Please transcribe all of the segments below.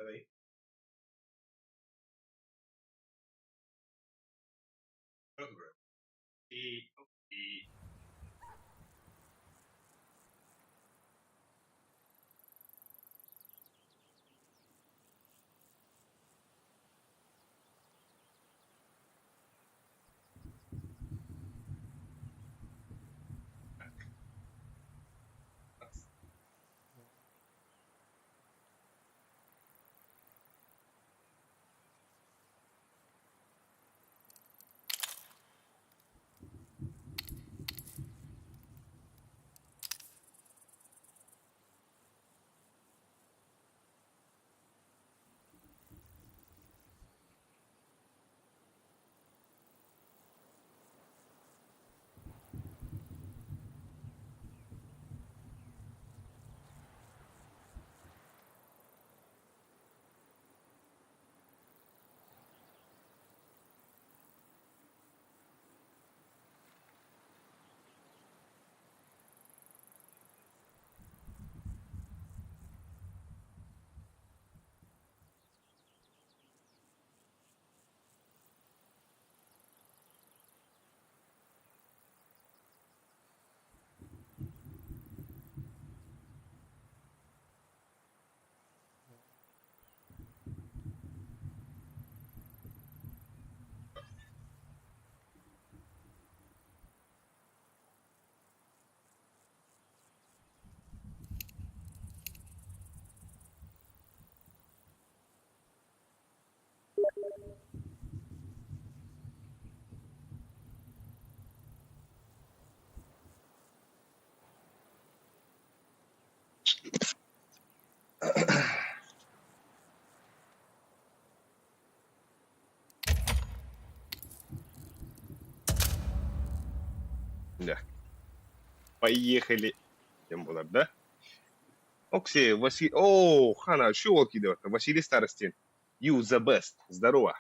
Давай. Program. И Да. Поехали. Тем более, да? Окси, Василий... О, Хана, что вот кидает? Василий Старостин. You the best. Здорово.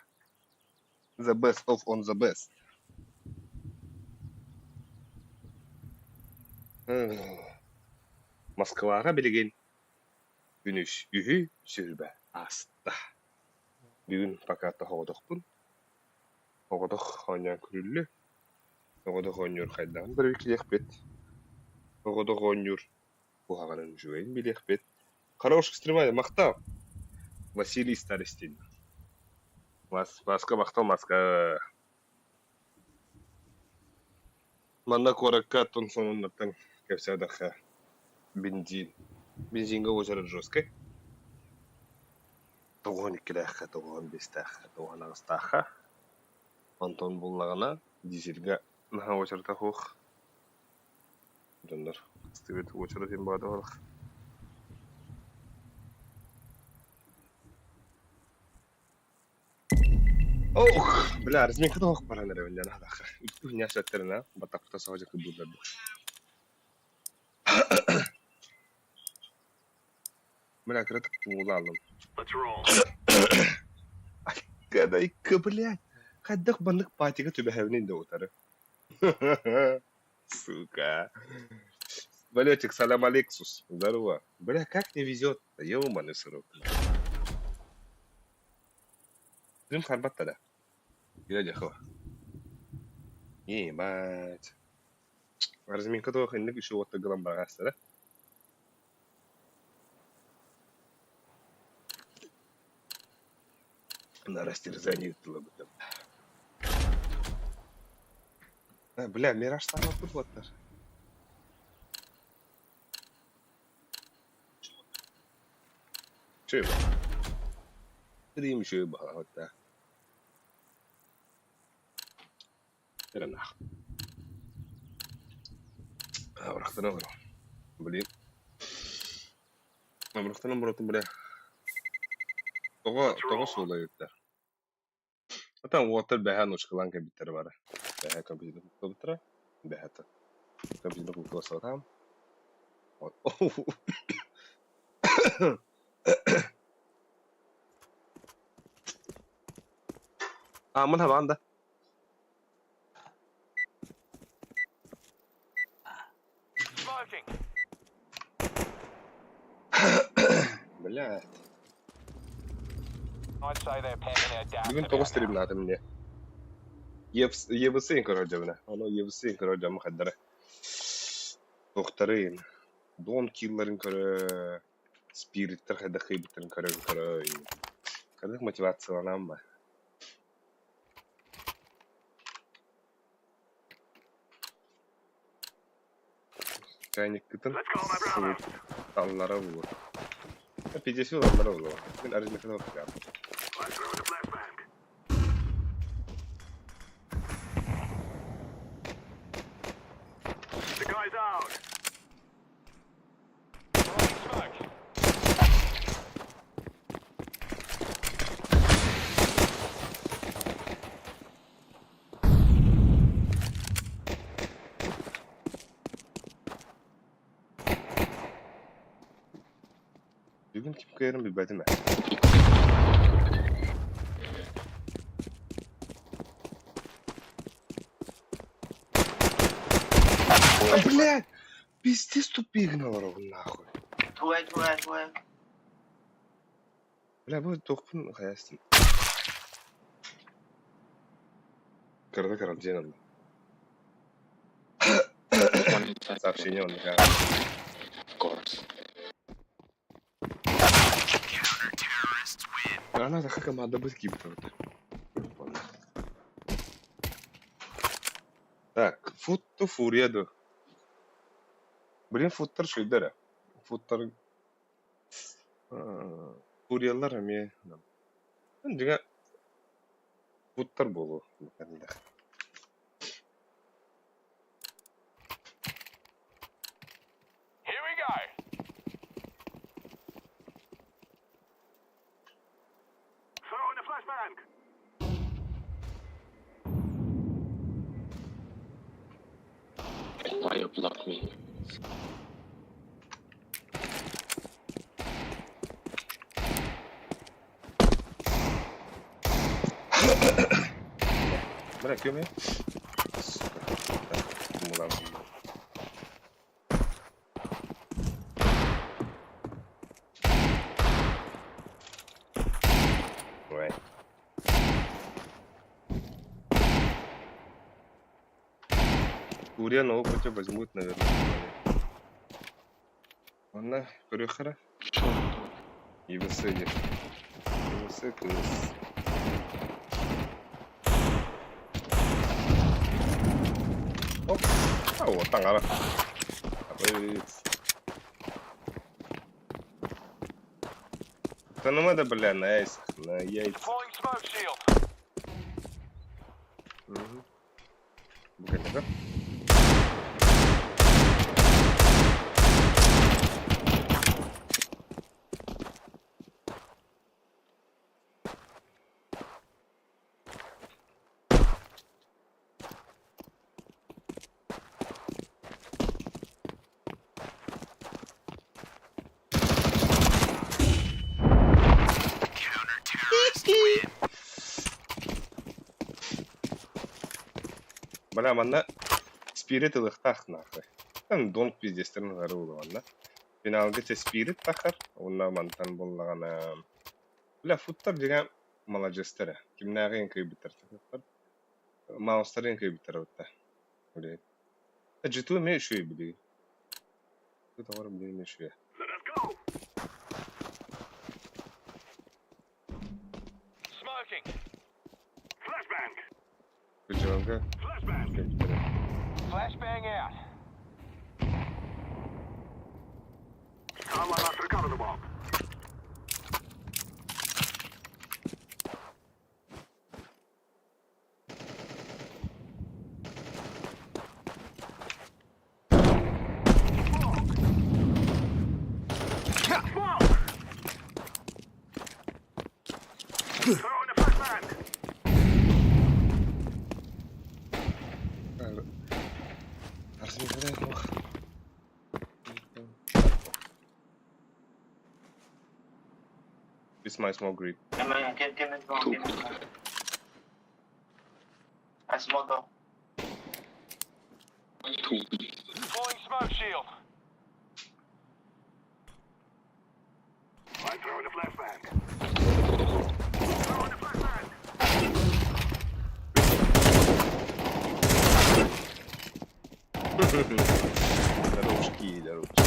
The best of on the best. Москваға билеген күнүш үһү сүрбә аста. Бүгүн покатта хоодохпун. Хоодох хонян күрүллү. Хоодох онюр хайдаган бір виклиехпет. Хоодох онюр бухаганын жуэн билиехпет. Хороших стреманий, мактап. Василий Старостин. Маска мактал маска. Манна коракка тон сонуннаттан кепсадаха бензин. Бензинга очарат жесткой. Тоғын иккіләққа, тоғын бестәққа, тоғын ағыстаққа. Антон боллағына дизельға наға очарта хоқ. Жандар, стывет очаратын бады олық. Ох, бля, разминка тоғық бараныр өнден ағдаққа. Үтті не ашаттеріна, батақпыта сағажа күбілдерді. Бля, кратық туғылы алым. Кадайка, блядь. Хаддах бандык патига түбәһәвнин да утары. Сука. Балетик, салам алексус. Здорово. Бля, как не везет. Ёбаный срок. Дым харбатта да. Глядя хо. Ебать. Разминка тоох инник еще вот грамм багаста, да? На растерзании тыла бы там. Бля, мираж там тут вот даже. Чего? Рим еще вот да. Это нах. Врахтана вро. Блин. Врахтана вроту, бля. Того сулайыттар. Атан уоттар бэха нушкалан кабиттер бара. Бэха компьютер култра. Бэха та. Компьютер култра сатам. Вот. عملها بقى عندها بلعت I'd say they're packing their dust Bugün about 9 now. trim natim ne. Yebisi inkar hocamına. Onu yebisi inkar hocamı kaddara. Doktorun. Don killerin kara. Spiritler kadar kıybetlerin kara. Kadar motivasyonan var. Çaynik kıtın. Soğuk. Dallara vurur. Pidesi olanlara vurur. Ben aracına kadar bakacağım. The guy's out. Throwing smoke. Bugün kim kıyarım bir bedime. Блядь! Пиздец тупик наворовал нахуй. Твой. Бля, bu dokun hayasın. Karada karalcı yanında. Сообщение он никак. Она такая команда быть гибкой. Так, футто фурияду. Блин, футтар шойдара. Футтар... Фуриялар әме... Жаңа... Футтар болу. Here we go. Throw in a flashbang. Why you block me? Bırakıyor mu? Mulan. Right. Курья нового хотя возьмут, наверное. Ладно, перехара. И высыдишь. И высыпалась. Оп. А вот, там, а. Ну надо, бля, на яйцах, на яйцах. Deploying smoke shield. Bukan, да? Бля, мана спирит ылыктах нахуй. Там донг пиздестерин гары улуганда. Финалгача спирит тахар, онна мантан боллагана. Бля, футтар деген молодежтер. Кимнагын кыйбыттар тахар. Маустарын кыйбыттар отта. Бля. Житу ме шуй били. Тут товар били ме шуй. Let us go. Smoking. Flashbang. Кыжыганга Flashbang. кыйбыттар. Flashbang out. Carlisle has to recover the bomb. Throw in a flashbang. Арсен кыдай кох. This my small grip. Give me the I smoke though. Deploying smoke shield. I'm throwing a flashbang. Дорожки, дорожки.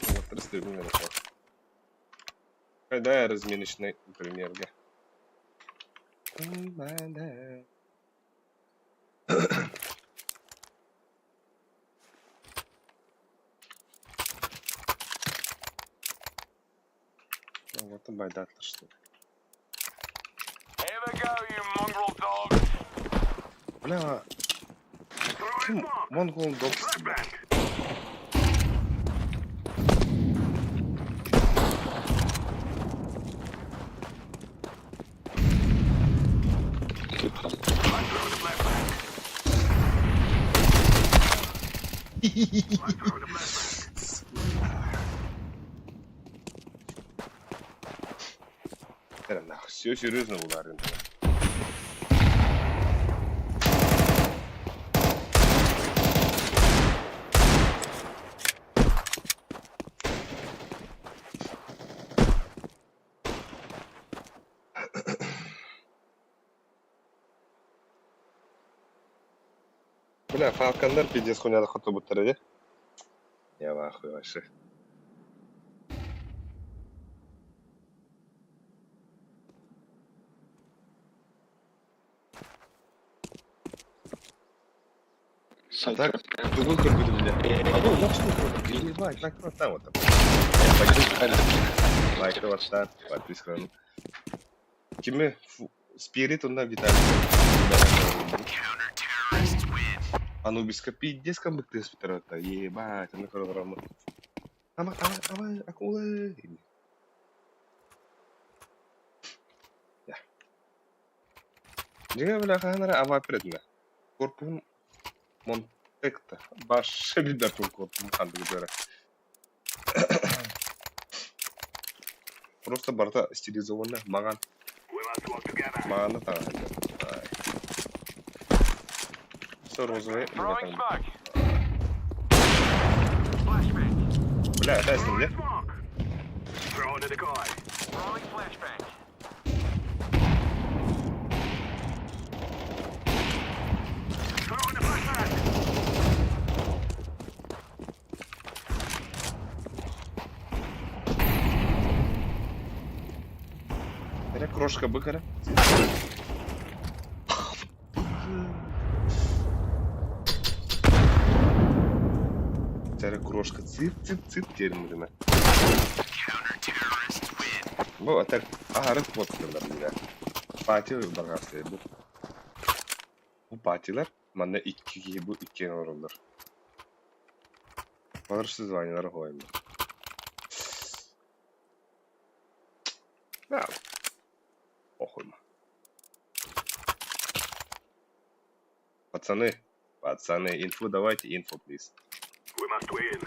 Вот расстреляли на то. Когда я разминочный примерно. Ну, вот и байдатлы, что ли. Here we go, you mongrel dogs. Бля, Throwing smoke. монгол докс. Flashbang. I'm throwing the flashbang. I'm throwing the flashbang. Это нахуй, все серьезно ударим. Бля, фалкондар пиздец хуйняда хоту бутыры, я в ахуе вообще. А так, другой круг будет, бля. А ну, ног штуку, ебать, так вот там вот там. Лайк, вот так, подписка. Киме, спирит он на Виталий. Анубиска пиздец, как бы ты спитер-то, ебать, он на кругу. Акулы. Я. Джига, бля, ханара, ава предна. Корпун Монтекта. Баш билдертун корпун ханды говоря. Просто барта стилизованно маган. We must work together. Магана тага. Все розовые. Throwing smoke. Flashbang. Бля, дай с ним, Throwing нет? smoke. Throwing a decoy. Throwing flashbang. Throwing a flashbang. Это крошка быкара. Это крошка цып термине. Bu atak aharık botlar bile. Fatih bagası bu. Bu partiler bana 2 bu 2 orulur. Bağırsız vaynaları koyayım. Ya. Охуенно. Пацаны, инфу давайте, инфу, please. We must win.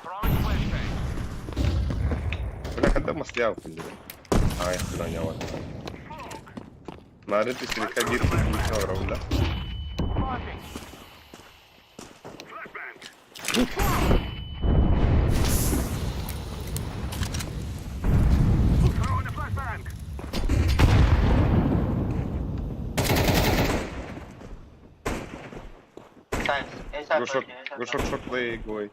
Throwing flashbang. Бля, когда маслял, блин. Ай, хрена не вот. Смотри, ты слегка битву не раунда. Marking. Flashbang. Throwing a flashbang. Thanks. Inside Go short, inside go short play, go.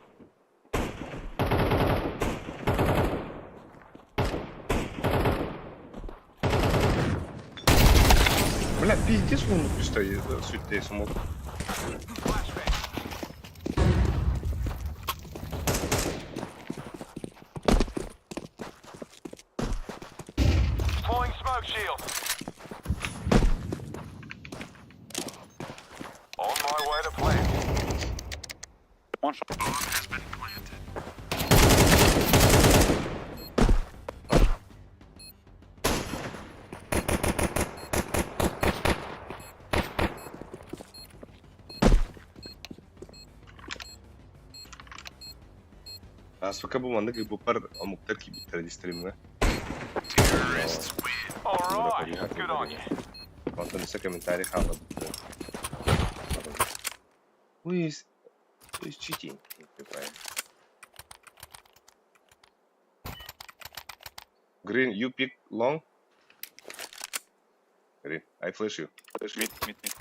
Бля, пиздец, он стоит, суть смог. Flashbang. Deploying smoke shield. On my way to plant. One shot. Аз пока буманда ги бупар амуктар ki bitter stream'e. Alright, good on you. Quanto nesse comentário fala. Who is cheating? Green, you pick long. Green, I flash you. Mid, mid, mid.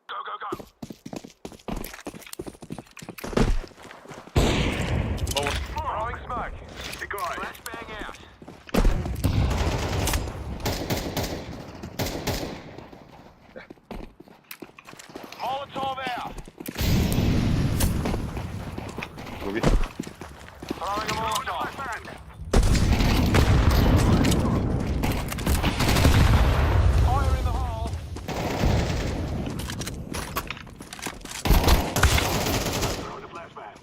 Go, go, go. Throwing smoke. Hey, guys. Flashbang out. Molotov out. Movie. Throwing a Molotov. Flashbang. Fire in the hole. Throwing a flashbang.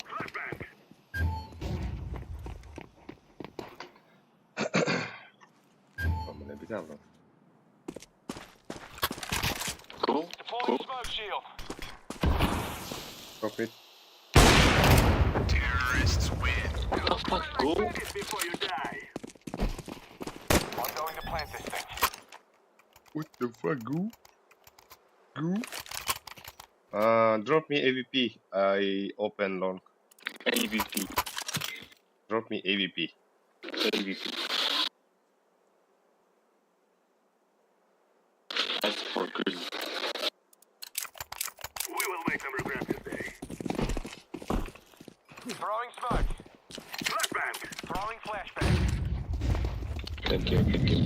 Flashbang. Amına bir daha lan. Go, Deploying go. smoke shield. Çok mid. What the fuck, go? Finish before you die. I'm going to plant this thing. What the fuck, go? Go? Drop me AVP. I open long. AVP. Drop me AVP. AVP. That's for green. We will make them regret this day. Throwing smoke. Flashbang. Throwing flashbang. Thank you, thank you.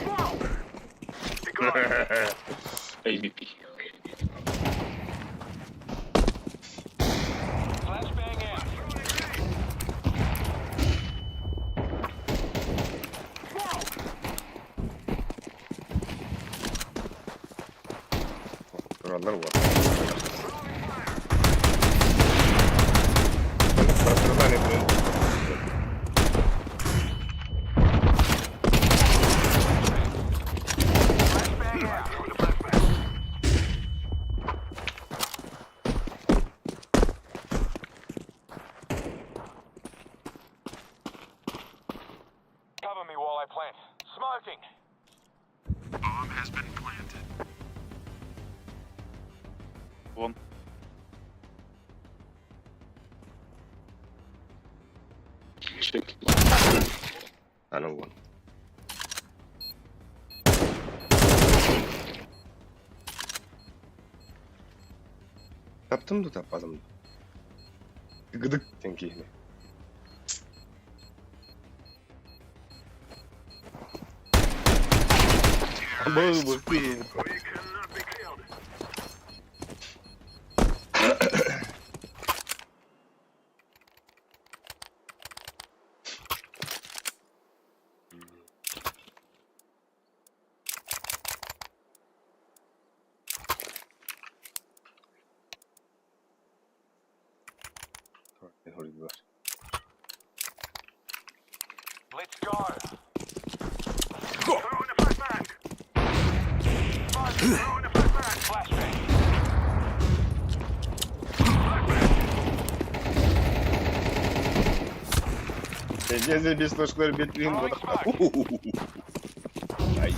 Smoke. Hey, guys. AVP. Flashbang out. Kurallar var. Sıradan etmeyin. Flashbang out. Throwing a flashbang. Cover me while I plant. Smoking. One. Check. Another one. Taptım da tapmadım da. Gıdık tenki. Ama bu We cannot be killed. Let's go. Throwing a flashbang. Throwing a flashbang. Flashbang. Geze без флешкler betleyeyim bu da. Ay.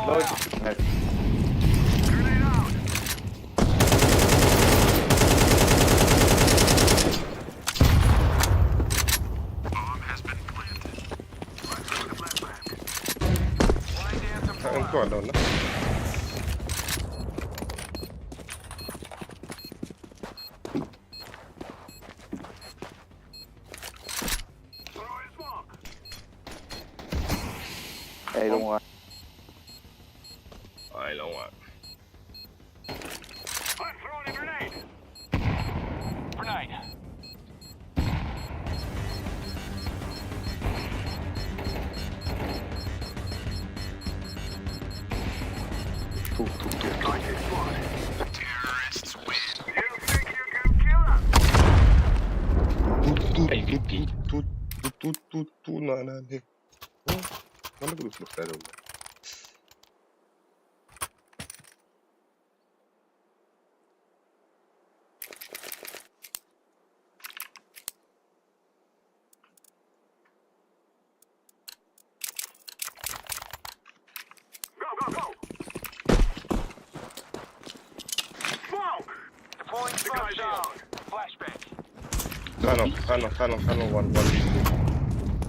Molotov out. Grenade out. Throwing a flashbang. Laying down some fire. Ancora donna. Throwing smoke. Hey, don't worry. I don't want. I'm throwing a grenade. Grenade. Fighting squad. Terrorists win. You think you can kill us? AVP. Tu nana ne? Mana grup muhtar oldu. Хано, ван.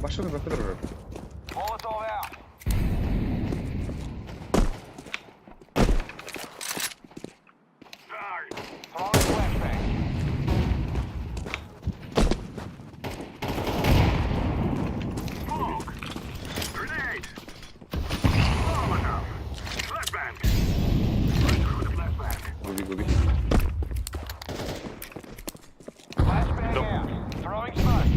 Машина заходит уже. Molotov out. Throwing flashbang. Smoke. Grenade. Molotov. Flashbang. Right through the flashbang. Губи. Flashbang out. Throwing smoke.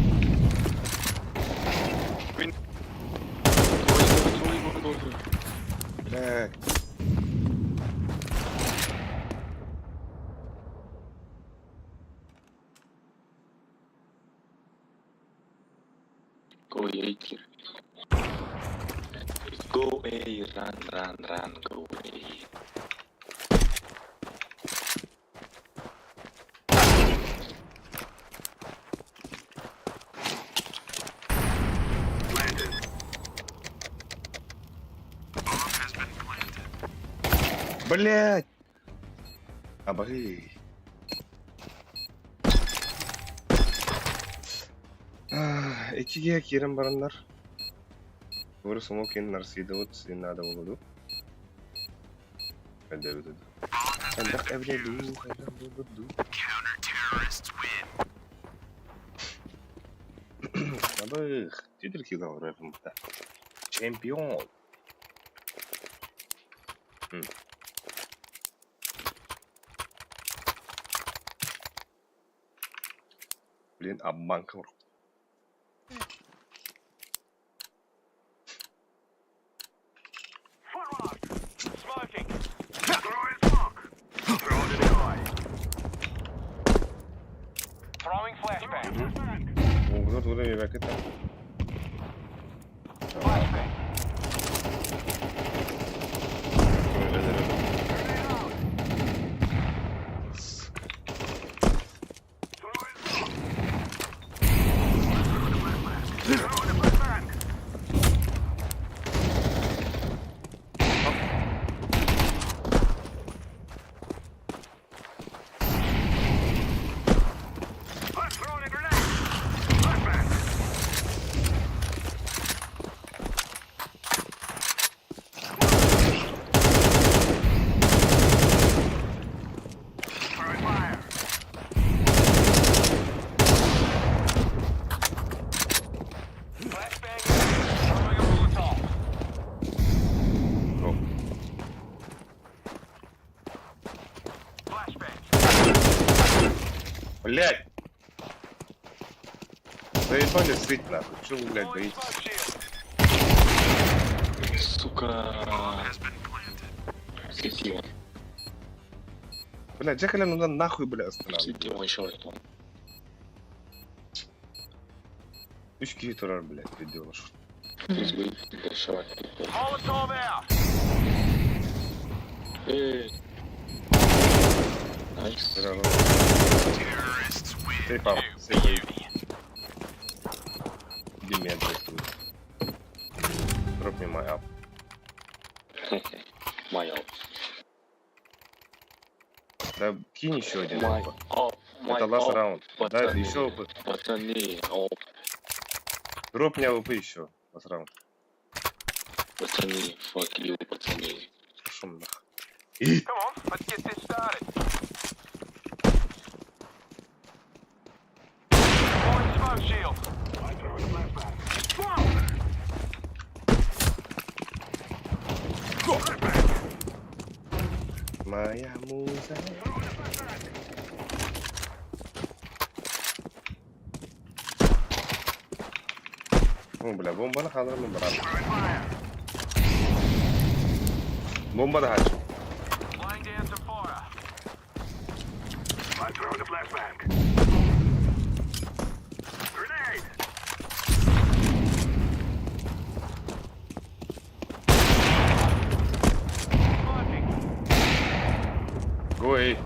Блядь. Go A. Go A, run, go A. Planted. Bomb has been planted. Блядь. Обри. Экиге кирен барандар. Doğru smoking narsido sinada oldu. Hadi ödedi. Bak evliliği oldu. Counter-terrorists win. Abi, tidur ki gavur yapımda. Champion. Блин, обманка. Forward. Smoking. Throwing smoke. Throwing it away. Throwing flashbang. Burada bir vakit. Flashbang. Throwing the flashbang. I'm throwing a grenade. Flashbang. Throwing fire. Flashbang out. Throwing a Molotov. Flashbang. Блядь! Заебали сыть нахуй. Чё вы, блядь, Throwing боитесь? smoke shield. Сука. Has been planted. Сети. Блядь, Джекаля надо нахуй, блядь, останавливать. Сети мой шорт. 3 kişi turar, блядь, видеоlar. Please wait. The short. Molotov out. Hey. Nice. Bravo. Terrorists win. Safe up, safe up. Give me a break, dude. Drop me my up. My up. Да кинь еще один. My опа. up. My Это last up. раунд. Да, Пацаны. еще опыт. Пацаны. Оп. Дроп мне АВП еще. Last раунд. Пацаны. Fuck you, пацаны. Пошел нахуй. Come on, let's get this started. Deploying smoke shield. I'm throwing a flashbang. Моя муза. Throwing a flashbang. О, бля, бомба на хадрами, брат. Throwing fire. Бомба да хочу. Laying down some fire. I'm throwing a flashbang. Grenade. Smoking. Go A.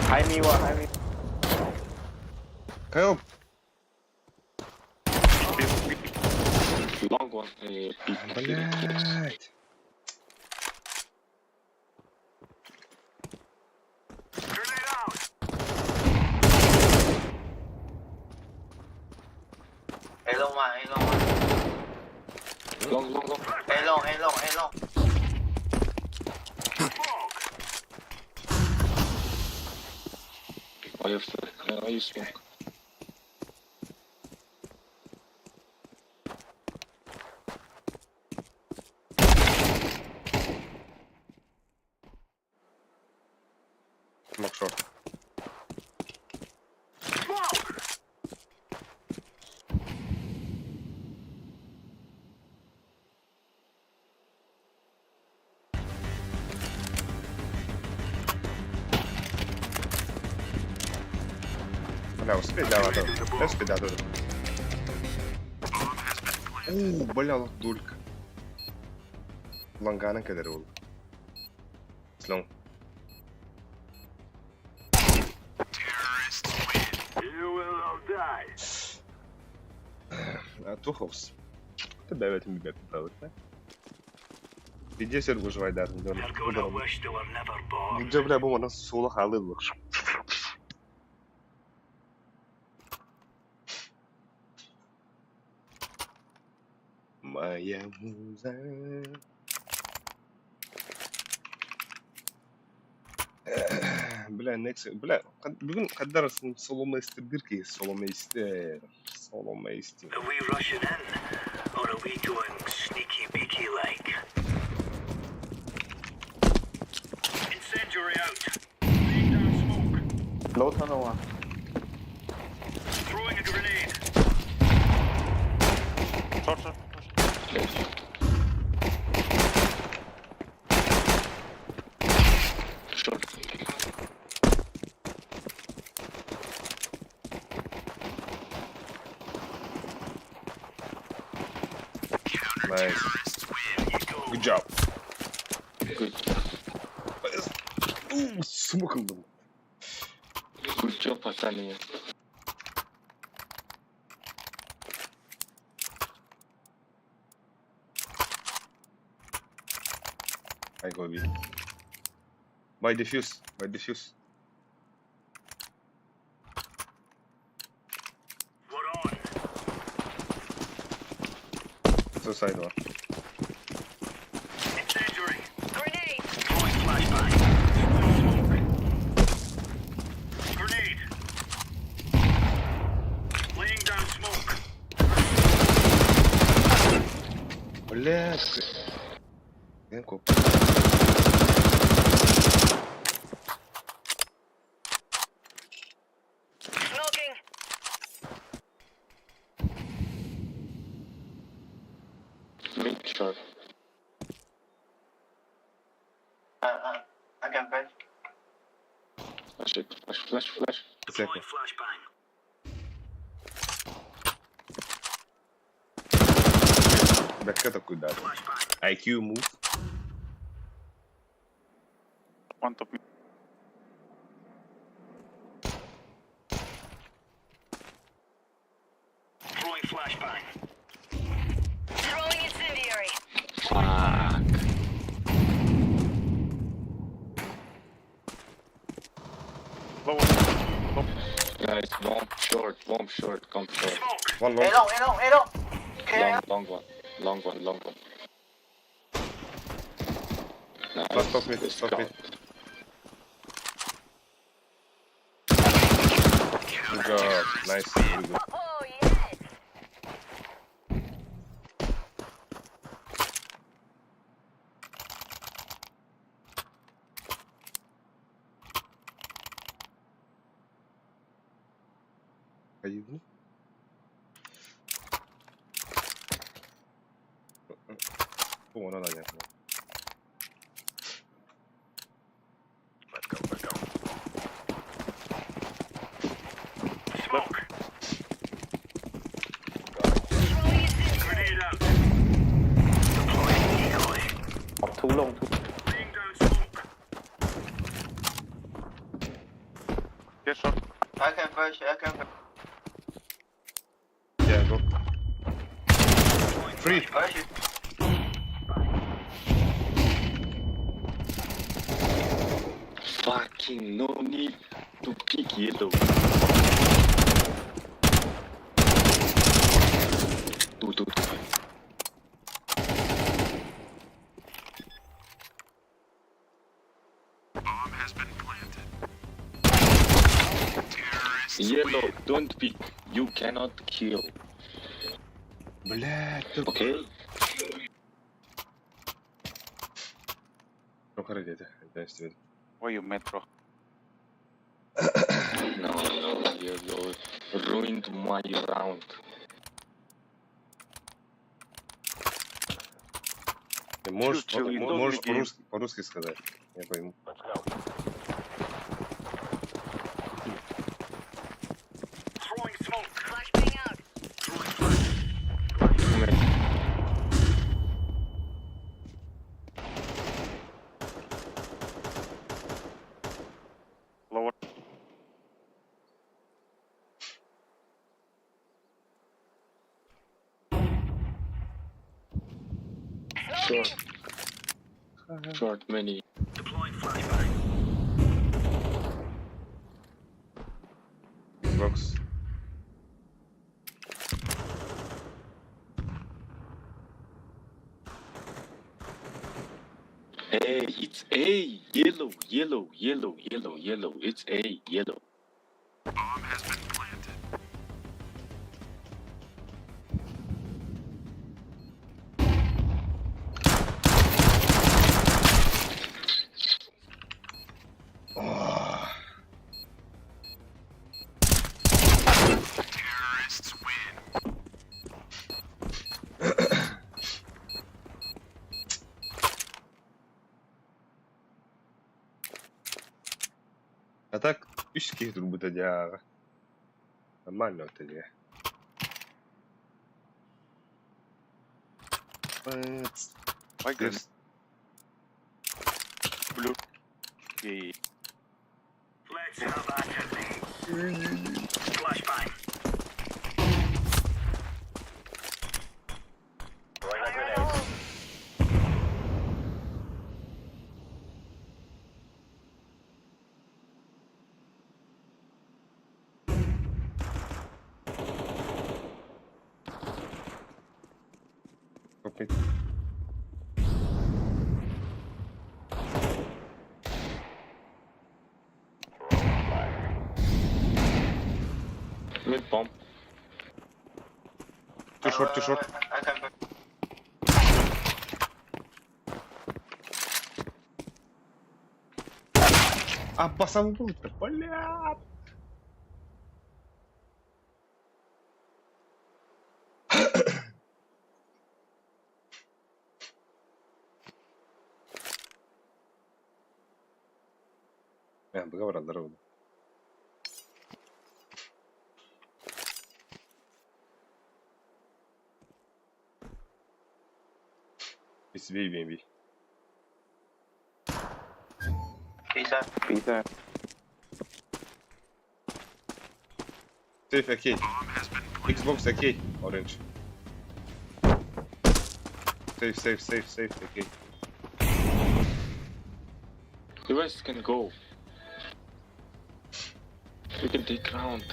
High me one, high me. Help. Long one. Блядь. Grenade out. Long, long, long. A long, A long, A long. Why you smoke? Smoke short. Бля, успеть, да, ладно. Я успеть, да, тоже. Бля, дулька. Langana kadar oldu. Long. You will all die. Туховс. Ты давай мне бэк правда, да? Где сер выживай, да, не They're gonna wish they were never born. Где, бля, bu nasıl sola halı Моя муза. Бля, next, бля, бүгін қаддарысын соломейстер бірке, соломейстер. Are we rushing in, or are we going sneaky beaky like? Incendiary out. Laying down smoke. Low tunnel one. Throwing a grenade. Short, short. Short. Nice. Good job. Good. Смыкнул. Good job, пацаны. I go B. By defuse. By defuse. We're on. Suicide var. Incendiary. Grenade! Throwing flashbang. Smoke. Grenade. Laying down smoke. Бля. Генко. Smoking! Mid short. I can fetch. Flash it. Flash. Deploying flashbang. Бэкка такой да. Flashbang. IQ move. One top. Throwing flashbang. Throwing incendiary! Fuck. Low. Guys, bomb short, come short. Smoke. One A long. long, A long, A long! Okay. Long one. Long one. Nice. Stop mid, Let's stop go. mid. Good job. Nice. Very good. Oh, yes! Hayırlı. Bu ona da geldi. Let's go. Smoke. Throwing incendiary! Grenade out. Deploying decoy. Too long. Laying down smoke. Get short. I can fetch. Yeah, go. Free. Fetch it. Fucking no need to pick yellow. Two. Yellow, don't pick. You cannot kill. Блядь, ты... Okay? Ну, ходи, это. Why you mad, bro? No, you ruined my round. Ты можешь, Чё, you don't можешь begin. по-русски сказать. Я пойму. Throwing smoke. Flashbang out. Throwing flash. Lower. Short. Short many. Deploying flashbang. Xbox. Hey, it's A. Yellow, yellow, yellow, yellow, yellow. It's A. Yellow. Ох. А так, 3 kez bu da ya. Нормально вот это. Why green? Blue. Yeah. Let's have at it. Flashbang. Throwing a grenade. Копнуть. Mid bomb. Too short, too short. I can back. А басанул-то, бля! Договор здорово. И себе и BNB. Pizza. Pizza. Safe окей. Xbox окей. Orange. Safe, окей. You guys can go. We can take round.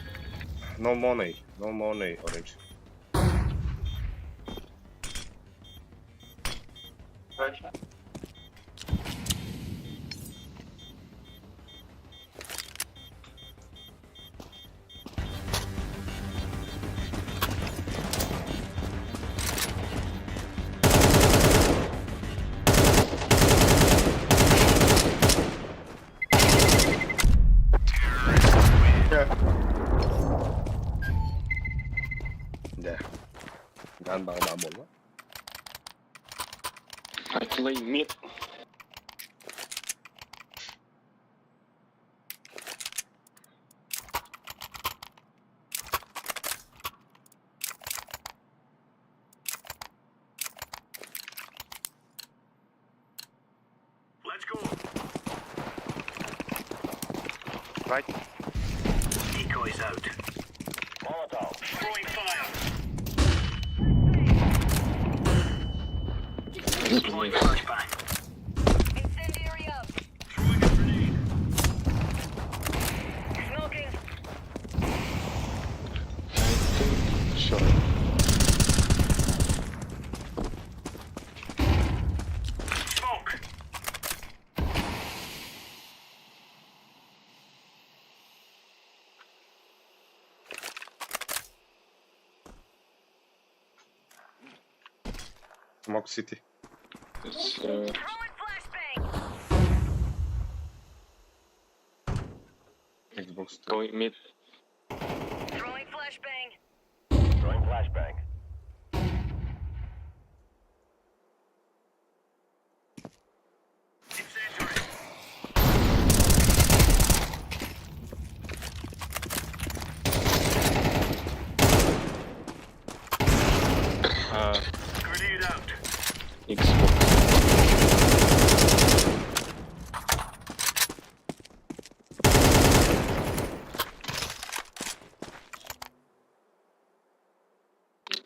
No money, Orange. Version. Да. Ганбал бабула. I play mid. Let's go. Right. Decoys out. Molotov. Throwing fire. Deploying flashbang. Incendiary up. Throwing a grenade. Smoking. I think short. Smoke. Smoke city. It's Throwing flashbang. Xbox 2. going mid. Throwing flashbang. Throwing flashbang. Incendiary. Grenade out. Xbox.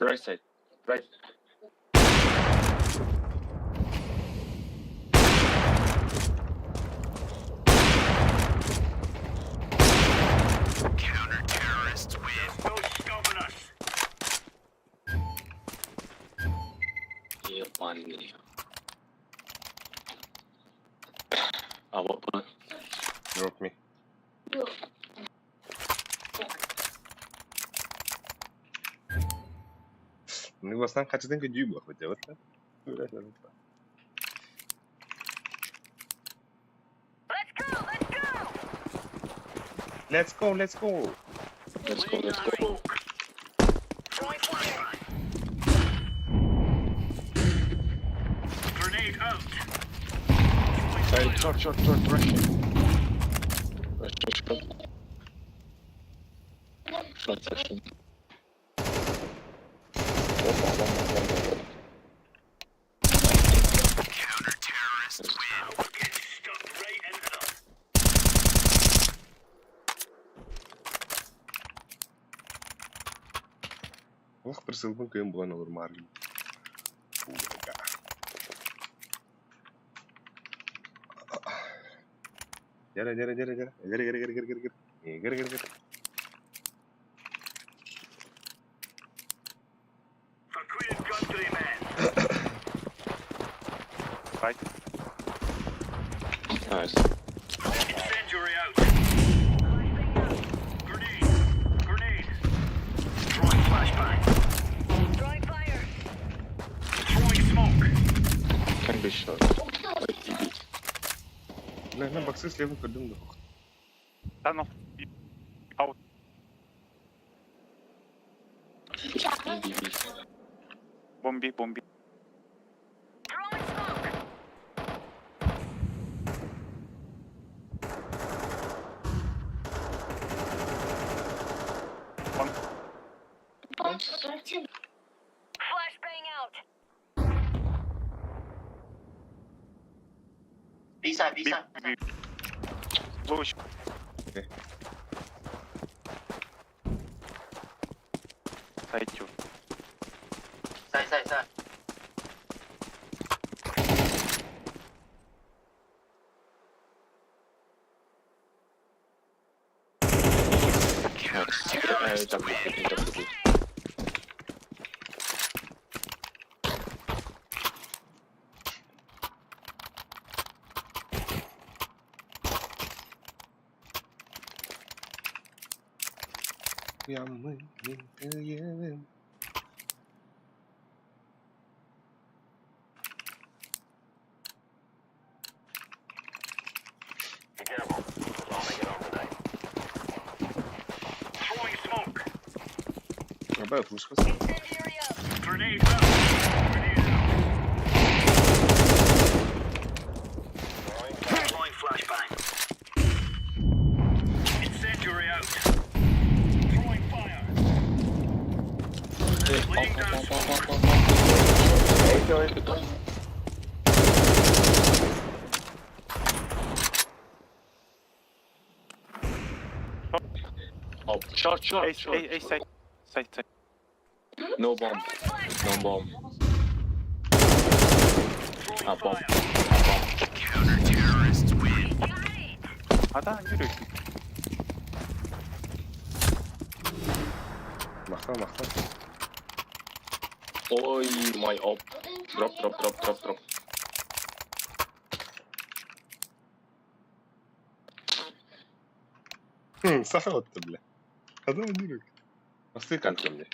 Right side. Right. Counter-terrorists win. No stopping us. Ебаный. А вот Drop me. Yuvasından kaçırdın ki düğü bakıyor cevap da. Let's go. Let's go. Let's go. let's go, let's go. Throwing flashbang. Grenade out. Side, short, Russian. Russian short. Short section. Counter-terrorists win. We're getting stuck right into them. Вах присылбын күйін бұған olur маргин. Гер. For Queen and countrymen. Right. Nice. Incendiary out. Flashbang out. Grenade. Throwing flashbang. Throwing fire. Throwing smoke. Can be short. На боксы слева кодым да. Tunnel. Out. Bombi. Throwing smoke. Flashbang out. B. Push. Okay. Side two. Side. WB. Be careful. I'll make it home tonight. Throwing smoke. Абай флешка. Incendiary out. Grenade out. Throwing flashbang. Incendiary out. Throwing fire. Laying down smoke. Oh, short. A side. Side. No bomb. Throwing No flashbang. bomb. Throwing Ah, bomb. fire. Counter-terrorists win. Got it. Adam yürü. Маха. Ой, my op. Drop. صح وقت بلا. هذا مديرك. أصلي كان كملي.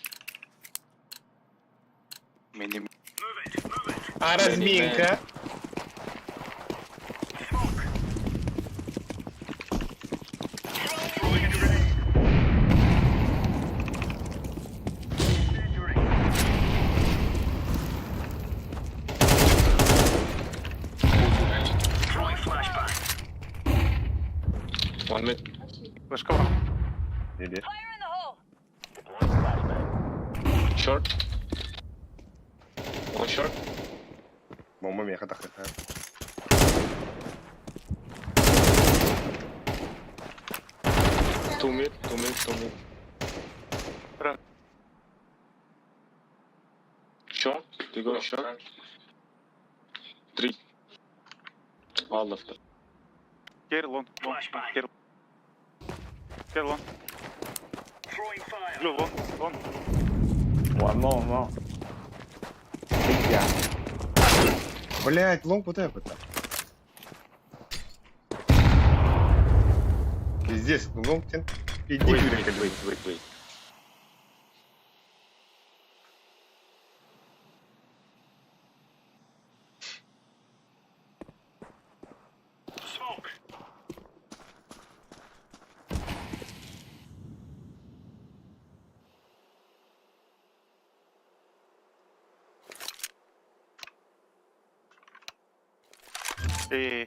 Benim Move it. А разминка? Throwing flashbang. 1 mid. Флешка вон. Иди. Fire in the hole. Short. 1 short. Бомба меха тахта. Two mid. 2 mid. 2 mid. Run. Short. They go short. 3. All of them. Carry long. Flashbang. Carry long. Throwing fire. Blue long. Long. One more. Big gap. Блять, лонг вот это. И здесь лонг тен. Иди, Wait, Юрик, wait. Smoke. Hey.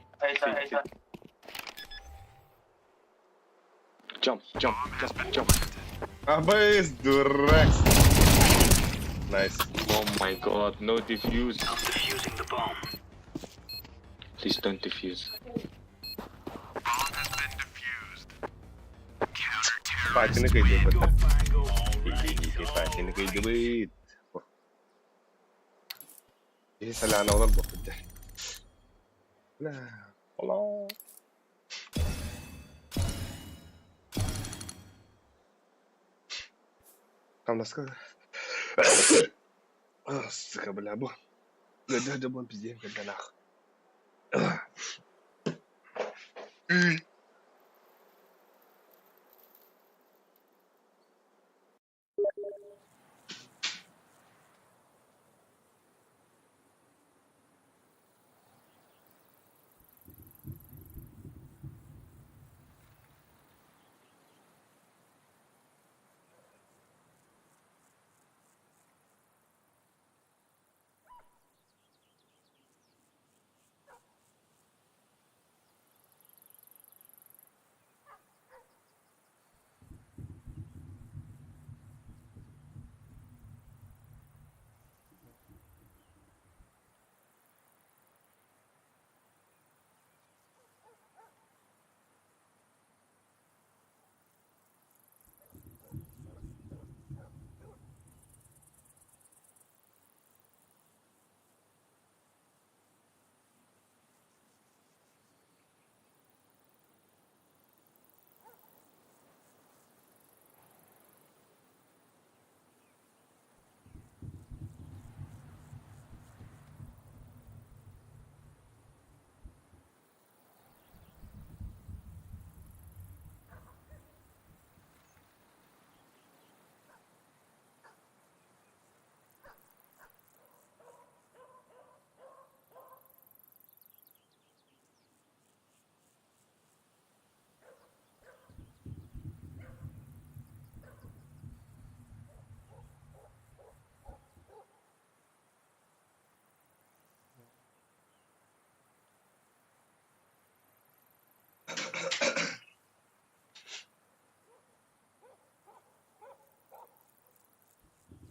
Jump. АБС, дурак. Найс. Oh my god, no defuse. I'm defusing the bomb. Please don't defuse. Патинок идет. Go, bango. Иди, патинок идет. Здесь Аляна olan bakıcı. La, Allah. Там насколько? Сука, бля, бо. Да, бон пиздец, когда нах.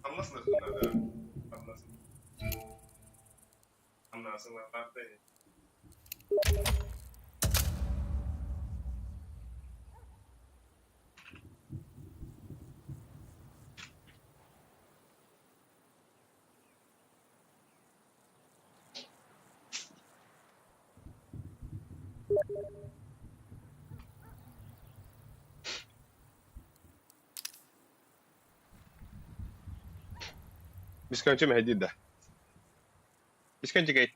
Там нас нахуй надо. Там нас на парте. Бесконечно мهديد ده. Бесконечно جاي.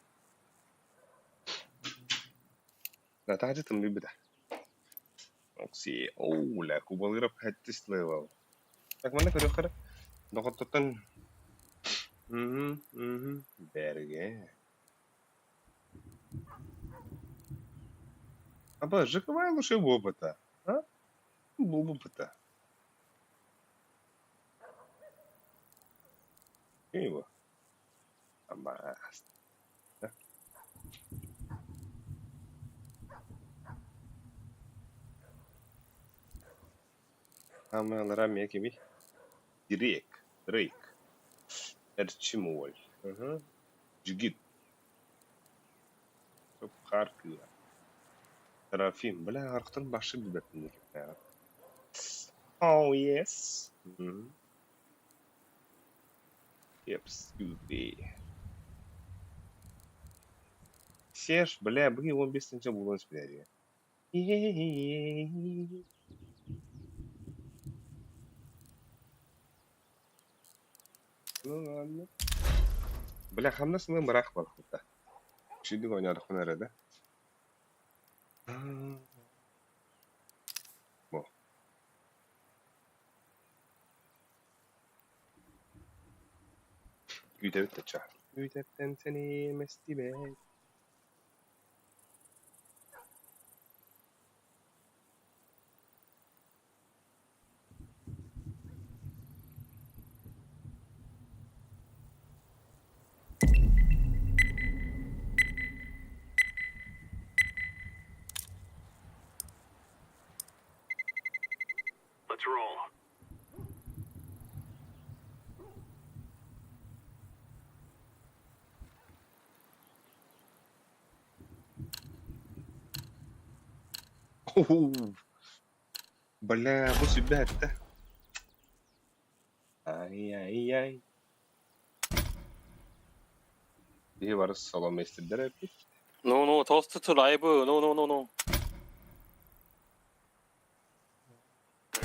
لا تعالى تمرين بده. أوكسي أوه لا كوباليرا بهالتسلا واو. لكن ما نقدر نخرج. ضغط الطن. برجع. Аба, жаковая лучше опыта. А? Был опыта. И его. Аба. Да? Амел Рами Акими. Дрейк. Эрчимоль. Ага. Джигит. Харкова. Трофим. Бля, архтан баши бибетин. Oh, yes. Yep, stupid. Серж, бля, бы он без ничего было спрятать. Ну ладно. Бля, хамнас мы мрах бархута. Шиди гоня архунара, да? Во. Güzel taça. Güzel seni mesti be. Let's roll. Бля, bu sübette. Ай-яй-яй. İyi varız salon istediler hep. No, toast to live. No.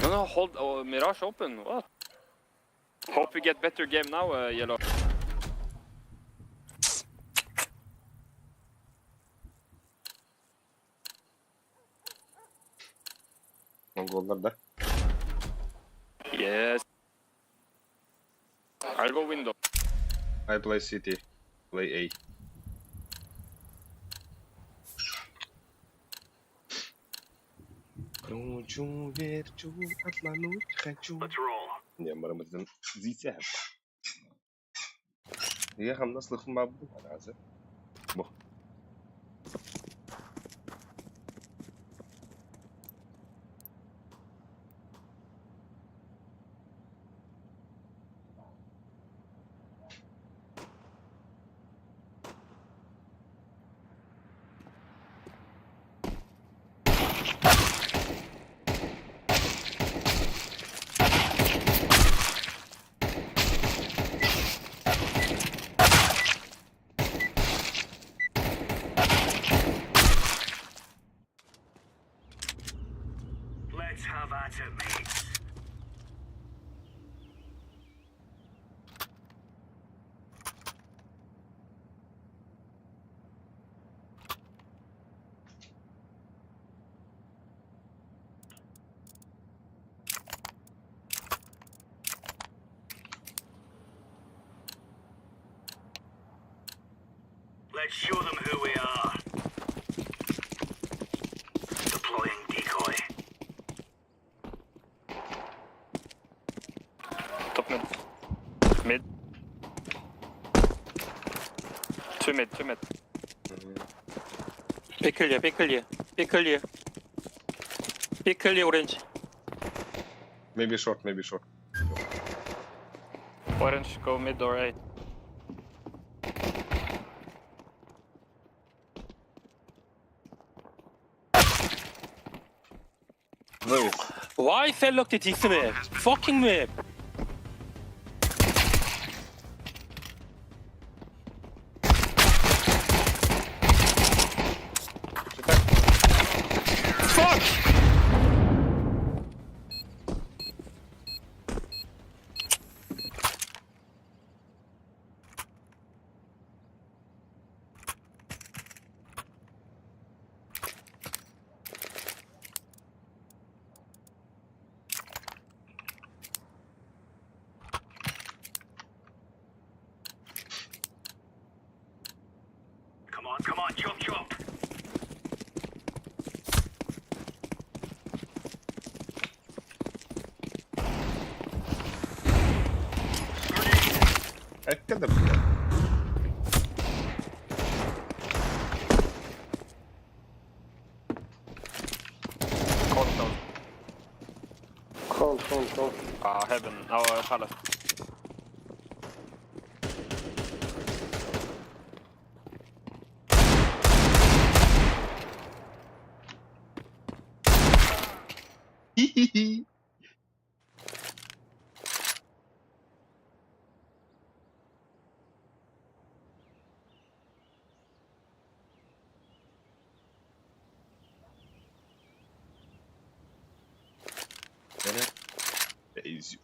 No, hold Mirage open. What? Hope we get better game now, Yellow. Mongollar da. Yes. I'll go window. I play city. Play A. Кручу, верчу, отмануть хочу. Let's roll. Не, марамаздан зитя. Я хам наслыхым бабу, аразы. Бо. Let's have at it, mates. Let's show them who we are. Deploying decoy. Top mid. Mid. Two mid. Be clear, orange. Maybe short. Orange, go mid or A. Nice. Why fell look this map? Fucking map. Fuck! أكد بلا. Cold down. Cold. Heaven. Oh, palace. Hihihi. Easy.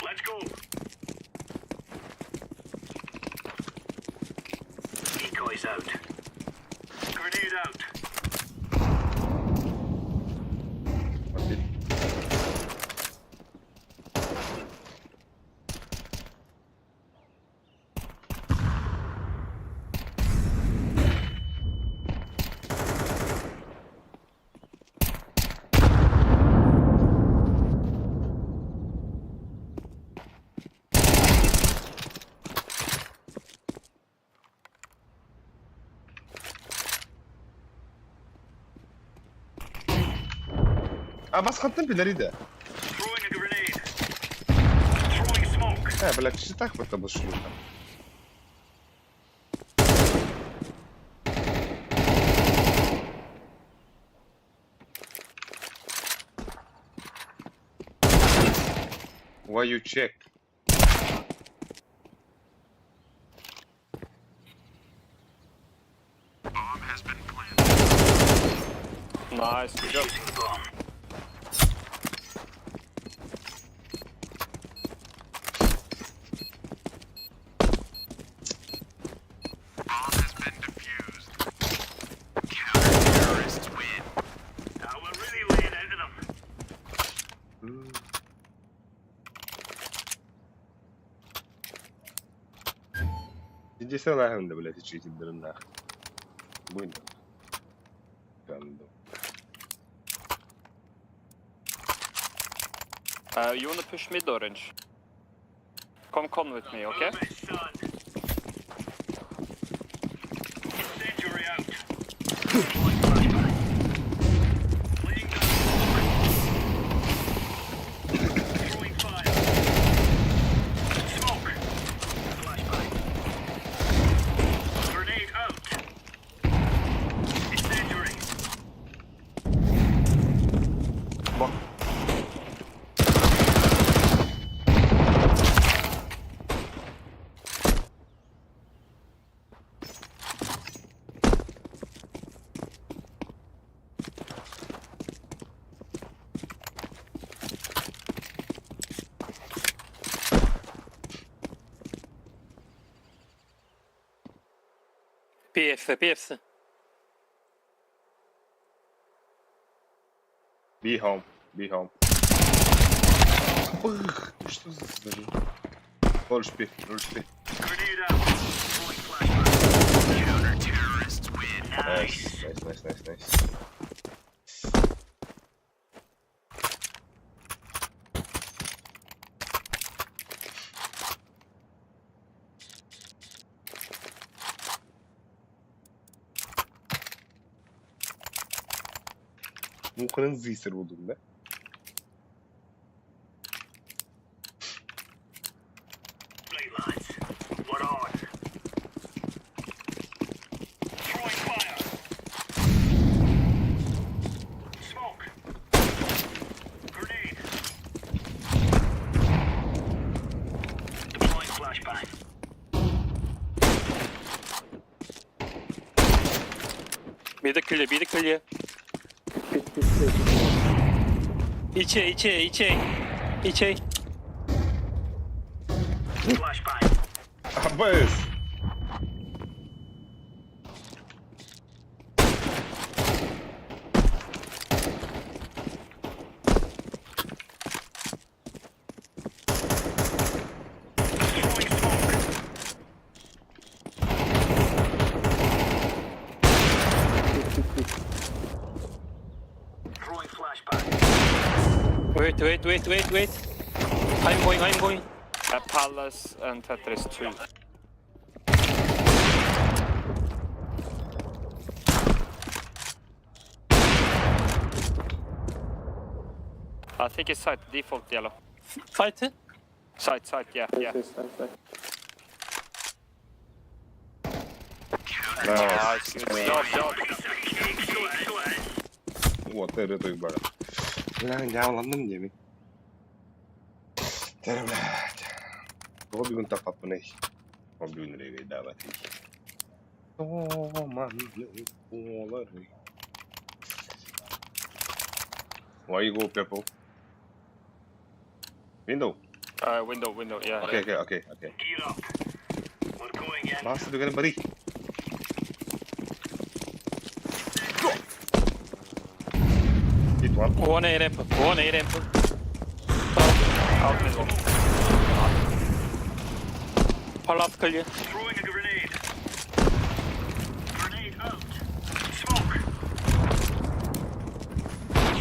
Let's go. Decoys out. Grenade out. بس خدتم في ده. Throwing a grenade. Throwing smoke. بلاك شو تاخذ تبص شنو. Why you check? Nice, good job. Using bomb. Now we're really laying into them. تجي سنة هم ده بلا تجي تدرنا. وين؟ كان ده. You wanna push mid orange? Come con with me, okay? Move it, son. Incendiary out. Deploying flashbang. Laying down smoke. Throwing fire. Smoke. Flashbang. Grenade out. Incendiary. PF. Be home. Что за зажим? Роль шпи. Grenade out. Deploying flashbang. Counter-terrorists win. Nice. ممكن نزيد الوضوء ده. Right, lads. We're on. Mid clear, mid clear. İçe. Flashbang. Абэс! Throwing smoke. Throwing flashbang. Wait. I'm going. Palace and Tetris 2. I think it's site, default yellow. Fight it. Site, yeah. Nice. Nice, good job. Вот, это их бара. Бля, я ладно мне ми. Тера, блядь. Кого бегун так попней? Побегун регай давать. Why you go purple? Window. Window, yeah. Okay. Gear up. We're going in. Master, du kan bari. Hit one. One A ramp. Out mid one. Palace clear. Throwing a grenade. Grenade out. Smoke.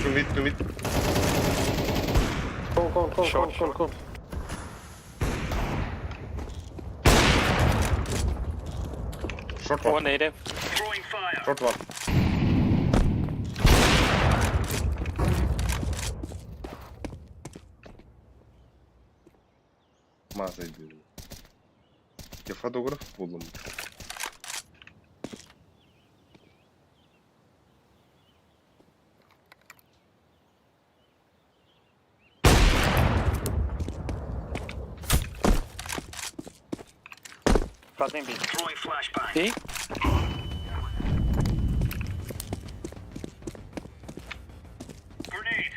Two mid. Come. Short. Short one. One A ramp. Throwing fire. Short one. Masa ediyorum. Ya fotoğraf buldum. Planting B. Throwing flashbang. B. Grenade.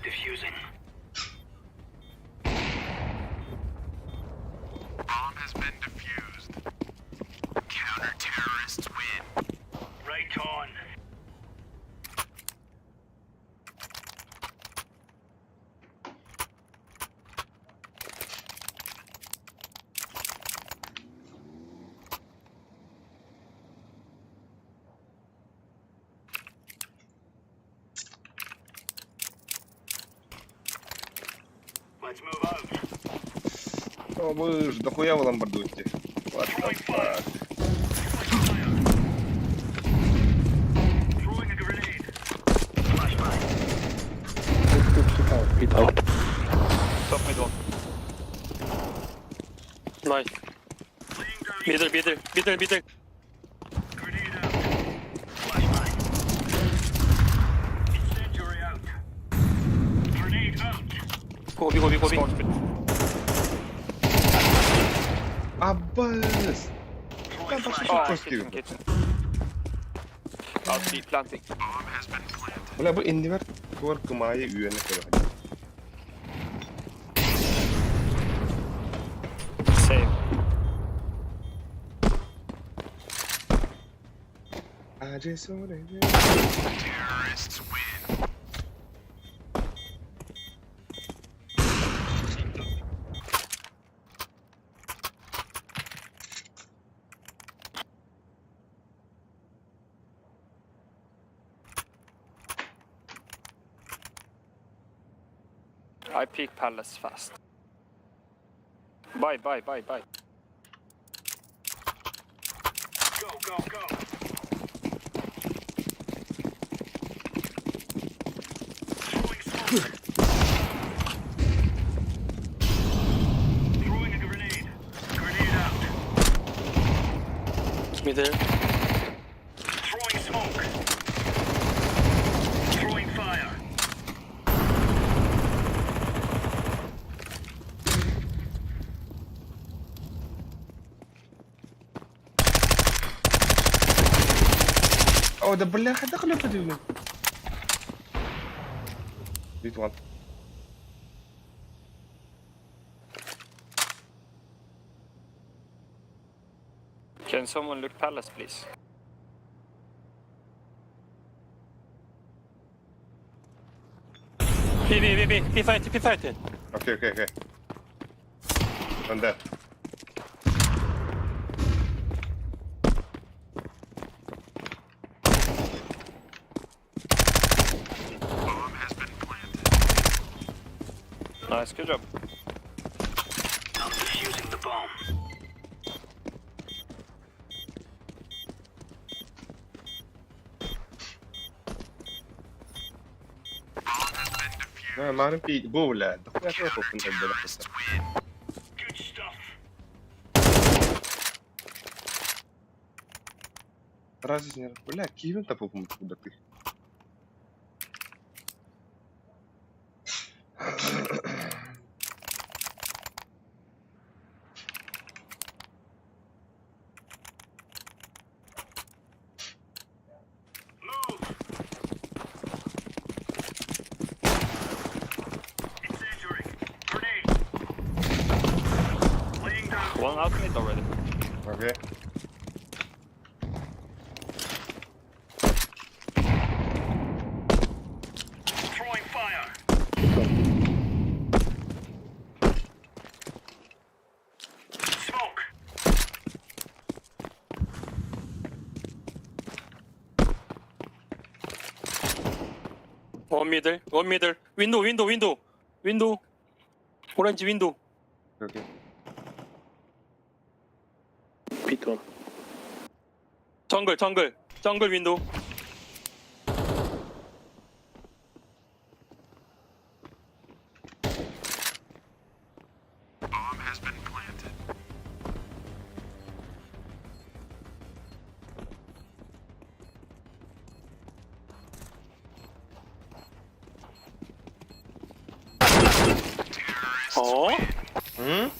Diffusing. Bomb has been defused. Counter-terrorists win. Right on. Let's move out. О, вы ж дохуя вы ломбардуете. What the fuck? Throwing a grenade. Flashbang. Top mid one. Nice. Laying down. Middle. Grenade out. Flashbang. Incendiary out. Grenade out. Go. Smart mid. Аббас! Throwing Там flashbang. пошли Kitchen. Out B planting. Bomb has been planted. Бля, bu indiver korkmaya üyene kadar. Save. I just wanna Terrorists win. I peek Palace fast. Bye. Go. Throwing smoke. Throwing a grenade. Grenade out. Middle. Throwing smoke. Throwing fire. О, да бляха, да хлеб подивно. Бит one. Can someone look palace, please? B fight. Okay. On that. Nice, good job. I'm defusing the bomb. ما عارف في بولا دخلت كيف كنت بدي Good stuff. راسي ولا كيف انت فوق متقدر Move. Incendiary. Grenade. Laying down. One out mid already. اوكي Throwing fire. Smoke. One middle. Window. Orange window. اوكي Pit one. Jungle window. 어? 응?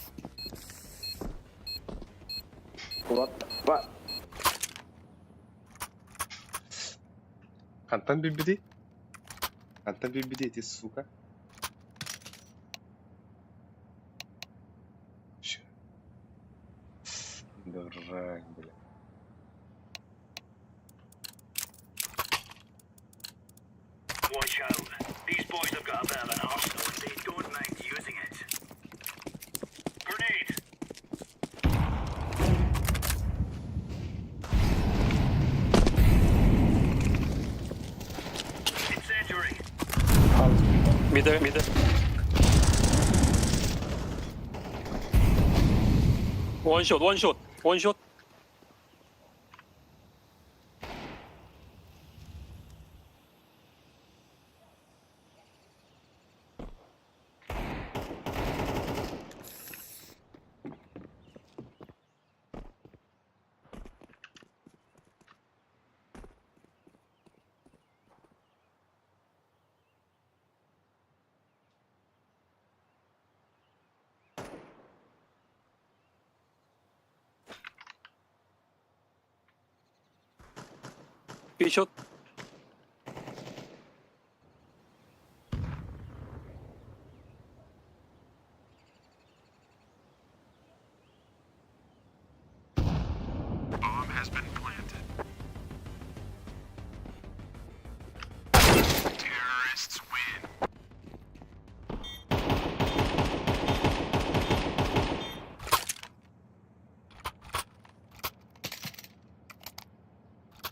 What? 간단 비비디? 간단 비비디 이 сука. Дурак, бля. Watch out. These boys have got a bit of an arsenal and they don't mind using it. Grenade. Incendiary. Middle. One shot. B shot.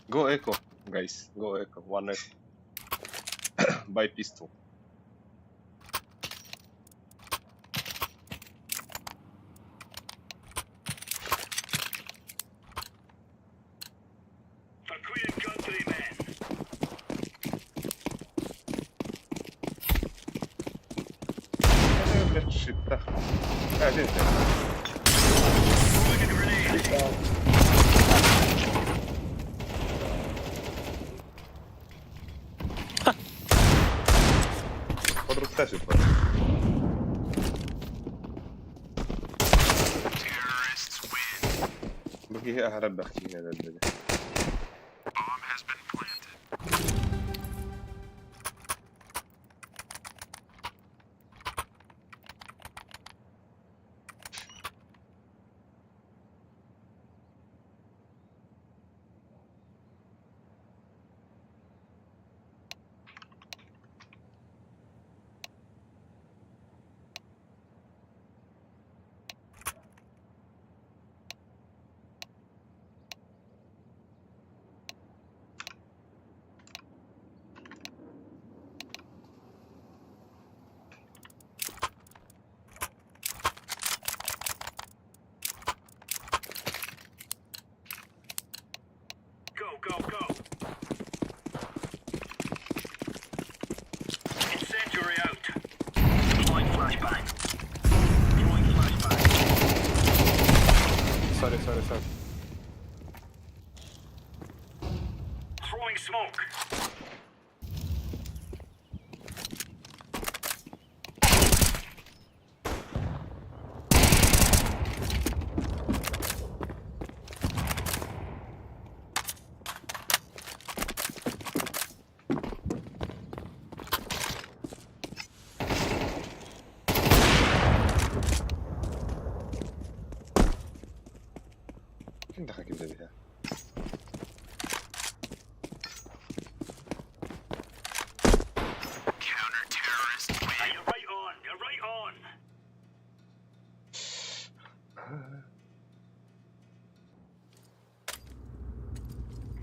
Go echo, guys. Go echo. One echo. By pistol. For Queen Countrymen. Блядь, shit, да. Здесь. Throwing a grenade. Подрастащит. بقي هي أهرب بحكي هذا البلد. go, go. Incendiary out. Deploying flashbang. Throwing flashbang. Sorry. Throwing smoke. فين دخلك كده بيها؟ You're right on. You're right on.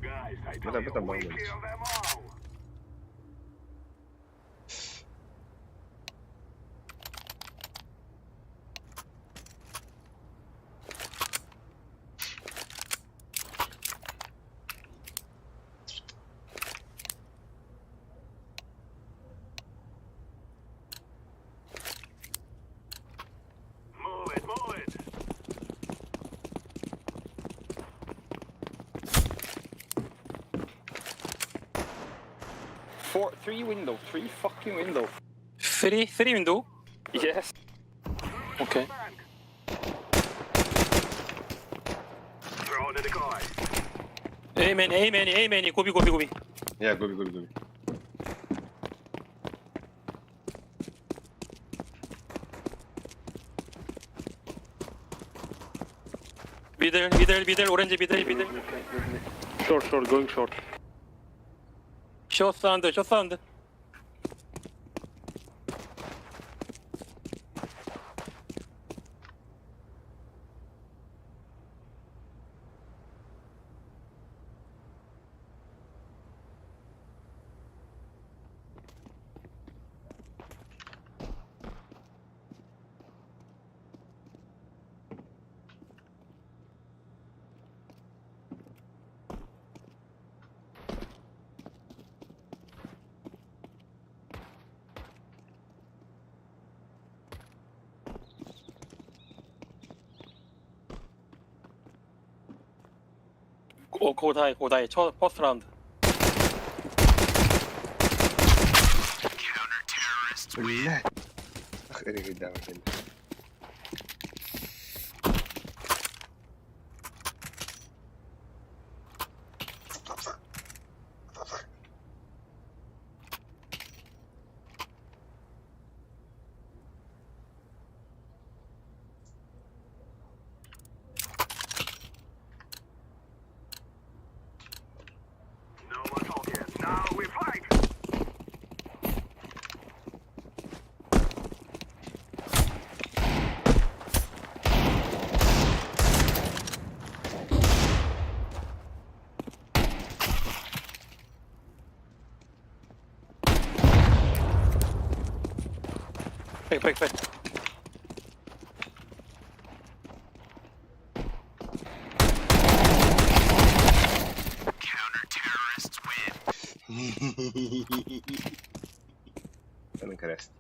Guys, I tell بدأ you, we بعمل kill them all. Move it, move it. Three fucking window. 3 window. Yes. Okay. Throw it to the guys. A 고비. يا قولي. 미들 오렌지 미들. Short, going short. 숏 사운드. 고다이 첫 퍼스트 라운드. بالله اخ اري قدامك انت No more talking. Now we fight. 백. انا انكرست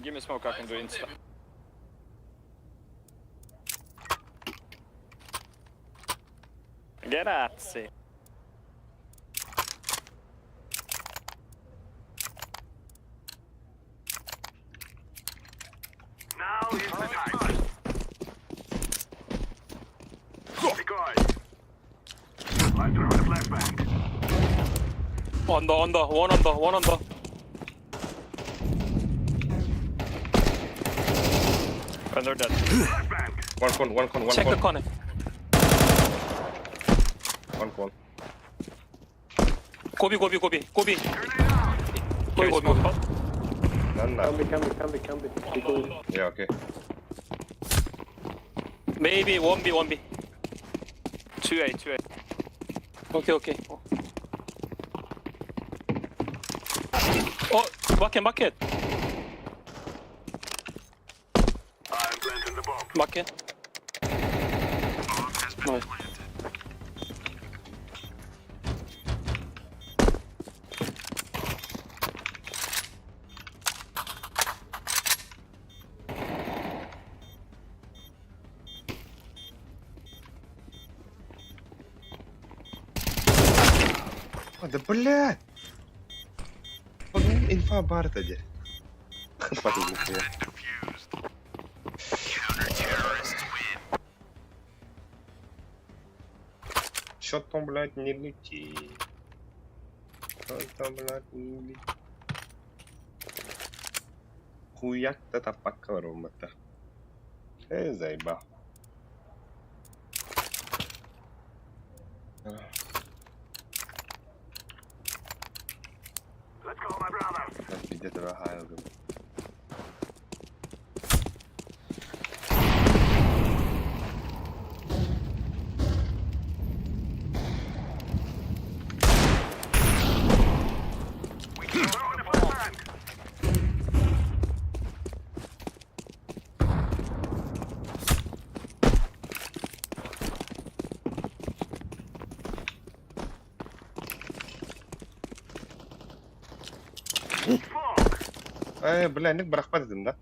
Give me smoke, I can do insta. Grazie. Now is the time. Hey guys. I'm throwing a flashbang. 언더 원 언더. Under that. Flashbang. one 체크 con 커네. one 고비. Grenade out. Can we smoke pot? can be yeah okay Maybe 1B. 2A. 오케이. 마켓. I'm planting the bomb. 마켓. Давай. А, да блядь! Вот инфа Барта где? Падал нихуя. Чё там, блядь, не лети? Чё там, блядь, не лети? Хуяк-то по коробам-то. Заебал. Let's go, my brother. Так, где-то рахаю. Throwing a flashbang. Бля, ник барахпат dedim da.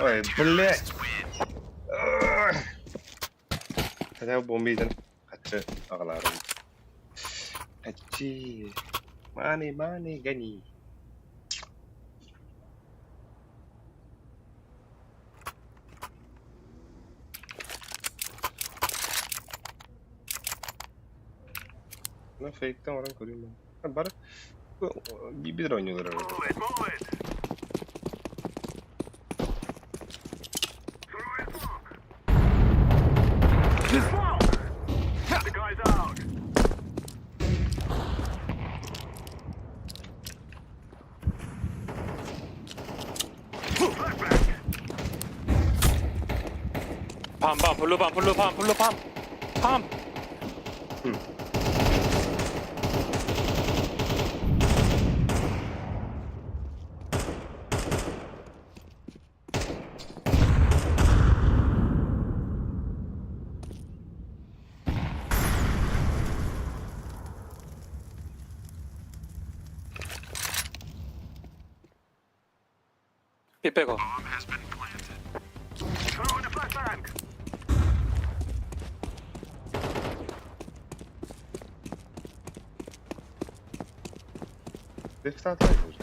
Ой, блядь. Хотя бы бомбейден. Kaçı ağlarım. Kaçı. Mani gani. Ne fake'ten varan koruyorum ben. Ha, bari bir oynuyorlar arada. Move it, move it. Throwing smoke. Smoke. The guy's out. Flashbang. 팜, 블루 팜. 팜. 삐 빼고. Throwing a flashbang. Defter atlayın.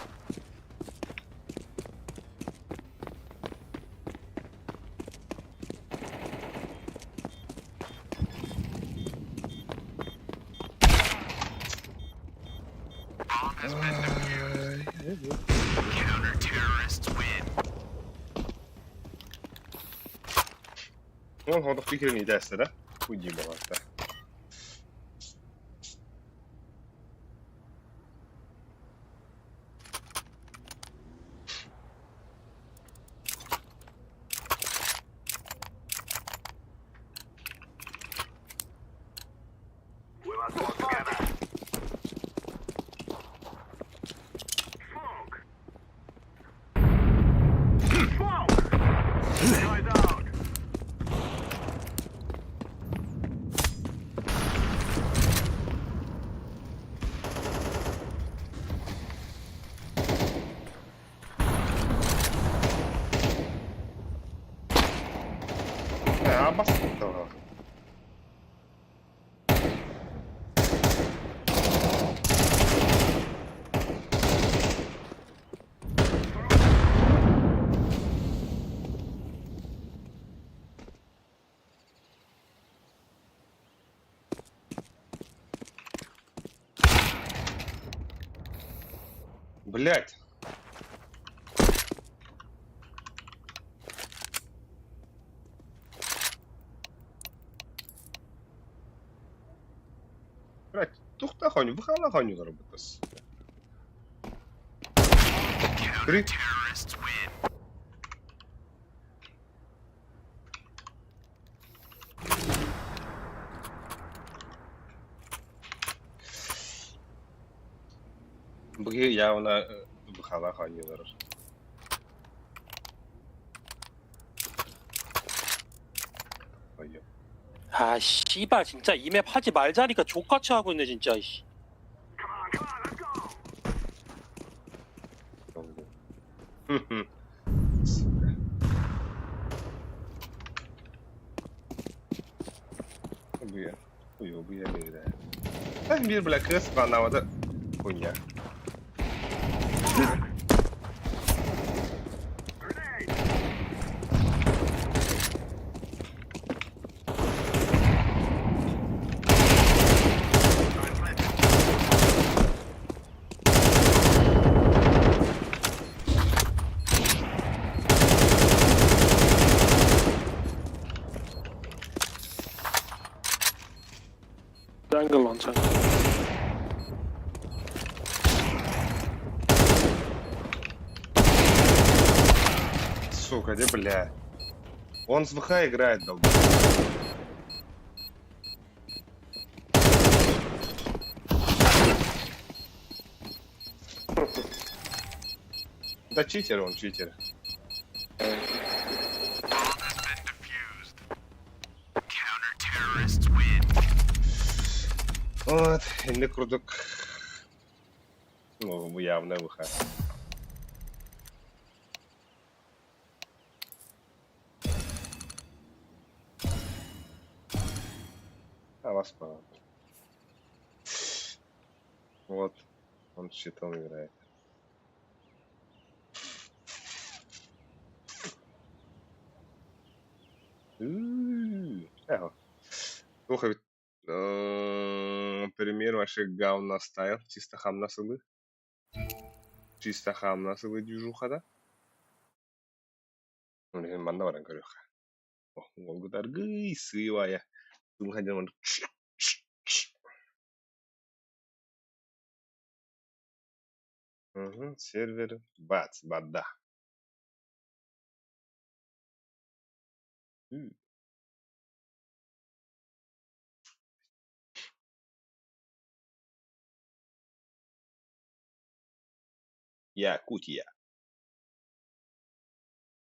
Ну, هذا فكرة إني داسة ده ويجي بغلطة. We must work together. Smoke. Smoke. The guy's out. Абаста. Блять. Блять, тухта хоню, выхала хоню работас. Три. Бұғы явна выхала хонюлар. 아 씨발 진짜 이 맵 하지 말자니까 족같이 하고 있네 진짜. 씨. Bu ya ne de. Ben bir bile kız banavada punya. Jungle on jungle. Сука, где, бля? Он с ВХ играет, долб. Да читер он, читер. Вот, не круток. Ну, явно ВХ. А вас пора. Вот, он с щитом играет. Эго. Слухай, пример ваших говна стайл. Чисто хам насылы. Чисто хам насылы движуха, да? Ну, не манда баран көрөк. О, ол гыдар гый сыйвая. Тум хаден он. Сервер. Бац, бада. Якутия.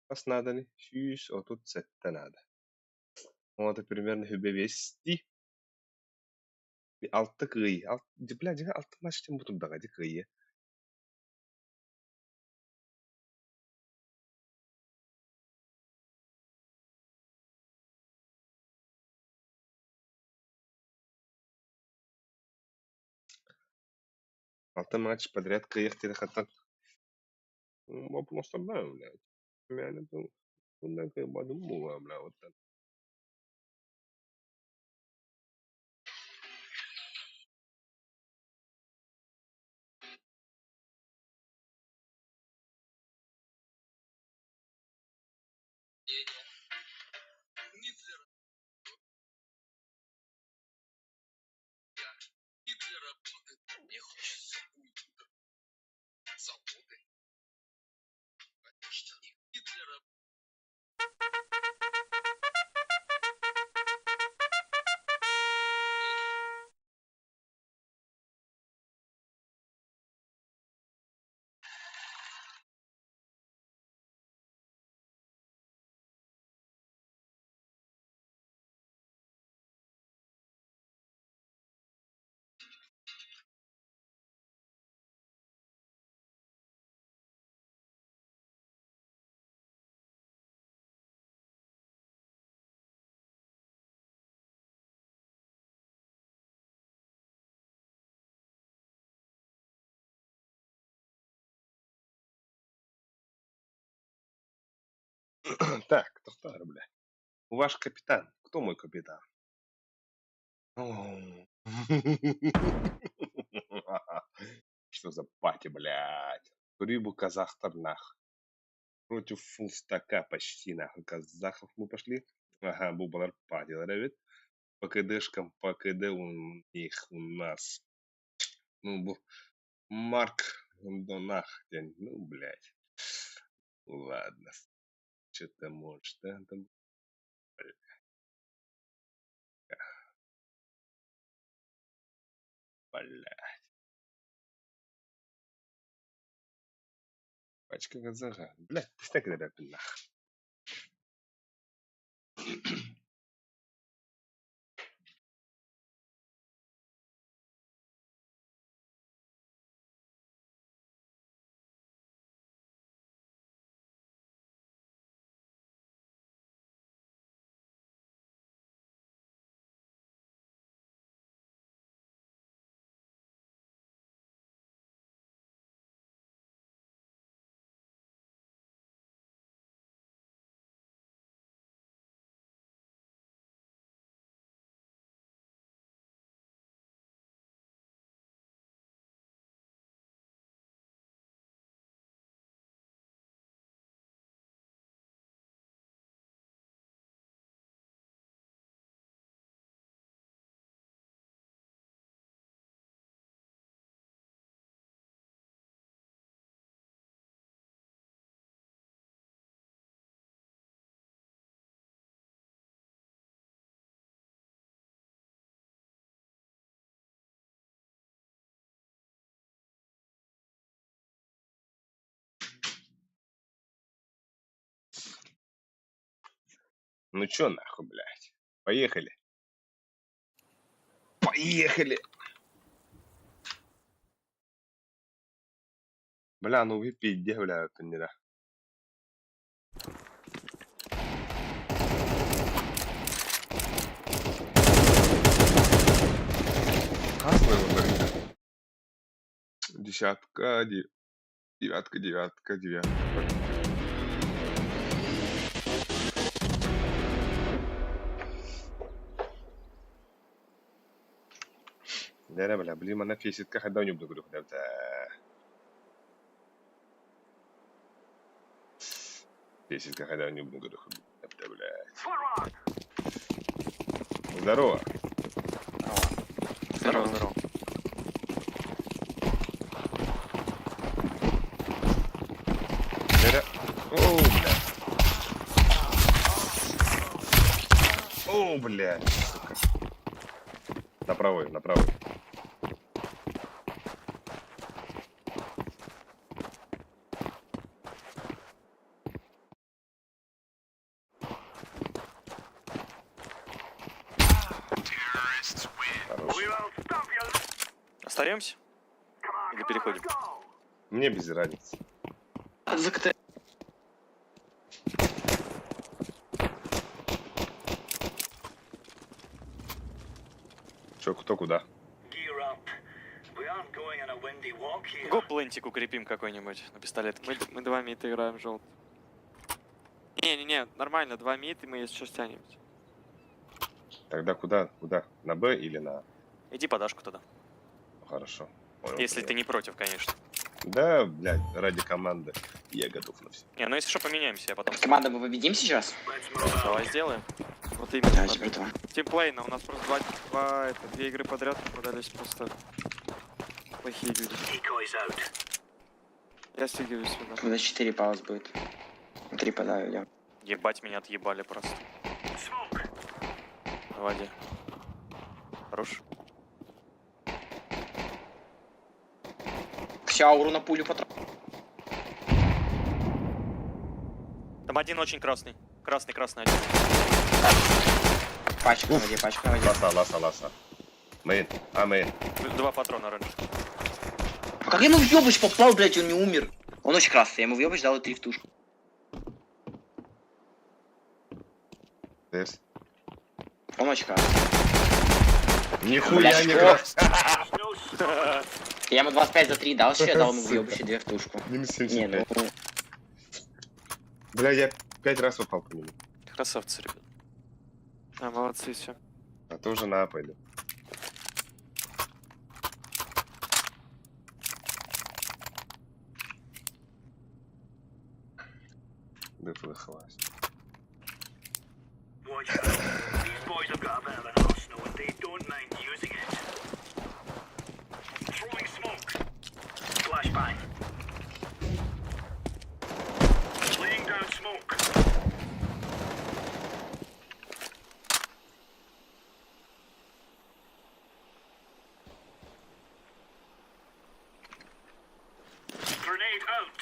Kas надо ли? Сюс, а тут сетта надо. Вот, примерно хүбевести. Алты кый. Бля, дига алты наштем бутундага ди кыйы. Алты матч подряд кыйык dedi хаттан. Вопрос да, блядь. Yani bundan kıymadım mı var bla otan. Так, Тохтар, бля. Ваш капитан. Кто мой капитан? О. Что за пати, блядь? Рыбу казахстар нах. Против фулстака почти нахуй. Казахов мы пошли. Ага, бубалар пати, ребят. По КДшкам, по КД у них, у нас. Ну, Марк Донах. Ну, блядь. Ладно. Что-то может, да? Там, блядь. Пачка казаха. Блядь, ты так это нах. Ну чё нахуй, блядь? Поехали. Поехали. Бля, ну выпей, где, бля, это не да. Красный выбор. Десятка, девятка, девятка, девятка. Да, бля, блин, она фесит, как отдал не буду говорю, да. Фесит, как отдал не буду говорю, да, блядь. Здорово. Здорово, здорово. Да. О, бля. О, бля. Сука. На правой, на правой. Хорош. Остаемся? Или переходим? Мне без разницы. Чё, кто куда? Gear up. We aren't going on a windy walk here. Го плентик укрепим какой-нибудь на пистолетке. Мы 2 мид играем, желтый. Не-не-не, нормально, 2 мид, и мы если что стянемся. Тогда куда? Куда? На Б или на А? Иди подашку тогда. Хорошо. Понял, Если понял. ты не против, конечно. Да, блядь, ради команды я готов на все. Не, ну если что, поменяемся, я потом... Команда, мы победим сейчас? Let's move out. Давай сделаем. Вот именно. Давайте, братва. Тимплейна, у нас просто 2 игры подряд попадались просто плохие люди. Decoys out. Я стягиваю сюда. Когда 4 пауз будет. 3 подаю, идем. Ебать, меня отъебали просто. Smoke. Воде. Хорош. Все, ауру на пулю потратил. Там один очень красный. Красный один. Пачка на воде, пачка на воде. Ласа. Мейн, мейн. 2 патрона раньше. А как я ему в ёбыч попал, блядь, он не умер? Он очень красный, я ему в ёбыч дал и 3 в тушку. Тес. Он очень красный. Нихуя Блядь, не что? крас. Я ему 25 за 3 дал, еще я дал ему в ёбыч и 2 в тушку. Минус Не, ну... 75. Бля, я 5 раз попал по нему. Красавцы, ребят. А, молодцы все. А то уже на пойду. Выхвалась. Watch out. These boys have got a bit of an arsenal and they don't mind using it. Throwing smoke. Flashbang. Laying down smoke. Grenade out.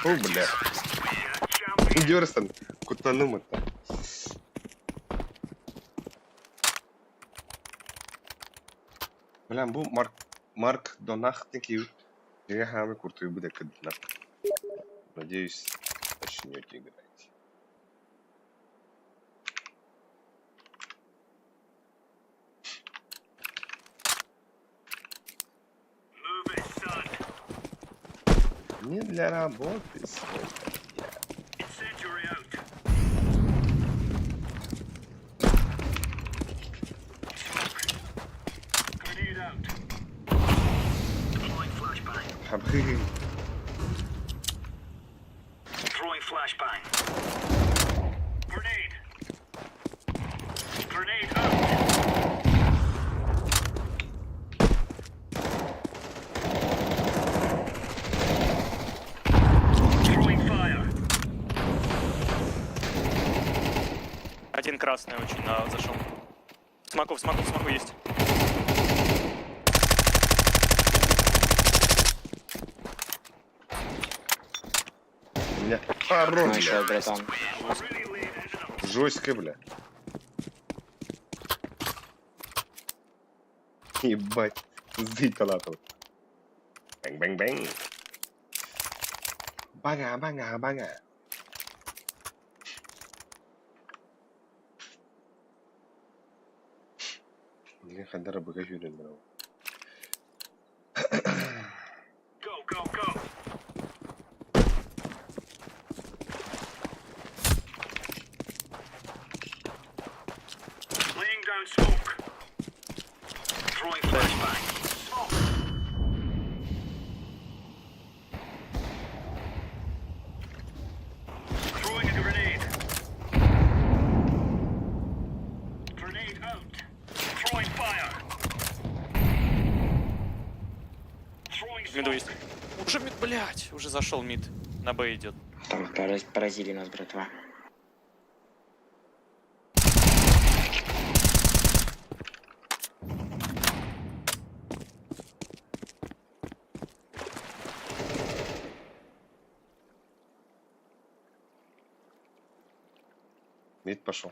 О, бля. Дёрстон, кутанума-то. Бля, bu Марк Донахтики. Я хаме куртую буде кадна. Надеюсь, начнете играть. Move it, son. Не для работы сегодня. Incendiary out. Smoke. Grenade out. Deploying flashbang. Хабхы. Throwing flashbang. Grenade. Grenade out. Throwing fire. Один красный очень зашел. В смоку есть. У меня хорош, Еще, бля. братан. Really laying into them. Жестко, бля. Ебать. Сдыть-то лапал. Бэнг-бэнг-бэнг. Бага. Блин, хадара багажу брал. Go. Laying down smoke. Throwing flashbang. Smoke. Throwing a grenade. Grenade out. Throwing fire. Throwing Миду есть. smoke. Уже мид, блять, уже зашел мид. На Б идет. Там поразили нас, братва. Мид пошел.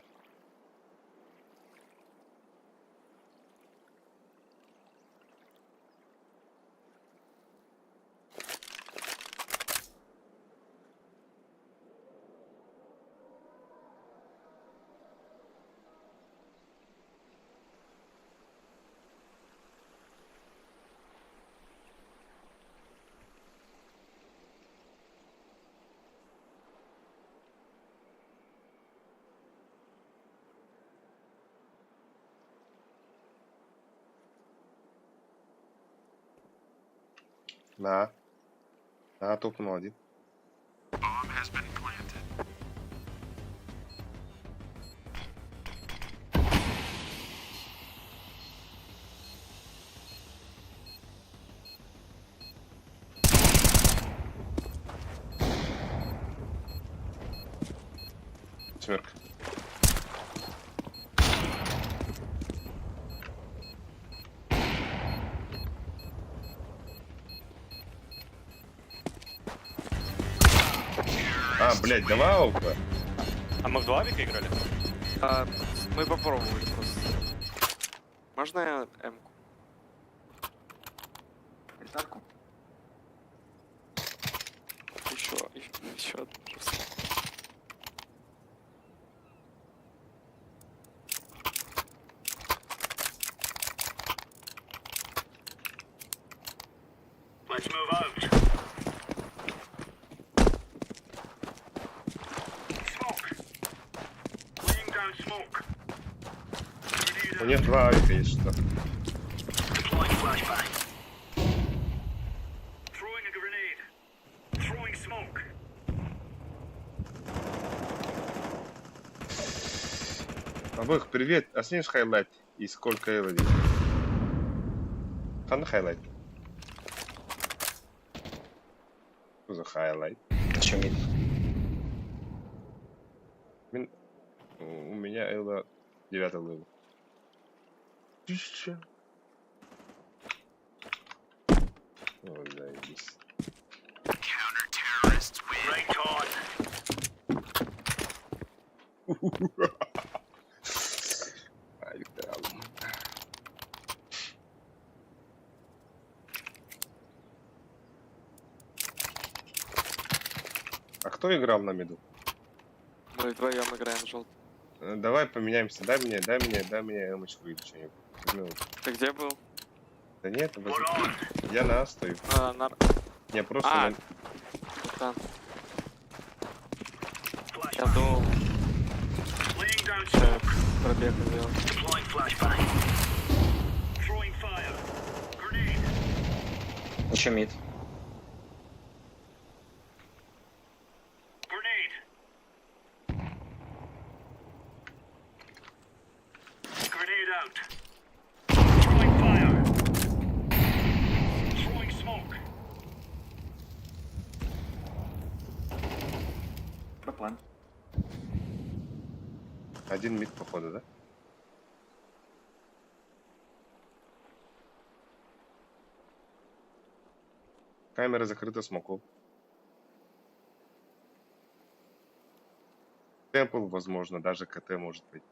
На, топнул один. Семерка. А, блядь, давай аука. А мы в 2 авика играли? Мы попробовали просто. Можно я М-ку? Гитарку? Еще одну. Let's move out. Smoke. Laying down smoke. Grenade У out. них два авика есть что. Deploying flashbang. Throwing a grenade. Throwing smoke. Обоих привет. А снимешь хайлайт? И сколько элоди? Хан хайлайт. Что за хайлайт? Что мид? У меня элла 9 левел. Тысяча. О, заебись. Right on. Ай, там. А кто играл на миду? Мы вдвоем играем желтый. Давай поменяемся. Дай мне эмочку или что-нибудь. Ну, Ты где был? да нет, We're on. я на А стою. Не, просто А, на- там. Я Flashbang. думал, Laying down что smoke. пробег сделал. Deploying flashbang. Throwing fire. Grenade. Еще мид. Grenade. Grenade out. Throwing fire. Throwing smoke. Проплан. один мид, походу, да? Камера закрыта смоком. Темпл, возможно, даже КТ может быть.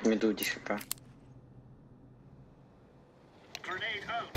Миду 10 хп. Grenade out.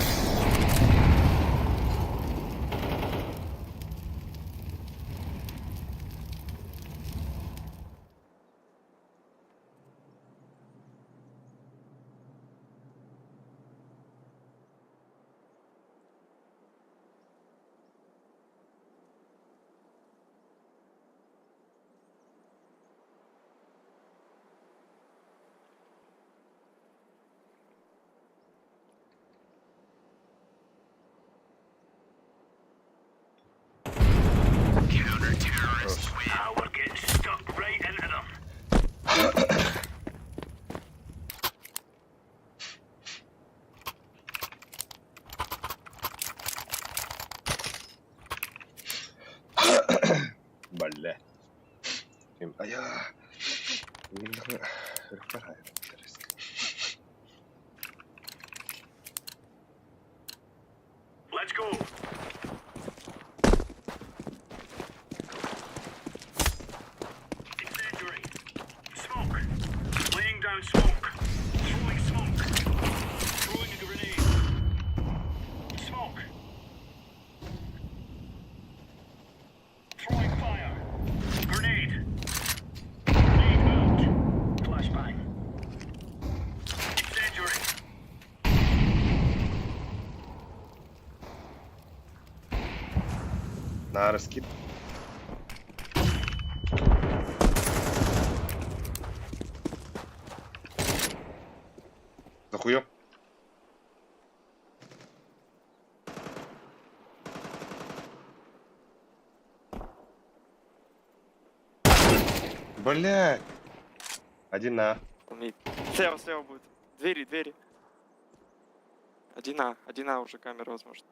Хорош. Now we're getting stuck right into them. Бля. А я... Let's go. Incendiary. Smoke. Laying down smoke. Throwing smoke. Throwing a grenade. Smoke. Throwing fire. Grenade. Grenade out. Flashbang. Incendiary. На раскид. Захуё. Блядь. Один на. Мид. Слева будет. Двери. 1А уже камера, возможно.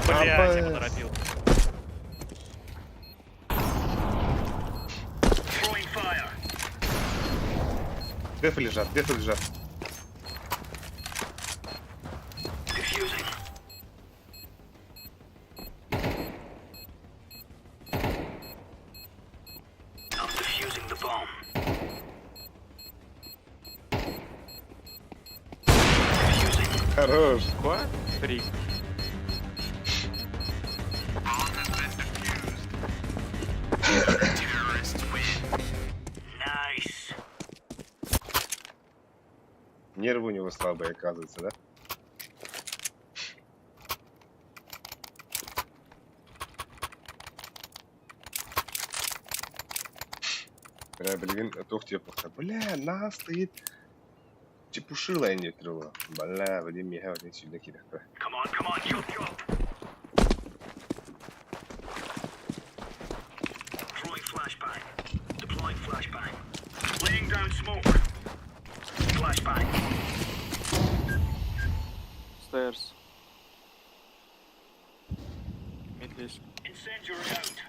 Блядь, я АПС. поторопил. Throwing fire. Дефы лежат, дефы лежат. Diffusing. I'm defusing the bomb. Defusing. Хорош. What? Free. Nice. Нервы у него слабые, оказывается, да? Бля, блин, тух тебе просто. Бля, на стоит. Чепушила не трогала. Бля, блин, меня вот сюда кидать. Come on, chop. Throwing flashbang. Deploying flashbang. Laying down smoke. Flashbang. Stairs. Mid list. Incendiary out.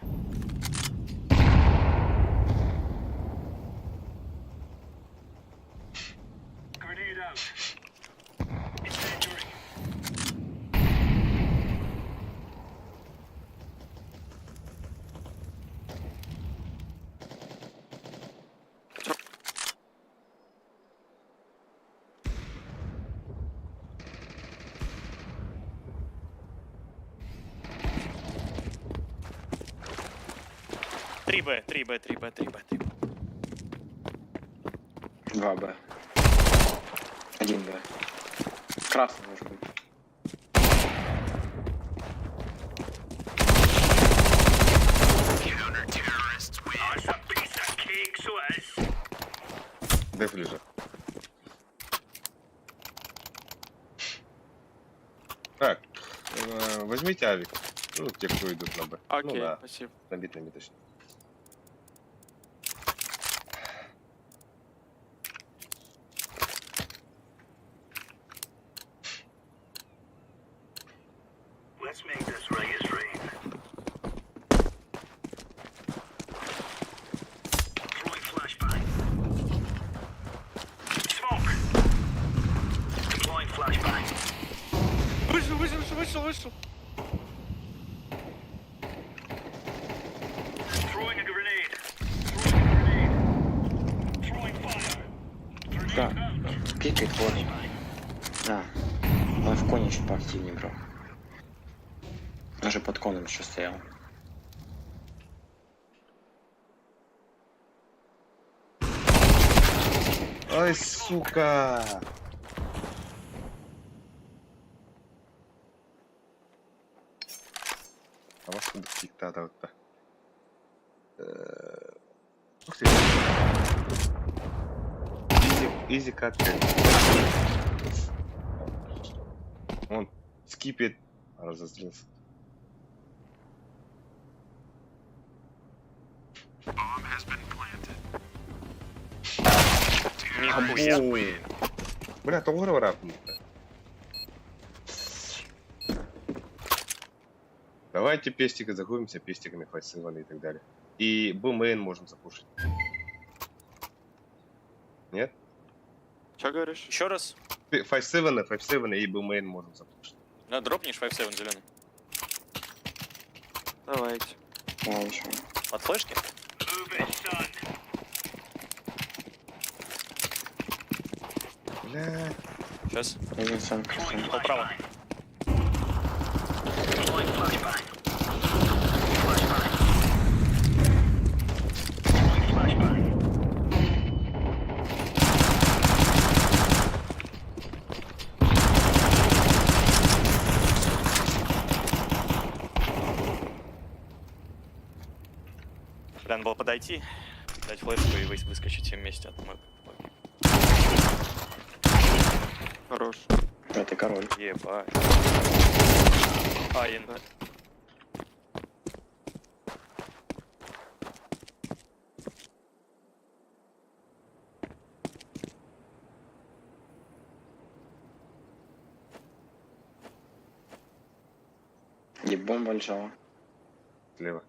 Grenade out. Incendiary. Три Б, 3Б, 3Б, 3Б, 3Б. 2Б. 1Б. Красный может быть. Oh, it's a piece of cake, so it is. Дефы лежат. Так, возьмите авик. Ну, те, кто идут на Б. Ну Окей, да, спасибо. на бит точно. Let's make this right as rain. Throwing flashbang. Smoke. Deploying flashbang. Вышел. Throwing a grenade. Throwing fire. Grenade Да. out. Пикает вот. Да. Он в коне чуть поактивнее брал. Даже под коном еще стоял. Ай, сука! А вас тут диктатор-то. Ух ты. Изи катка. Он скипит. Разозлился. Нихуя. Бля, тоғыры рапнут. Давайте пестика загубимся пестиками фальсиваны и так далее. И бумейн можем запушить. Нет? Что говоришь? Еще раз. 5-7 и бумейн можем запушить. Да, дропнешь 5-7 зеленый. Давайте. Да, еще. Под флешки? Move it, son. Бля. Сейчас. Один сам Throwing красный. Поправо. Deploying flashbang. Flashbang. Throwing flashbang. Надо было подойти, дать флешку и выскочить все вместе от мой. Хорош. Да, ты король. Ебать. Айн. Где бомба лежала? Слева.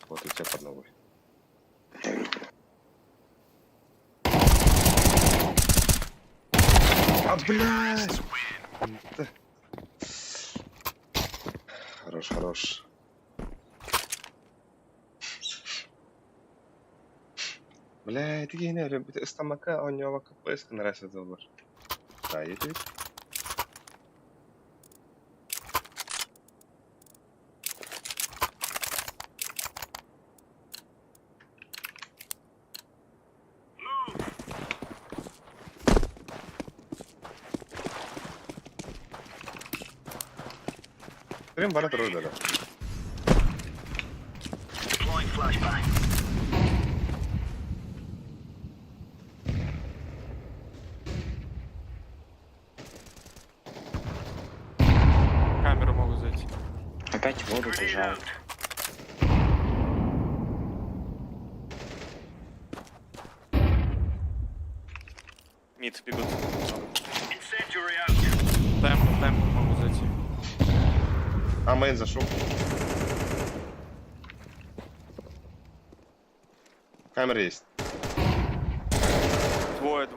Вот у тебя под ногой. Я видел. А, блядь! Да. Хорош, хорош. Блядь, yine öyle bir de ıslamaka oynuyor kapı eskiden reset olur. Gayet iyi. Benim bana doğru da. Deploying flashbang. Камеру могу зайти. Опять в воду Grenade бежал. out. Мид бегут. Incendiary out. Темпл могу зайти. А, мейн зашел. Камера есть. Двое.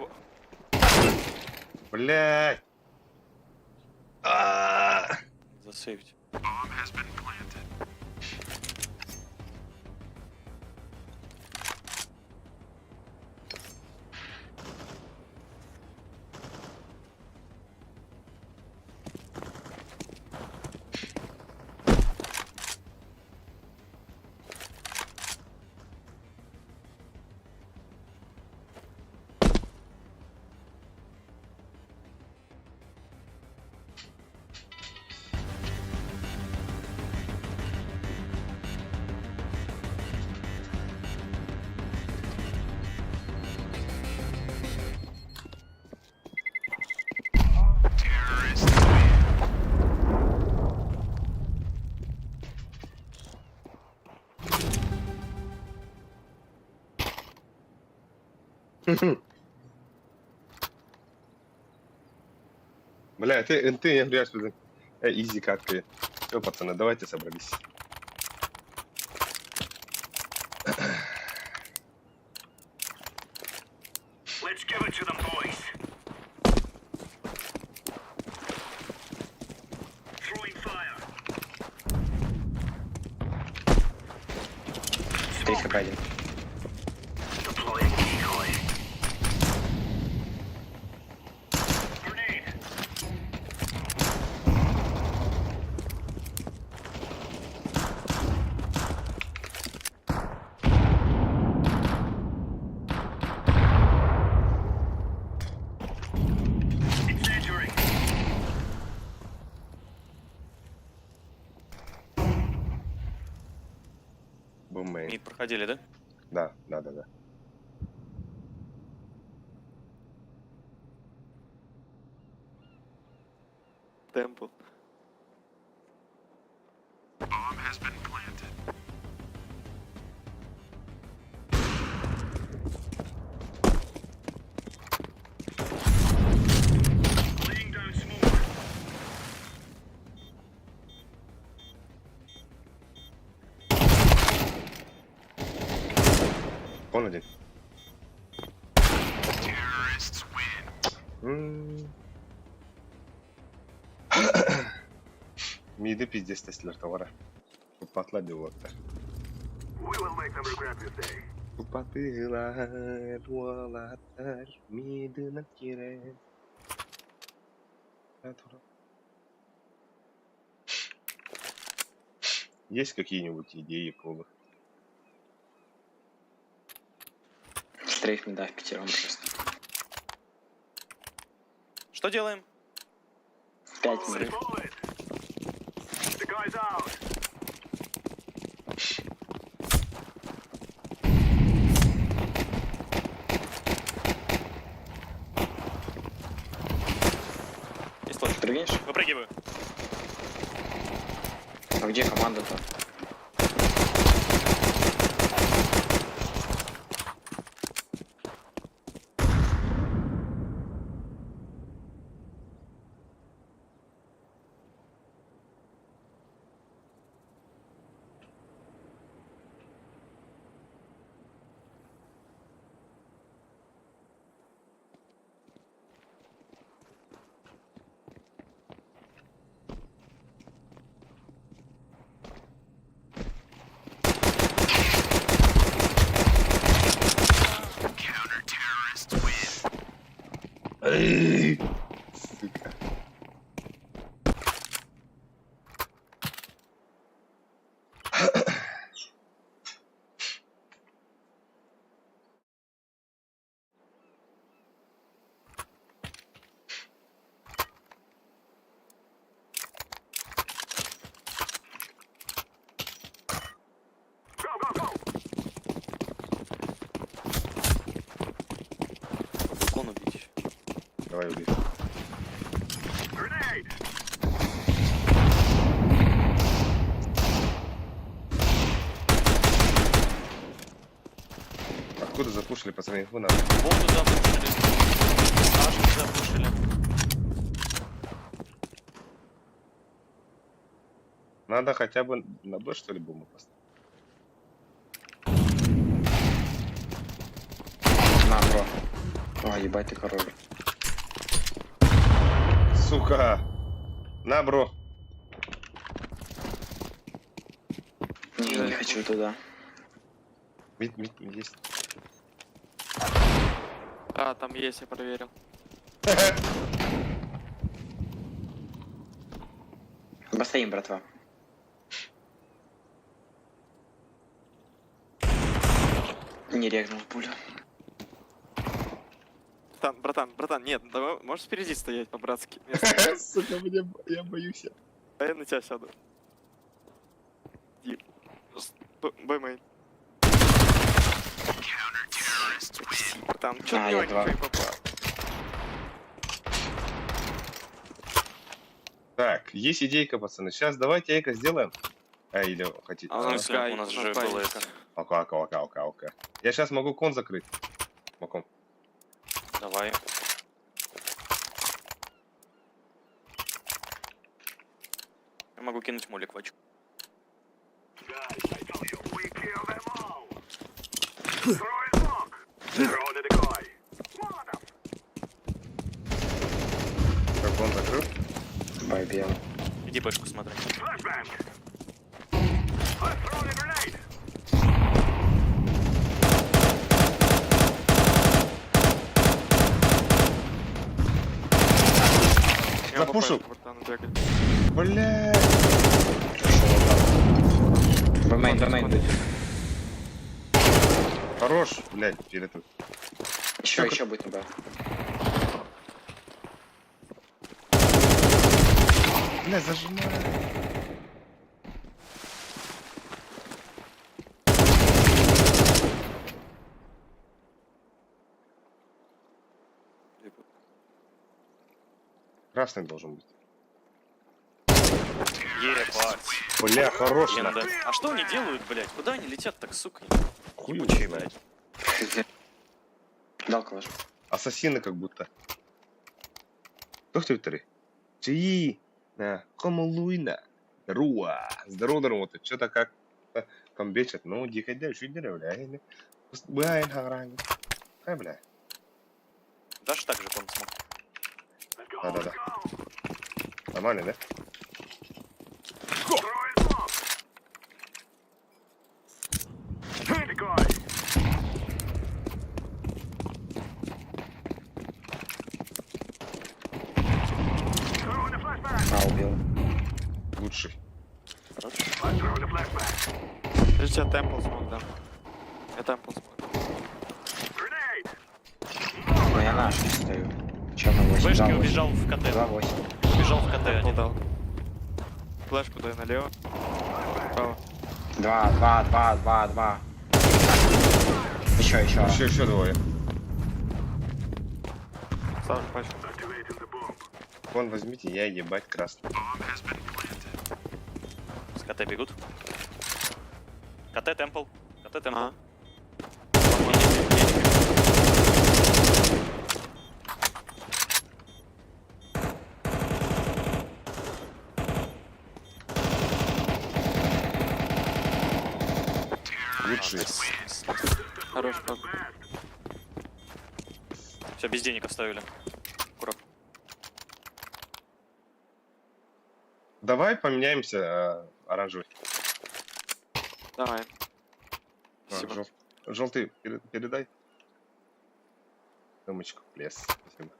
Блядь. Засейвить. Бля, ты не грязь, блин. Изи катка. Все, пацаны, давайте собрались. Let's give it to them, boys. Throwing fire. 3 хп 1. Deploying decoy. Grenade. Incendiary. Бум мейн. Мид проходили, да? Да. Темпл. Laying down smoke. Он один. Midi pizdes testiler tavara. Bu patlar diyor orada. We will make them regret this day. Bu patlar, dualar, midine girer. Есть какие-нибудь идеи по Стрейф не дав 5 просто. Что делаем? 5 миров. Forward. The guy's out. Есть точка. Прыгнешь? Выпрыгиваю. А где команда-то? Давай, убей. Grenade! Откуда запушили, пацаны? Вы надо. Воду запушили. Ашки запушили. Надо хотя бы на Б, что ли, бомбу поставить. На, бро. О, ебать ты король. Сука! На, бро! Не хочу туда. Мид есть. А, там есть, я проверил. Постоим, братва. Не регнул пулю. Братан, нет, давай, можешь впереди стоять по-братски. Сука, я боюсь. А я на тебя сяду. Б-мейн. Братан, чё А, ты я два. не попал? Так, есть идейка, пацаны. Сейчас давайте эко сделаем. Или хотите? А у нас, Скай, у нас у же нас было боится. это. Ока. Я сейчас могу кон закрыть. Маком. Давай. Я могу кинуть молик в очко. Guys, I told you, we kill them all! Throw in smoke! Throw the decoy! Molotov! Как кон закрыл? Байбел. Иди бэшку смотри. Flashbang! Let's throw the grenade! Я Запушил. попал, братан, бегать. Бля. Бэмейн. Хорош, блядь, перед этим. Еще будет, да. Бля, зажимай. Красный должен быть. Ебать. Бля, хорош. Ленда. нахуй. А что они делают, блядь? Куда они летят так, сука? Хуй Ебучие, его знает. блядь. Дал калаш. Ассасины как будто. Кто в Твиттере? Чьи? Да. Комулуйна. Здорово, ты что-то как-то комбечат. Ну, дико дальше деревля. Блин, харань. Ай, бля. Дашь так же кон смог. Да. Нормально, да? Throw in smoke! Decoy! Throw in the flashbang! А, убил. Лучший. Let's throw the flashbang! Подожди, я темпл смог, да. Я темпл смог. Grenade! Ну, я на ашке стою. Чем на 8? Бэшки убежал в КТ. 2-8. Убежал в КТ один. Дал. Флешку дай налево. Право. 2. Еще. Еще двое. Ставлю пачку. Activating the bomb. Вон возьмите, я ебать красный. С КТ бегут. КТ темпл. КТ темпл. Ага. Лучший. Хорош, правда. Все, без денег оставили. Курок. Давай поменяемся оранжевый. Давай. Спасибо. Желтый передай. Дымочку, лес. Спасибо.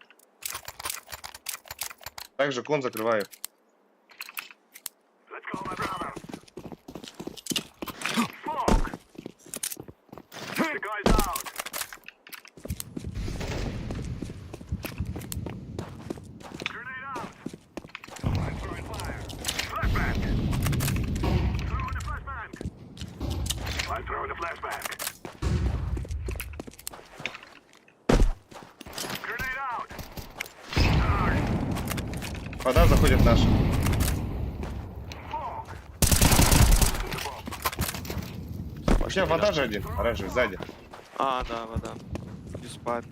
Также кон закрываю. Let's go, my brother! Smoke! The guy's out! Grenade out! I'm throwing fire! Flashbang! Throwing the flashbang! I'm throwing the flashbang! Grenade out! Вода заходит наша. У тебя вода же один, оранжевый, сзади. А, да, вода. You spot.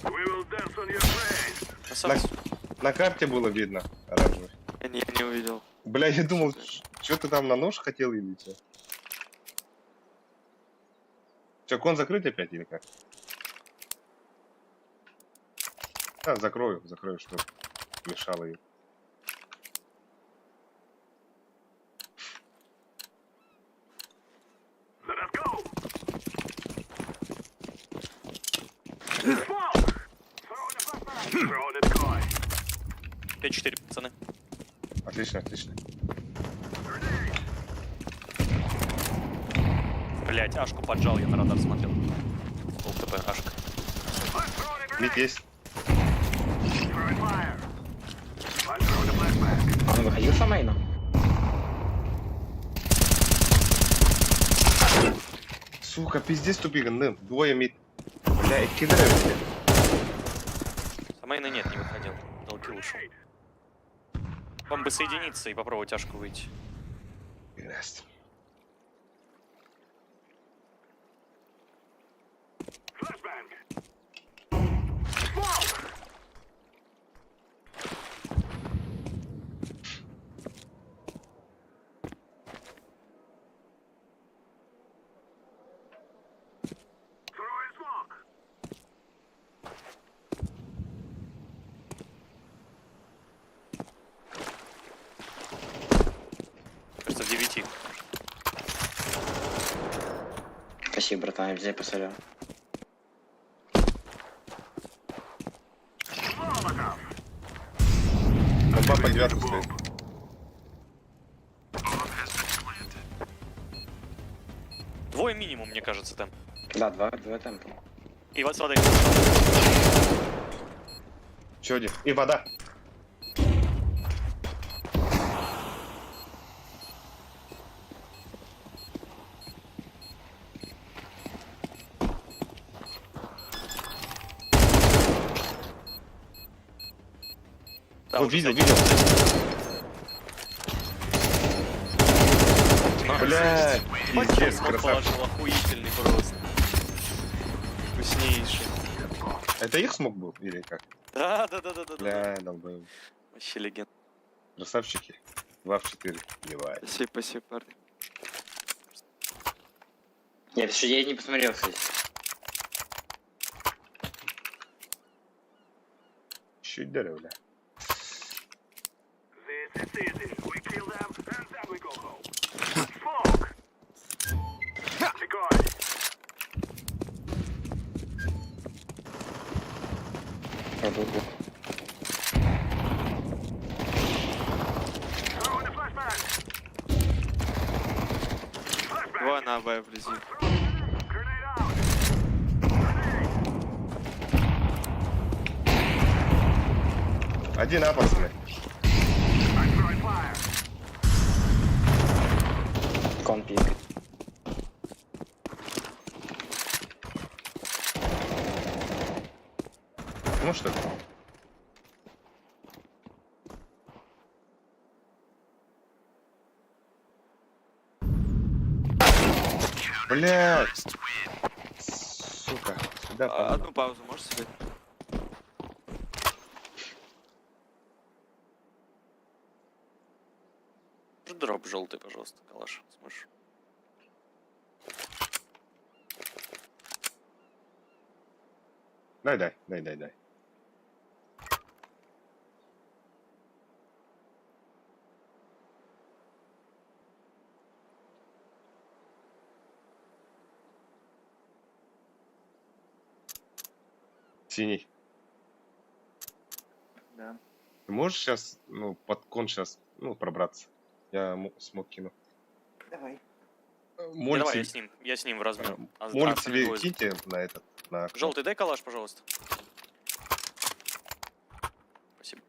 We will dance on your grave. Красавец. На карте было видно, оранжевый. Я не увидел. Бля, я думал, что ты там на нож хотел или что? Че, кон закрыть опять или как? А, закрою, что мешало ей. Let us go. Smoke. Throw the flashbang. Throw the decoy. 5-4, пацаны. Отлично, отлично. Блять, Ашку поджал, я на радар смотрел. Пол ТП, Ашка. Let's throw the Мид grenade. есть. Throwing fire. Let's throw the flashbang. Он выходил с мейна? Сука, пиздец тупик, двое мид. Бля, их кидаю. Самайна нет, не выходил. Долги ушел. Вам бы соединиться и попробовать Ашку выйти. Yes. Flashbang. Smoke. Throwing smoke. Кажется, в 9. Спасибо, братан, я взял посмотрел. Molotov. Бомба по 9 стоит. Двое минимум, мне кажется, там. Да, два темпа. И вот с водой. Еще один. И вода. Да, Вот уже видел, сойдет. видел. Блядь, пиздец, Смог красавчик. положил, охуительный просто. Вкуснейший. Это их смог был или как? Да. Бля, долбоёб. Вообще легенда. Красавчики. 2 в 4. Ебать. Спасибо, парни. Нет, что я не посмотрел, кстати. Чуть дорога. This is easy. We kill them and then we go home. Smoke. Decoy. Throwing the flashbang. Flashbang. Два на Б вблизи. Grenade out. Grenade. Один А, пацаны. I'm throwing fire. Конпик. Ну что? Блядь. Сука. Сюда, Одну паузу можешь себе? Дроп желтый, пожалуйста, калаш. Сможешь. дай. Синий. Да. Ты можешь сейчас, ну, под кон сейчас, ну, пробраться? Я смог кину. Давай. Моль Давай, себе, я с ним в размер. моль себе киньте на этот, на окно. Желтый, дай калаш, пожалуйста. Спасибо.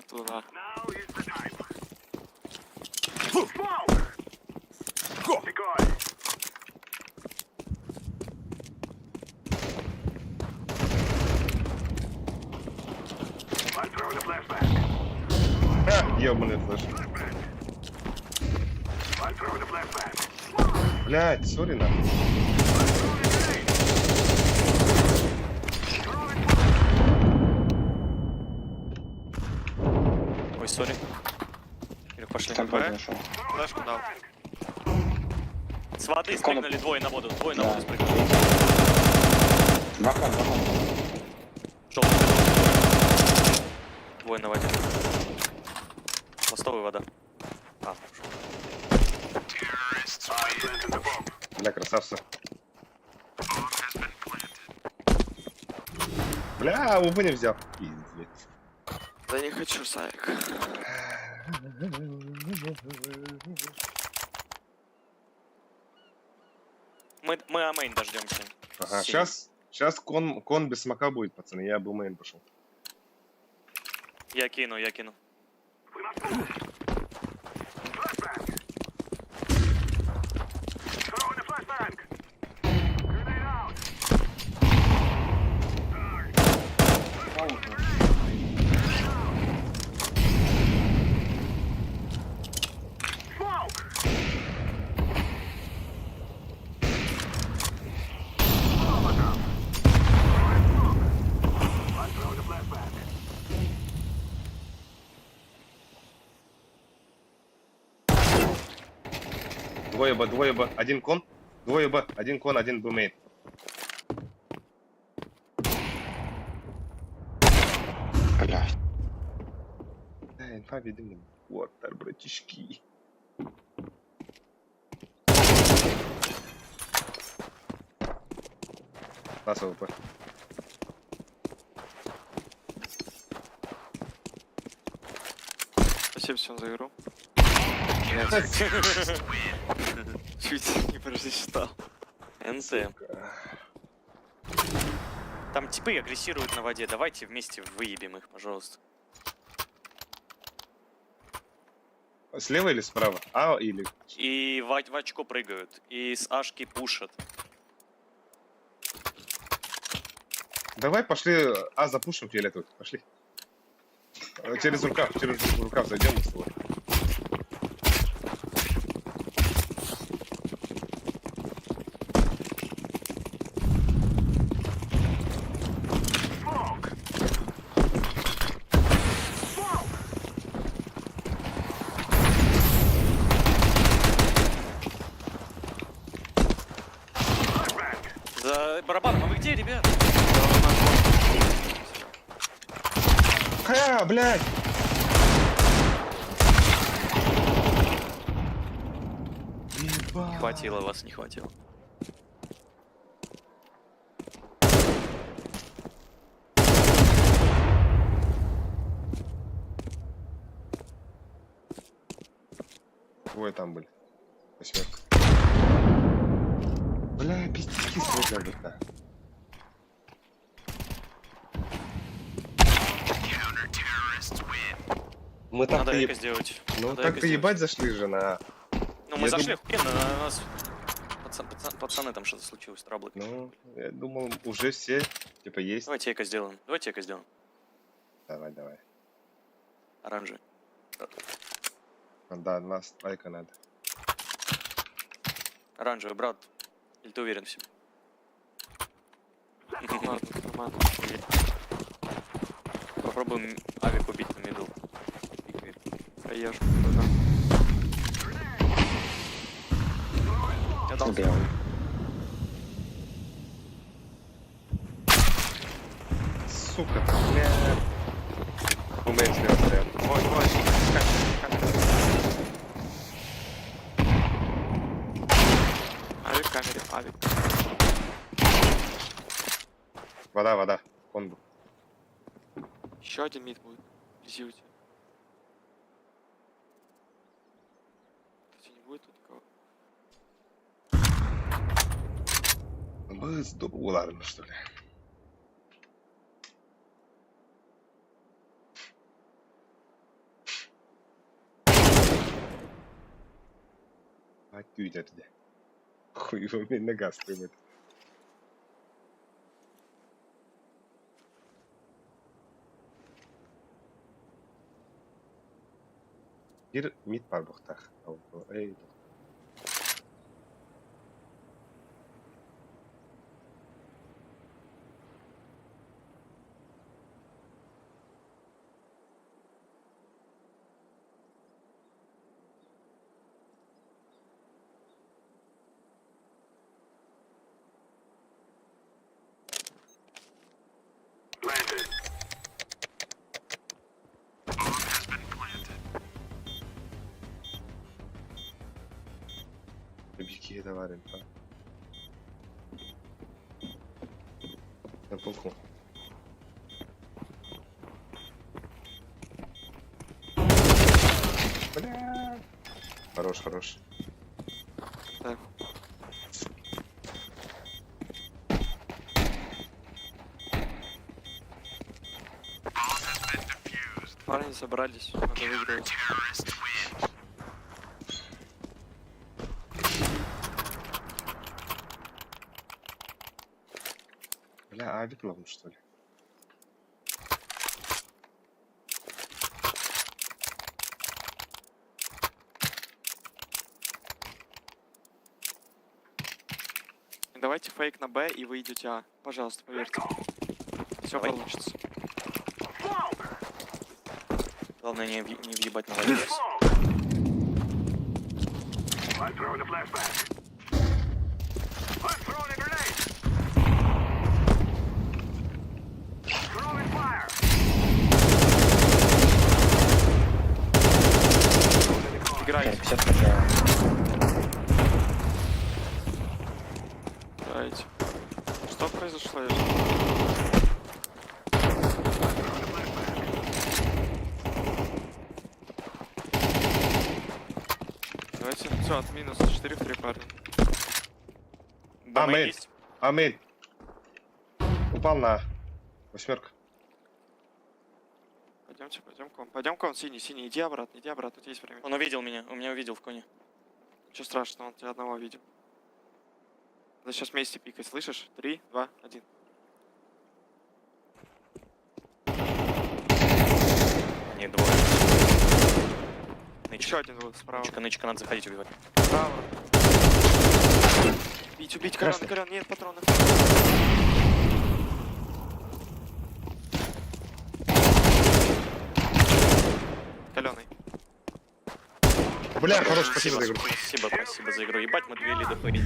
Тура. Now is the time. Smoke! Decoy! I'm throwing a flashbang. Ха, ёбаный флеш. I'm throwing a flashbang. Блядь, сори нахуй. Ой, сори. Или пошли. Там Б. нашел. Флешку дал. С воды Икону. спрыгнули двое на воду. Двое на Да. воду спрыгнули. Бакон. Желтый. Двое на воде. Мостовая вода. А, I'm planting the bomb. Бля, красавцы. Бля, оба не взял. Пиздец. Да не хочу, Савик. мы амейн дождемся. Ага, Синий. сейчас кон без смока будет, пацаны. Я бы мейн пошел. Я кину. Flashbang. Throwing a flashbang. Grenade out. Smoke! I'm throwing a flashbang. Двое Б. Один кон. Двое Б. Один кон, один Б мейн. Блядь. Да, инфа, видимо. Вот, братишки. Нас АВП. Спасибо всем за игру. Чуть не просчитал. НТ. Там типы агрессируют на воде. Давайте вместе выебем их, пожалуйста. Слева или справа? А или... И в очко прыгают. И с ашки пушат. Давай пошли А запушим фиолетовый. Пошли. Через рукав зайдем с тобой. Smoke! Smoke! Flashbang! За барабаном. А вы где, ребят? Ха, блядь! Не хватило вас, не хватило. Двое там были. Восьмерка. Бля, пиздец, свой для БК. Мы Надо так-то эко сделать. Ну Надо так-то эко ебать зашли же на... Ну, мы Я зашли охуенно, на нас... Пацаны, там что-то случилось, траблы. Ну, я думал, уже все, типа, есть. Давайте эко сделаем. Давай. Оранжевый. Да, нас айка надо. Оранжевый, брат. Или ты уверен в себе? Ладно, нормально. Попробуем авик убить на миду. А я ж туда. Я дал. Белый. Сука, бля. Умеем слева стоят. Ой, авик, камере, авик. Вода. Он был. Еще один мид будет. Вези у тебя. Кстати, не будет тут никого. Ладно, что ли. Tüyleri de. Kuyruğun eline gaz koymadı. Bir mit var bukta. Ey. Planted. Bir ikiye de var en fazla. Напуху. Бля. Хорош, хорош. Так. Парни собрались, надо выигрывать. Бля, авик ловим, что ли? Давайте фейк на Б и вы идете А. Пожалуйста, поверьте. Все Давай. получится. Главное не въебать на валидес. I'm throwing a flashback. I'm throwing a grenade. Throwing fire. Играйте. 50 я... Играйте. Что произошло? Давайте, все, от минус 4 в 3 парня. БМ Амин. есть? Амин. Упал на восьмерка. Пойдемте, пойдем к вам. Пойдем к вам, синий, иди обратно, тут есть время. Он увидел меня, у меня увидел в коне. Ничего страшного, он тебя одного видел. Надо сейчас вместе пикать, слышишь? 3, 2, 1. Они двое. Еще один был справа. Нычка, надо заходить убивать. Справа. Убить, Красный. Корен, нет патронов. Каленый. Бля, хорош, спасибо за игру. Спасибо за игру. Ебать, мы 2 лида пыли.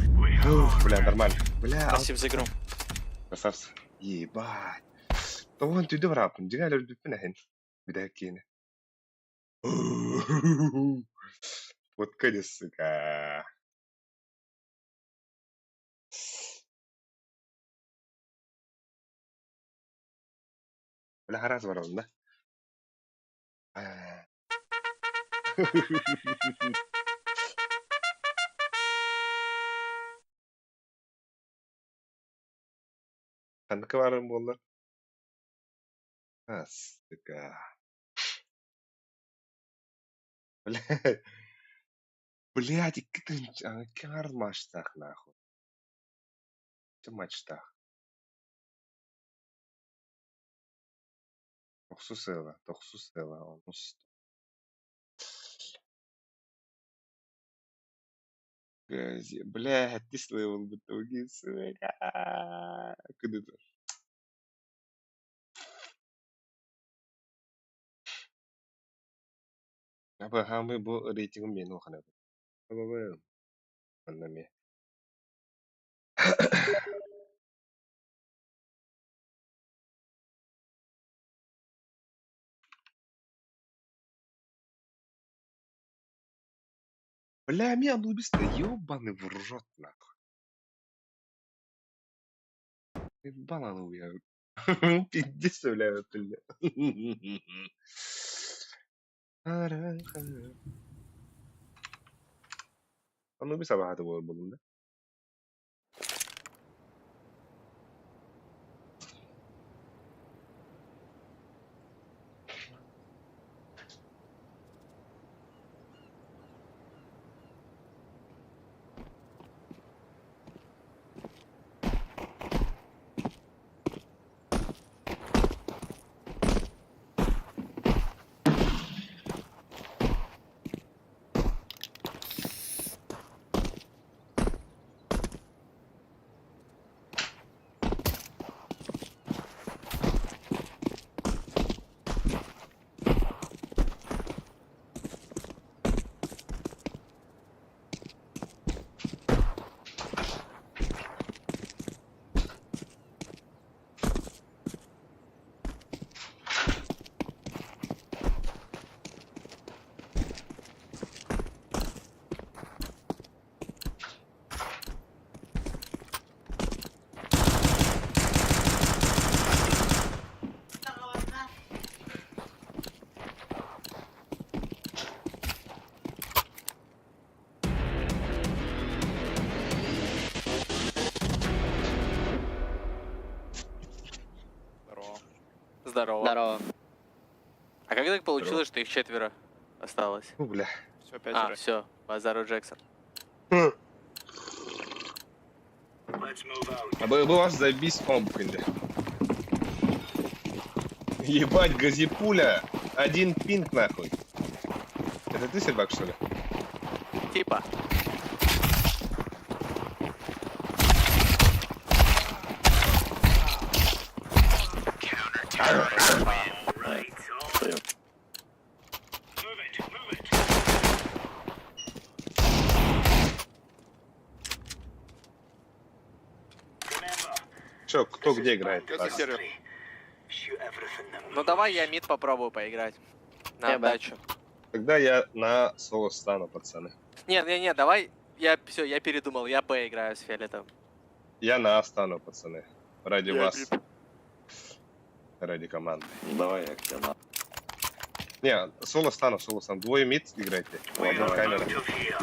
Ух, бля, нормально. Бля, Спасибо за игру. красавцы. Ебать. طب انتوا يدور عقلكم جينا لو بدنا هن بدها كينه вот кадис, сука. Бля, раз ворон, да? Kanka varım bu onlar. Сука. Блядь. Блядь, кар маштах, нахуй. Что мачтах? Тохсусела, он уст. Блядь, ты слышал бы туги, сука. Куда ты? Apa kami bu rating menu kan apa? Apa apa? Apa namanya? Бля, меня анубис-то ёбаный в рот, нахуй. Бананы я. Пиздец, бля, бля. Анубис абы хаты болар болдum да. Здорово. Здорово. А как так получилось, что их 4 осталось? Ну, бля. Все, А, 5. все, базару Джексон. Let's move out. А бы вас заебись омканье. Ебать, газипуля. Один пинг нахуй. Это ты, Сербак, что ли? Типа. Right. All. Стоим. Move it. Move it. Remember, Чё, кто где играет? Это Так. сервер. shoot everything that Ну давай я мид попробую поиграть. На Я бы. отдачу. Тогда я на соло стану, пацаны. Не, давай. Я передумал, я Б играю с Фиолетом. Я на А стану, пацаны. Ради Я вас. Ради команды. Давай я к тебе на. Не, соло стану. Двое мид играйте. Одна камера. out of here.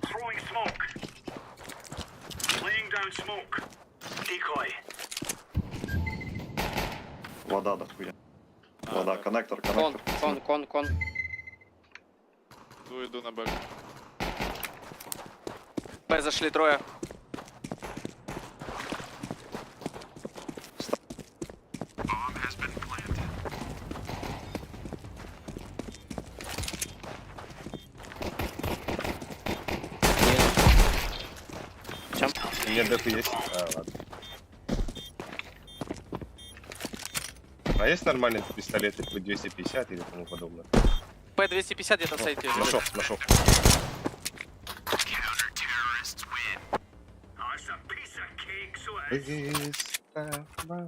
Throwing smoke. Laying down smoke. Decoy. Вода дохуя. Вода, коннектор, Кон, коннектор. кон. Иду на бэк. Б зашли 3. У меня дефы есть? А, ладно. А есть нормальные пистолеты по 250 или тому подобное? П 250 где-то в сайте. Нашел. Oh, it's a piece of cake, so it is.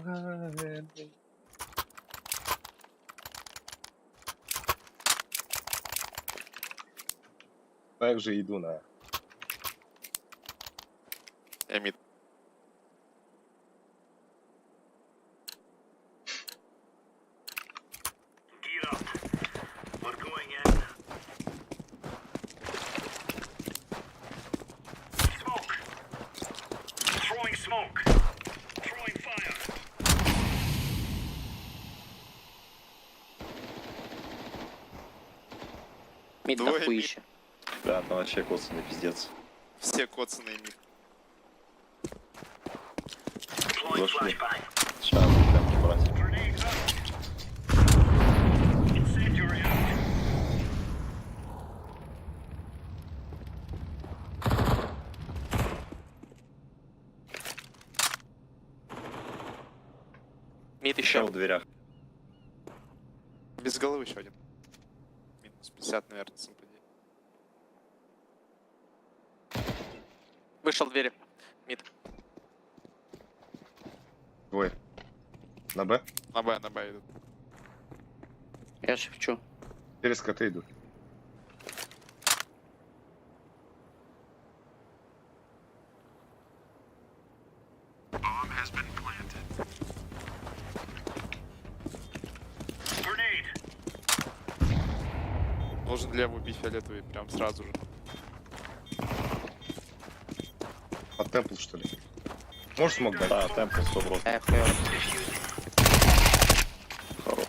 Также иду на... Я мид. Gear up. We're going in. Smoke. Throwing smoke. Throwing fire. Мид Двое дохуище. Да, там вообще коцанный пиздец. Все коцаные мид. Deploying Зашли. flashbang. Сейчас прям брать. Grenades out. Incendiary out. Мид Еще еще. в дверях. Без головы еще один. Минус 50, наверное, с МПД. Вышел в двери. Мид. Двое. На Б? На Б идут. Я шепчу. Через КТ идут. Grenade. Должен левый убить фиолетовый прям сразу же. Под темпл, что ли? Можешь смог дать? Да, темп 100%. Хуёво. Хорош.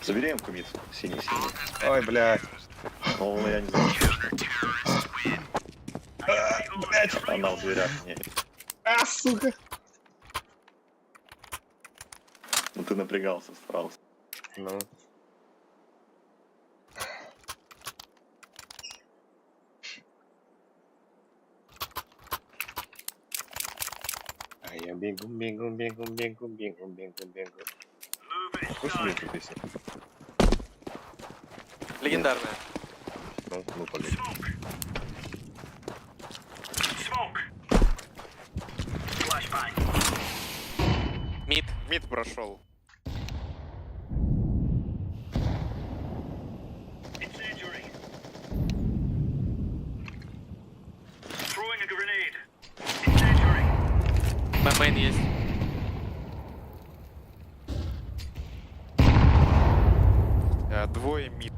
Забери эмку мид. Синий. Ой, блядь. Ну, я не знаю. Она в дверях. Не. А, сука. Ну ты напрягался, старался. Ну. А я бегу. Move it. Слышали эту песню? Легендарная. Ну, погоди. Smoke. Flashbang. Мид. Мид прошел. Incendiary. Throwing a grenade. Incendiary. Мейн есть. Двое мид.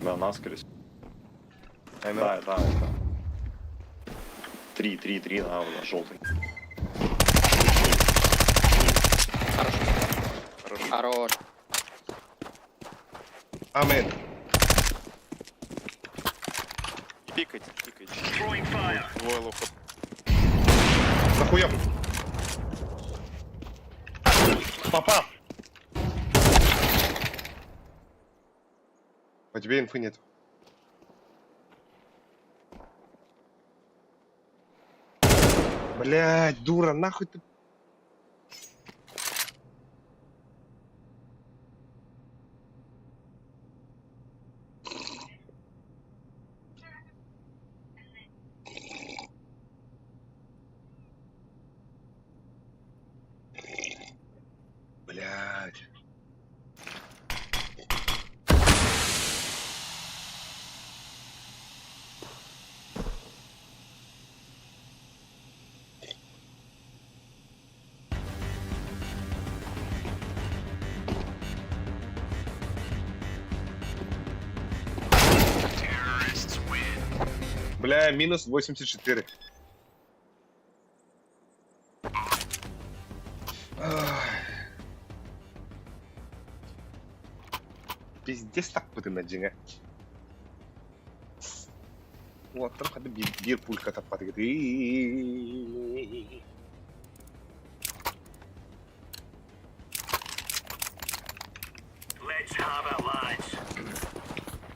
Да, наскорее. Ай, ну. Да, это. 3 на желтый. Хорош. Амен. Пикайте. Throwing fire. Двое лохов. Нахуя? Попал. По тебе инфы нет. Блядь, дура, нахуй ты. Блядь. Бля, минус 84. Ах. Пиздец так бүтін Вот, хады бир пулька таппады кетти. Let's have it, lads.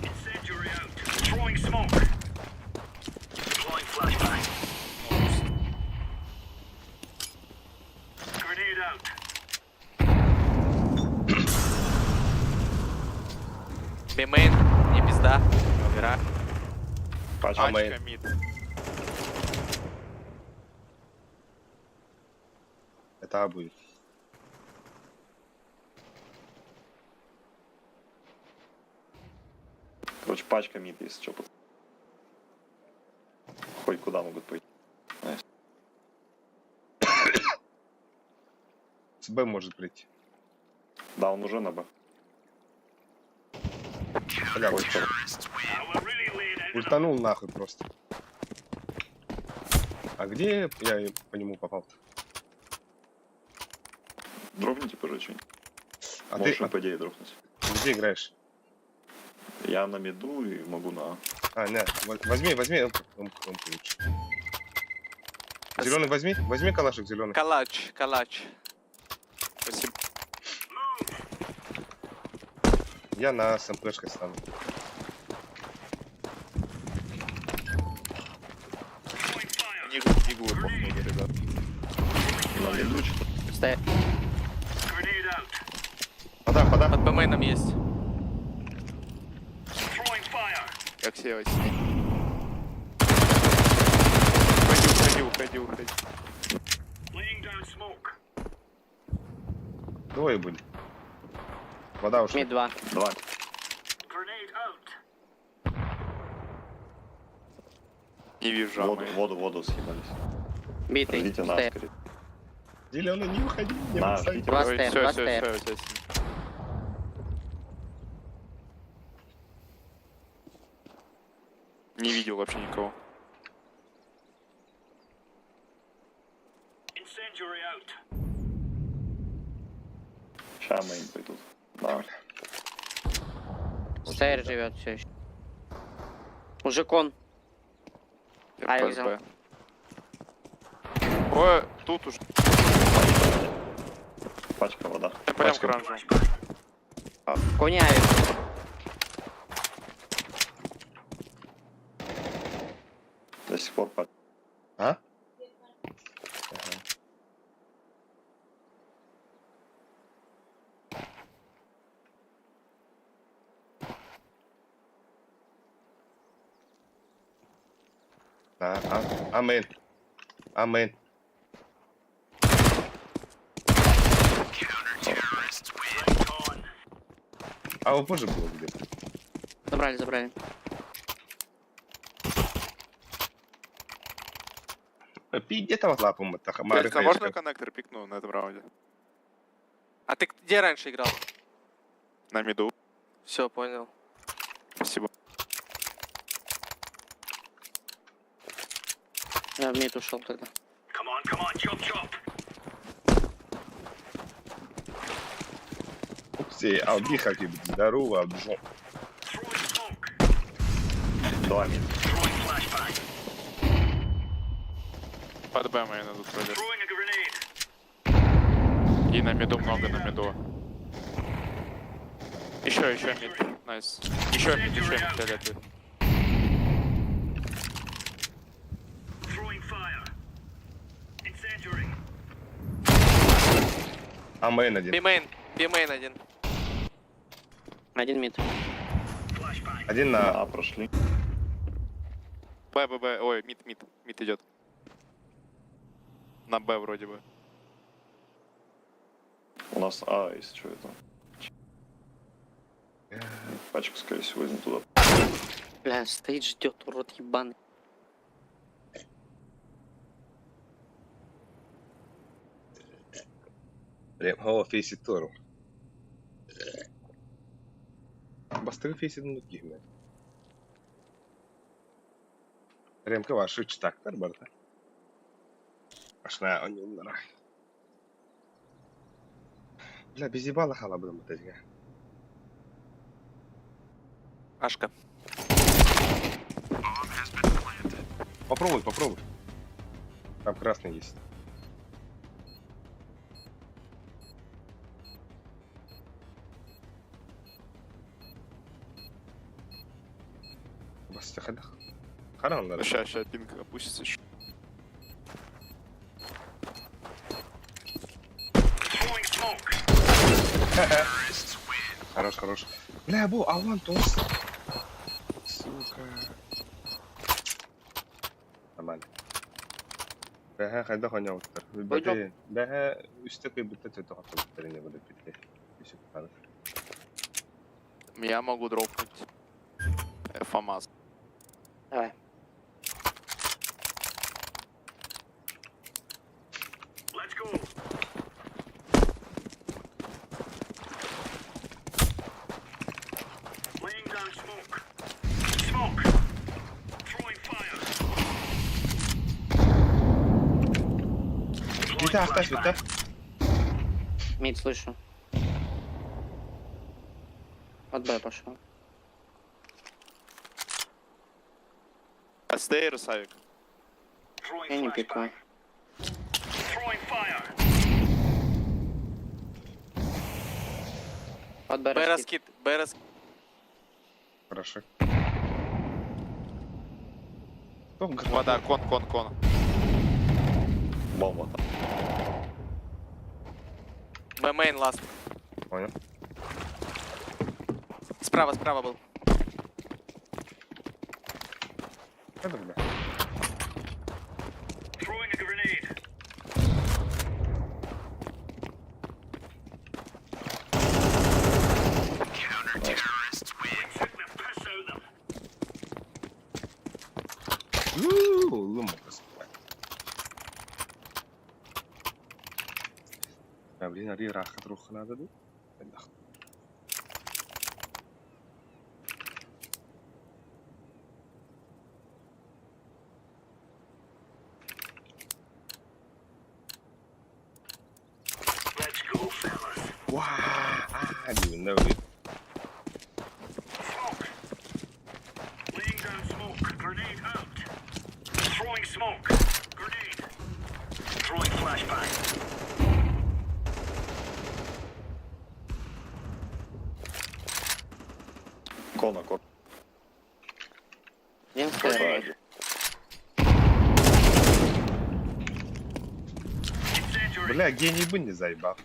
Incendiary out. Throwing smoke. Deploying flashbang. Grenade out. Бимейн, не пизда. Умираю. Пачка. Пачка, мид. Это будет. Короче, пачка мид, если что. Хоть куда могут пойти. С Б может прийти. Да, он уже на Б. Бля, Ой, чё. We're really laying into them. ультанул нахуй просто. А где я по нему попал-то? Дропните, пожалуйста, что-нибудь. А Можешь, ты по идее, дропнуть. где играешь? Я на миду и могу на... А, нет, возьми, он лучше. Зеленый возьми калашик зеленый. Калач. Спасибо. Я на СМПшкой стану. Не глубокого, ребят. На миду что-то. Стоять. Grenade out. Пода. Под бимейном есть. Throwing fire. Как севать? Уходи. Laying down smoke. Двое были. Вода ушла. Мид 2. 2. Grenade out. Не вижу. Воду съебались. Битый. Ждите нас, Стоять. скорее. Зеленый, не уходи, не На, бросай. ждите. Два Ой, стоят, всё, два всё, стоят. всё, всё. Не видел вообще никого. Incendiary out. Ща мейн пойдут. Да. Стейр живет все еще. Мужик он. А, я ФСБ. Ой, тут уж. Пачка вода. Я прям Пачка. кранжу. Коняет. До сих пор пачка. А? Амен. А вот позже было где-то. Забрали. Пи где-то вот лапом это А Марика. можно коннектор пикну на этом раунде? А ты где раньше играл? На миду. Все, понял. Спасибо. Я в мид ушел тогда. Come on, chop chop. Окси, Алби Хабиб, здорово, Абджон. Throwing smoke. Два мид. Throwing flashbang. Под Б мои идут вроде. Throwing a grenade. И на миду много, на миду. Еще мид. Найс. Еще мид фиолетовый. Throwing fire. Incendiary. А мейн один. Бимейн один. Один мид. Flashbang. Один на... А, прошли. Б. Ой, мид идет. На Б вроде бы. У нас А, если что это. Пачку, скорее всего, возьму туда. Бля, стоит, ждет, урод ебаный. هو في ستورو بستغل في ست نوتي هنا ريم كوا شو تشتاكتر برضه عشان أني راح لا بيزيبالا خلا بدل ما تجي Ашка. попробуй там красный есть بس خد خرا ولا Сейчас пинг опустится еще. Throwing smoke. хорош لا بو اوانتوس сука aman بها خد خنيا وتر بها اشتكي بتتو تحط الترينه بدك تدي ايش هذا Я могу дропнуть. ФАМАС. Давай. Let's go. Laying down smoke. Smoke. Throwing fire. انت اختفي انت Мид слышу. От Б пошел. Стейр, Савик. Throwing Я не flashbang. пикаю. Throwing fire. От Б Б раскид. раскид. хорошо Вода, кон. Бомба. Б-мейн ласт. понял Справа был. это бля Throwing a grenade. Counter-terrorists win. Took the piss out of them. ломка блин ري راح تروح هذا دي Let's go, fellas. واه عادي من نوي Smoke. Laying down smoke. Grenade out. Throwing smoke. Grenade. Throwing flashbang. Кона. Один стейр. Сзади. Incendiary. бля гений бы не заебал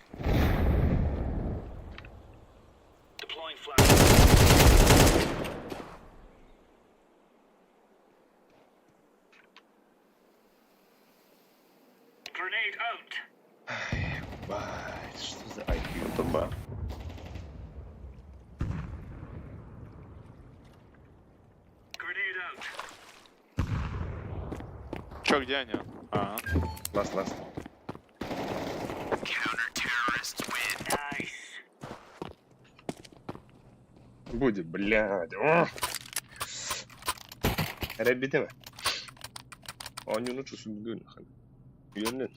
Deploying flashbang. Grenade out. Бать, что за IQ? Это Б. Grenade out. Чё, где они? Ага. Лас. Counter-terrorists win. Nice. Будет, блядь. О! Ребята mi? Они ну что сюда нахуй. Блин,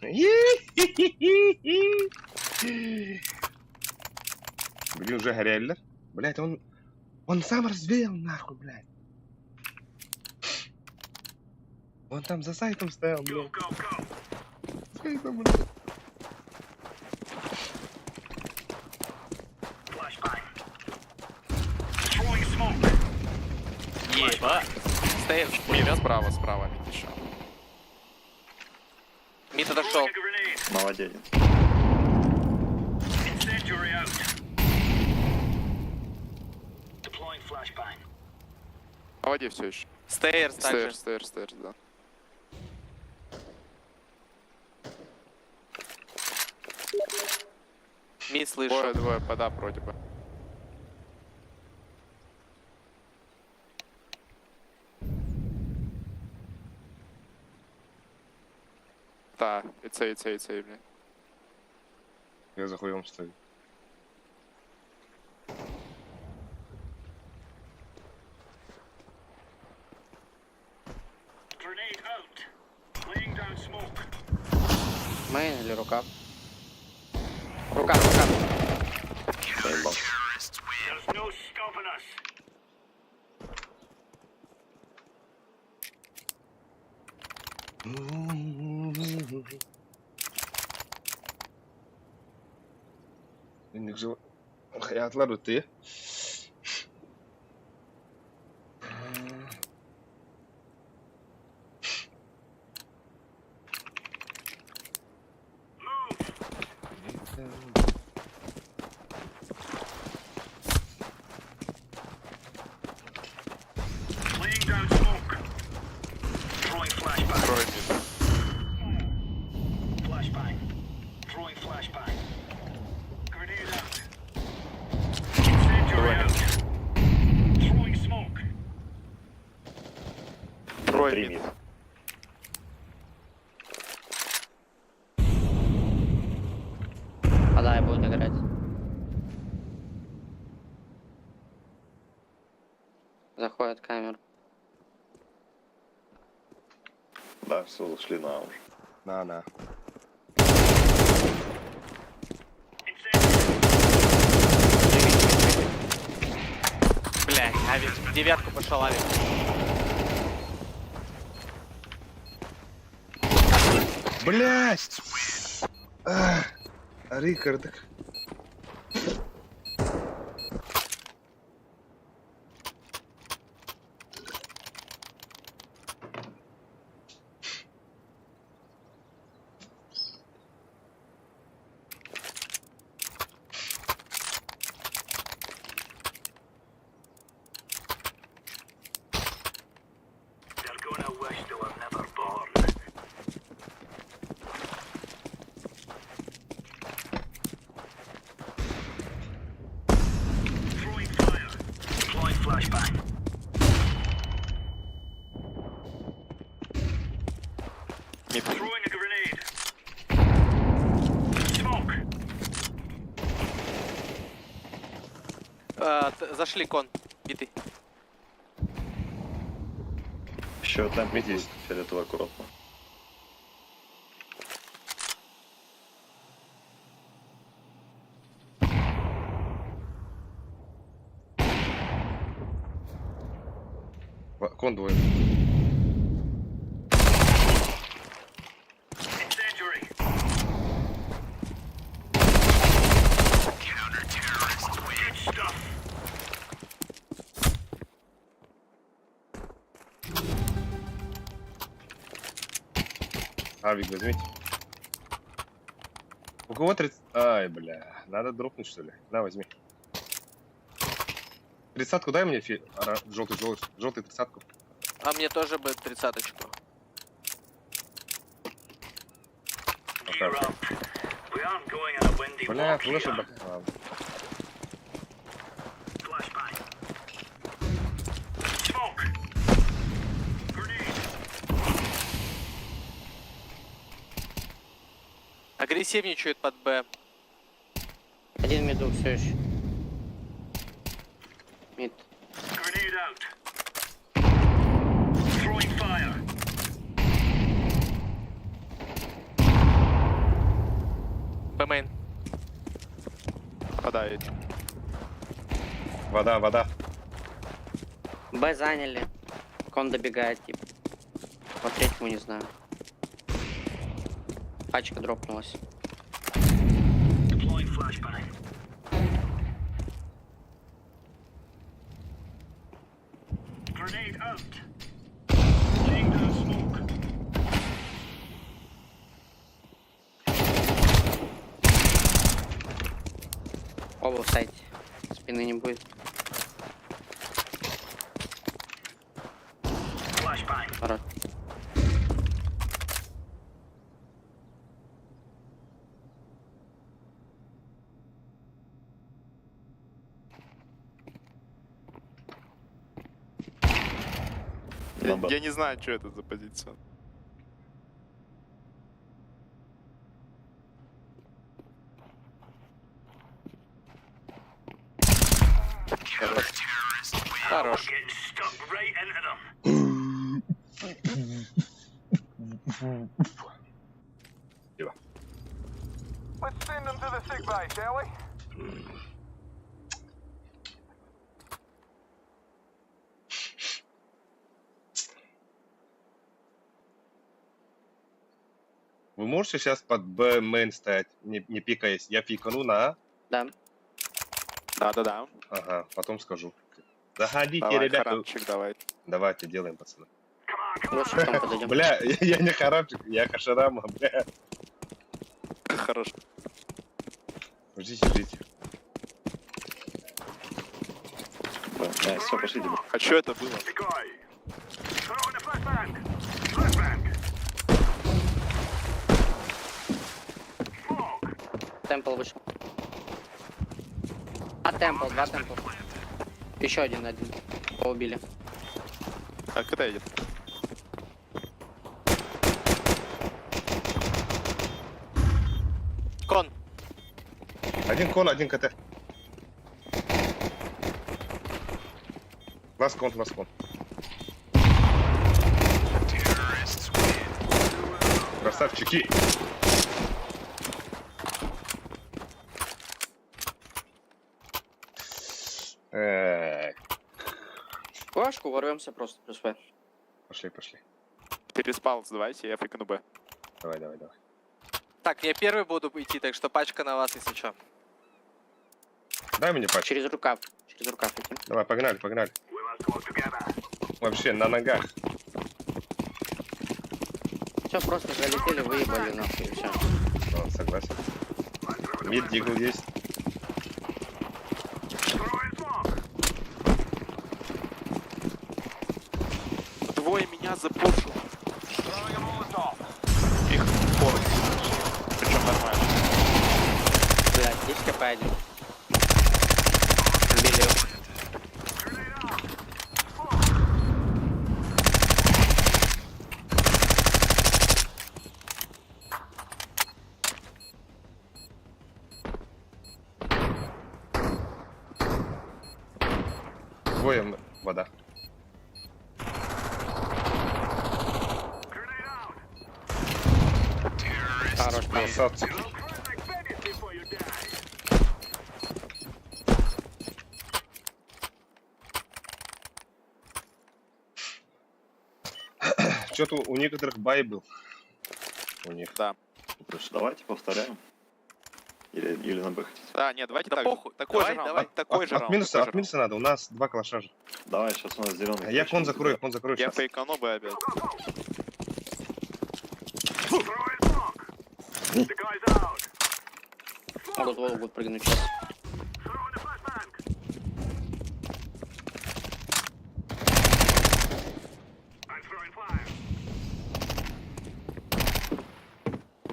уже горели. Блядь, он сам развеял нахуй, блядь. Он там за сайтом стоял, блядь. Go, go. Сайтом, блядь. Flashbang. Throwing smoke. Єба. Стейр. Мид справа, справа, Митиша. Мид отошел. Throwing a grenade. Молодец. Incendiary out. Deploying flashbang. На воде все еще. Стейрс также. Стейр, да. Мид слышу. Двое, пода вроде бы. Да, и цей, блядь. Я за хуем стою. Grenade out. Laying down smoke. Мейн или рука? Рука. Заебал. There's no stopping us. Günlük hayatlar öteye. Laying down smoke. Throwing flashbang. Трое мид. Flashbang. Throwing flashbang. Grenade out. Incendiary out. Throwing smoke. Трое Три мид. мид. Подай будет играть. Заходит камера. Да, все, ушли на уже. На. Блядь, авик. Девятку пошел авик. Блять! Рикардик. They're gonna wish they were never born. Throwing fire. Deploying flashbang. Мид. Throwing a grenade. Smoke. Зашли кон. Битый. Еще там Мид есть есть. фиолетово аккуратно. Кон двое. Incendiary. Counter-terrorist. Good stuff. Авик возьмите. У кого 30... Ай, бля. Надо дропнуть, что ли? На, возьми. 30-ку дай мне, желтый 30-ку. А мне тоже бы 30-очку. Gear up. We aren't going on a windy Бля, walk флеша, here. бля. Flashbang. Smoke. Grenade. Агрессивничают под Б. Один меду все еще. Мид. Grenade out. Throwing fire. Б-мейн. Падает. Вода, вода. Б заняли. Он добегает, типа. По третьему не знаю. Пачка дропнулась. Deploying flashbang. Grenade out. Laying down smoke. Оба в сайте. Спины не будет. Flashbang. Хорош. Я не знаю, что это за позиция. Хорош. Getting stuck right into them. Let's send them to the sick bay, shall we? Вы можете сейчас под Б мейн стоять, не пикаясь? Я пикану на А. Да. Да-да-да. Ага, потом скажу. Заходите, Давай, ребята. харамчик, давай. Давайте, делаем, пацаны. Лучше потом подойдем. Бля, я не харамчик, я хашарама, бля. Хорош. Ждите, ждите. Все, пошли, Дима. А что это было? Decoy. Throwing a flashbang. Flashbang. Smoke. Темпл вышел. А темпл, два темпл. Еще один. Его убили. А когда идет? Кон. Один кон, один КТ. Ласт кон, ласт кон. Красавчики. Флешку ворвемся просто плюс Б. Пошли, пошли. Переспал, сдавайте, я фейкану Б. Давай, давай, давай. Так, я первый буду идти, так что пачка на вас, если что. Дай мне пачку. Через рукав. Через рукав идти. Давай, погнали, погнали. We must work together. Вообще, на ногах. Все, просто залетели, выебали нахуй и все. Согласен. Мид дигл есть. Throwing smoke. Двое меня запушил. Throwing a Molotov. Их форс. Причем нормально. Блядь, здесь КП один. Убили его. Grenade out. Двое вода. Grenade out. Хорош, там. Красавцы. I'll cruise like Venice before you die. Что-то у некоторых бай был. У них. Да. Давайте повторяем. Или на Б хотите? Да, нет, давайте Да так. похуй. Такой Давай, же раунд. давай. Такой же От раунд. минуса, такой от же минуса надо. У нас два калаша же. Давай, сейчас у нас зеленый. Я кон закрою раунд. Я сейчас. фейкану Б опять. Throwing smoke. The guy's out. Могут Вову будут прыгнуть сейчас. Throwing a flashbang. I'm throwing fire.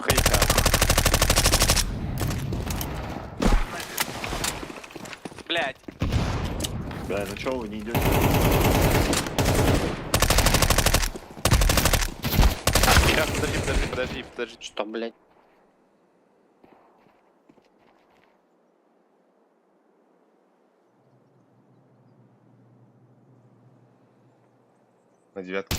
Хейка. Блять. Да, ну чё вы не идете? Сейчас, подожди. Что, блядь? На девятке.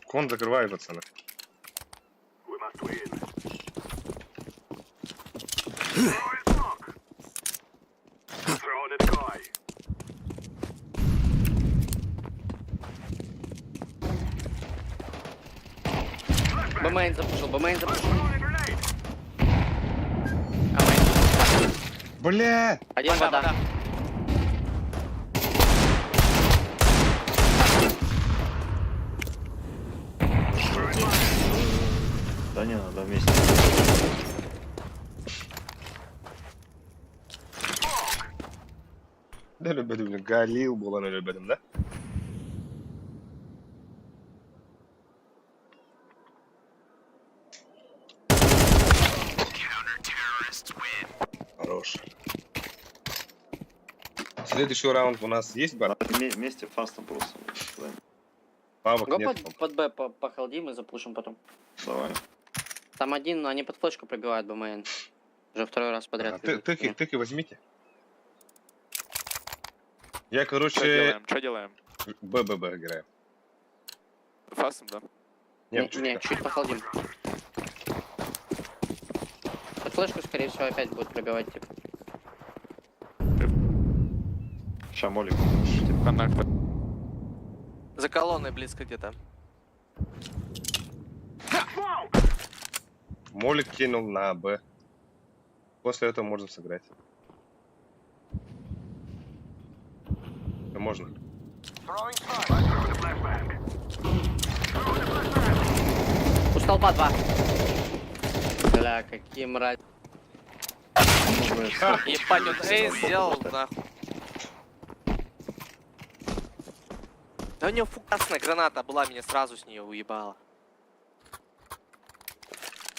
Кон закрывай, пацаны. We must win. Throwing smoke. Throw the decoy. БМН запушил, БМН запушил. Throwing grenade. А мейн. Бля! Один вода. Да не надо вместе. Да, любим, Галил был, она любим, да? Хорош. Следующий раунд у нас есть, бар? Надо вместе фастом просто. Да. Павок Го нет. под Б похолдим и запушим потом. Давай. Там один, они под флешку пробивают БМН. Уже второй раз подряд. А, тыки возьмите. Я, Что короче, делаем? Что делаем? БББ играю. Фастом, да? Нет, Не, чуть похолдим. Под флешку, скорее всего, опять будет пробивать, типа. Шамолик. Коннектор. За колонной близко где-то. Молик кинул на Б. После этого можно сыграть. Да можно. Throwing smoke. Throw the flashbang. У столба 2. Бля, какие мразь. Ебать, он Эй сделал, нахуй. Да у него фугасная граната была, меня сразу с нее уебала.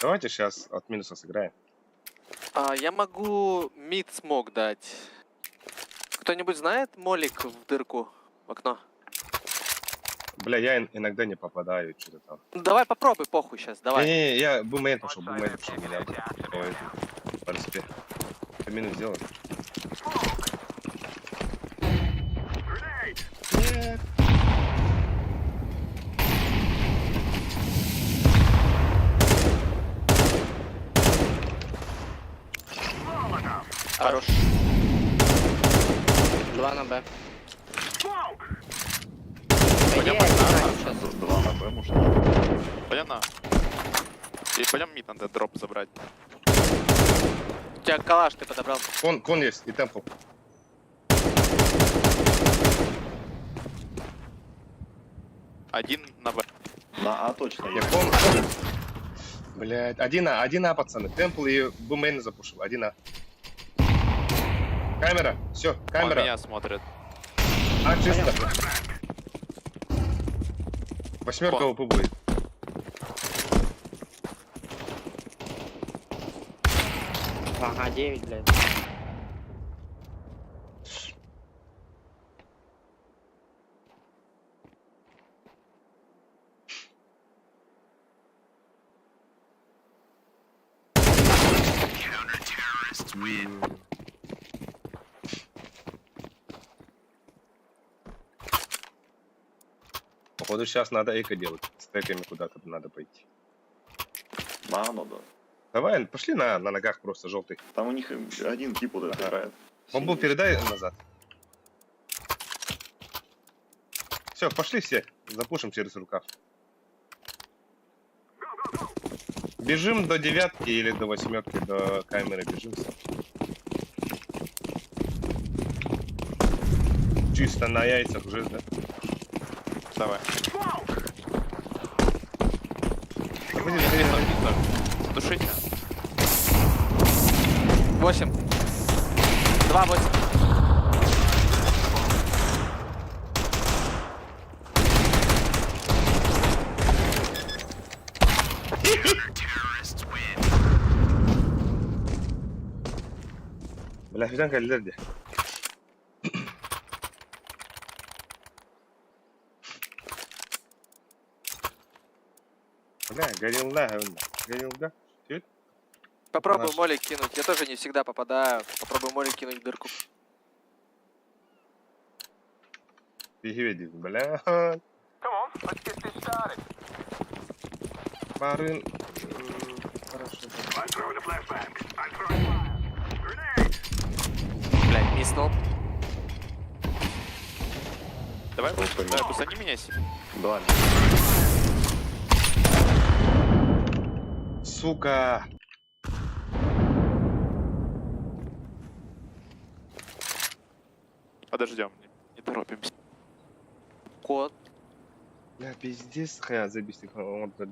Давайте сейчас от минуса сыграем. Я могу мид смог дать. Кто-нибудь знает молик в дырку, в окно? Бля, я иногда не попадаю, что-то там. Ну, давай попробуй, похуй сейчас, давай. Не, я бумейн пошел, не надо. Ой, в принципе. Минус сделаем. Grenade. Molotov. Хорош. 2 на Б. Smoke. По идее, один сейчас. 2 на Б, может. Пойдем на. И пойдем мид, надо дроп забрать. У тебя калаш ты подобрал. Кон есть, и темпл. Один на Б. На А точно. Я кон. Блять, 1А, пацаны. Темпл и бумейн запушил. 1А. Камера, все, Он камера. меня смотрит. А, чисто. Восьмерка ОП будет. Ага, 9, блядь. Походу сейчас надо эко делать. С теками куда-то надо пойти. Надо, да. Давай, пошли на ногах просто желтый. Там у них один тип вот этот играет. Бомбу передай назад. Все, пошли все. Запушим через рукав. Бежим до девятки или до восьмерки, до камеры бежим все. Чисто на яйцах уже, да? Давай. Заходи, заходи. Душите. 8. 2, 8. Бля, fidan geldiler de. Бля, горилла, горилла. Попробуй Наш. молик кинуть. Я тоже не всегда попадаю. Попробуй молик кинуть в дырку. Переведи, бля. Come on, let's get this started. Барын. Хорошо. I'm throwing a flashbang. I'm throwing fire. Grenade. Блядь, миснул. Давай, бусани меня. Да. Сука. Подождем, не торопимся. Кот. Бля, пиздец, хая забить их. Вот, да.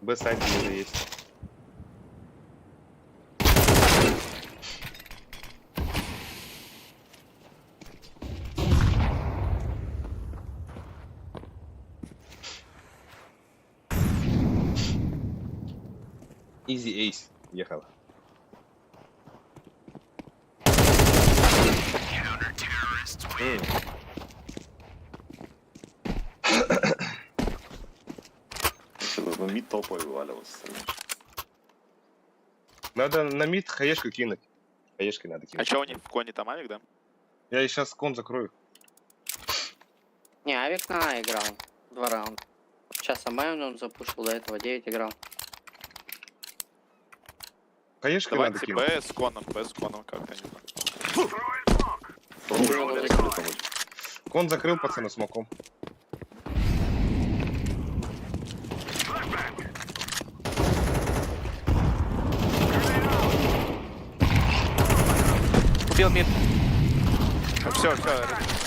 Б-сайт уже есть. Easy Ace ехала. Чтобы мид толпой вываливался. Надо на мид хаешку кинуть. Хаешкой надо А кинуть. чё у них в коне там авик, да? Я и сейчас кон закрою. Не, Авик на А играл. 2 раунда. Сейчас Амайон он запушил, до этого 9 играл. Хаешкой надо Давайте кинуть. Б с коном как-то, не знаю. Throwing smoke. Кон закрыл, пацаны, смоком. Flashbang. Убил мид. Все,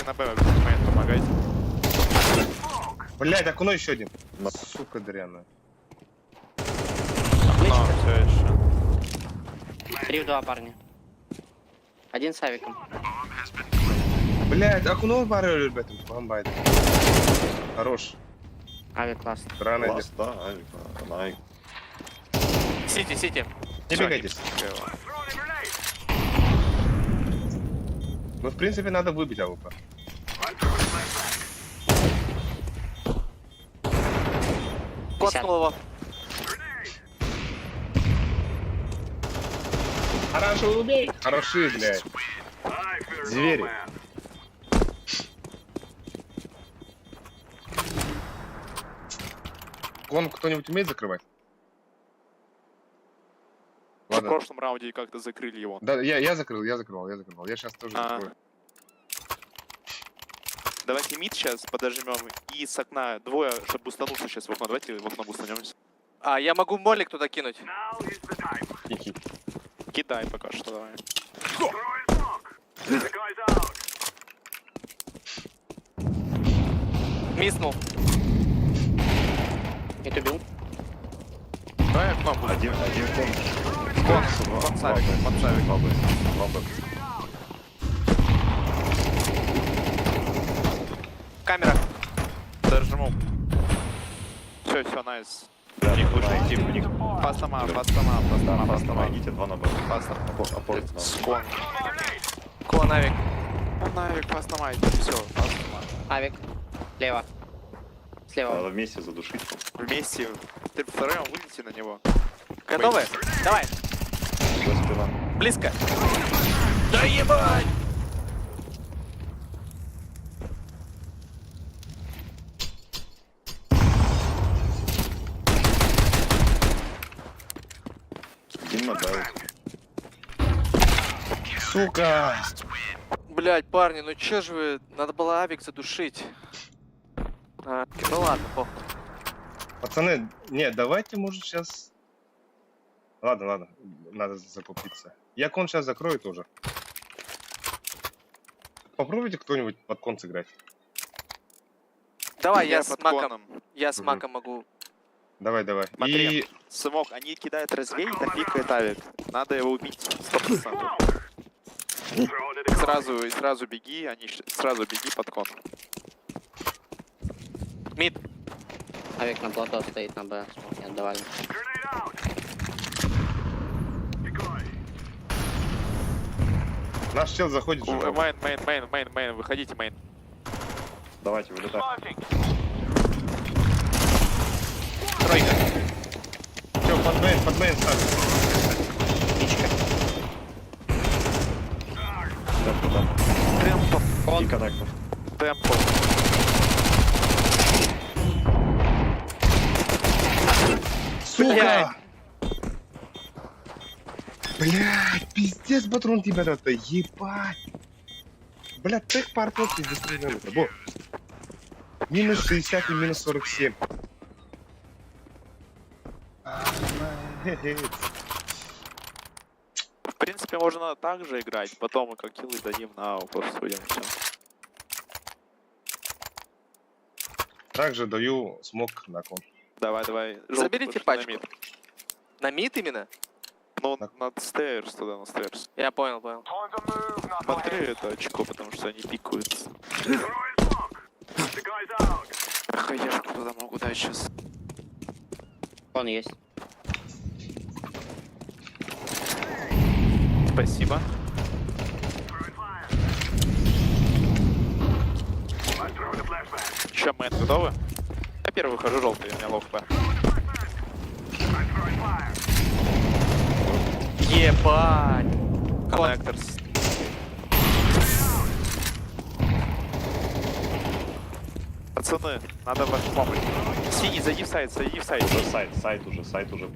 на Б, момент помогайте. Блять, окно еще один. Сука дрянная. Но, все еще. 3 в 2, парни. Один с Авиком. Блять, окно барю, ребята, бомбает. Хорош. Авик классно. Рано идет. Класс, да, Авик, Авик. Сити, сити. Не Всё, бегайтесь. не- Throwing a grenade. Ну, в принципе, надо выбить АВП. I'm throwing a flashbang. Коткнул его. Grenade. Хорошо, убей. Хороши, блядь. I fear no Звери. man. Кон кто-нибудь умеет закрывать? В Ладно. прошлом раунде как-то закрыли его. Да, я закрыл. Я сейчас тоже А. закрою. Давайте мид сейчас подожмем и с окна двое, чтобы бустануться сейчас в окно. Давайте в окно бустанемся. А, я могу молик туда кинуть. Now is the time. Хи-хи. Кидай пока что, давай. Throwing smoke. The guy's out. Миснул. И ты убил? Давай окно будем. Один кон. Кон савик. Камера. Дожму. Все, найс. Тихо, лучше идти. Пастама. Идите 2 на Б. Опор. Скон. Клон Авик. Навик, пастама, все, пастама. Авик. Слева. Слева. Надо вместе задушить. Вместе. Ты втроем вылети на него. Готовы? Давай. За спина. Близко. Да ебать! Дима давит. Сука! Блять, парни, ну чё же вы? Надо было Авик задушить. А, ну ладно, похуй. Пацаны, нет, давайте, может, сейчас... Ладно, надо закупиться. Я кон сейчас закрою тоже. Попробуйте кто-нибудь под кон сыграть. Давай, я с под маком. коном. Я с Мгм. маком могу. Давай. Смотри. И Смог, они кидают развей, напикает авик. Надо его убить 100%. Throw the decoy. Сразу беги, сразу беги под кон. Мид. Авик на плато стоит на Б. Смоки отдавали. Grenade out. Decoy. Наш чел заходит же. Мейн, выходите, мейн. Давайте, вылетай. Тройка. Чё, под мейн ставим. Темпо. И коннектор. Темпо. Сука! Блядь, пиздец, патрон тебя это, ебать! Блядь, тех пар пиздец, пиздец, бо. Минус 60 и минус 47. В принципе, можно так же играть, потом мы как киллы дадим на просто уйдем. Также даю смог на кон. Давай. Заберите пачку. На мид именно? Ну, над стейрс туда, на стейрс. Я понял. Time to move. Not Смотри это очко, потому что они пикаются. throwing smoke. The guy's out. Хаешку туда могу дать сейчас. Он есть. Спасибо. Throwing fire. I'm throwing a flashbang. Че, мэн, готовы? Я первый выхожу, желтый, у меня лох П. I'm throwing fire. Ебать. Коннекторс. Пацаны, надо вашу помощь. Синий, зайди в сайт. Уже сайт уже.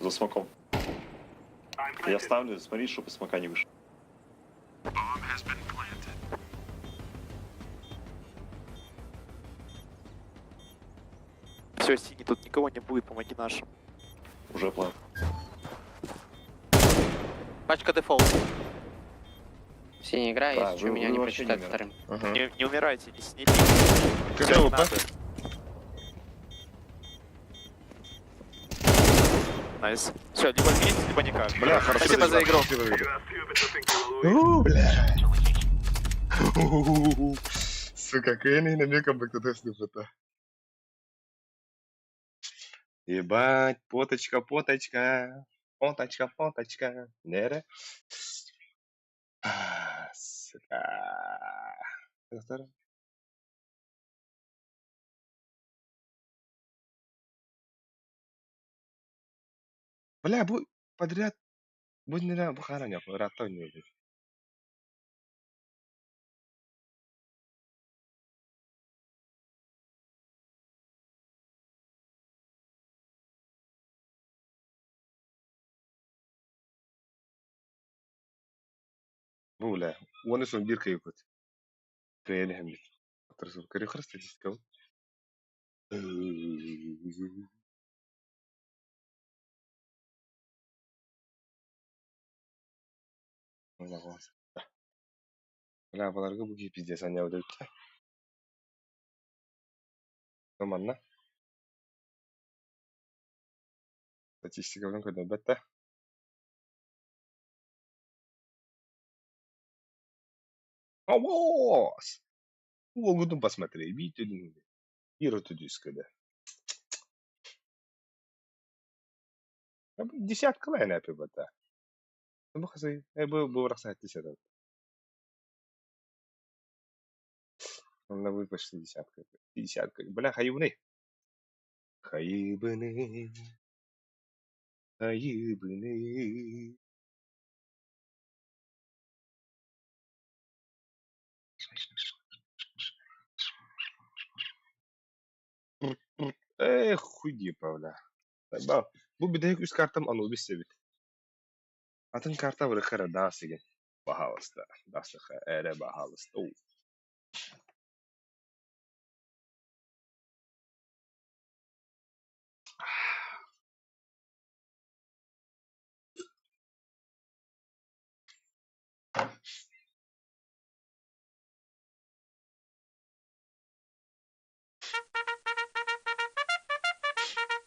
За смоком. I'm Я planted. ставлю, смотри, чтобы из смока не вышел. Bomb has been planted. Все, синий, тут никого не будет, помоги нашим. Уже план. Пачка дефолт. Синий игра, Да, если что, вы- меня вы не вообще не посчитают умираете. вторым. Ага. Не умирайте, не сними. Когда Всё, УП? надо. Найс. Все, либо вместе, либо никак. Бля, хорошо. Спасибо за игру. Спасибо за игру. You are stupid to think you will lose. Бля. Сука, Кенни намеком бы кто-то снюфата. Ебать, поточка. Поточка. Нере. Сука. Бля, bu подряд. Будь не рад, бухараня, рад не будет. Буля, оны сон bir kıyıkut. Kıyeli hem de. Otursun. Kırı kırı statistika. Бля, баларга bu gibi pizdes anya ödeyip. Tamam lan. Статистикадан көйдө бетте. Авоз! Уолгудун посмотри, битүдүн. Ироту дискада. Десятка лайна апи бата. Ну бахасы, bu рахсат десятка. На вы почти десятка. Десятка. Бля, хайыбны. Хайыбны. Хайыбны. Хуйди, Павля. Bu bir de üst kartım Anubis sevit. Atın karta var kara dans igen. Bahalasta. Dasıqa ere bahalasta. Oo.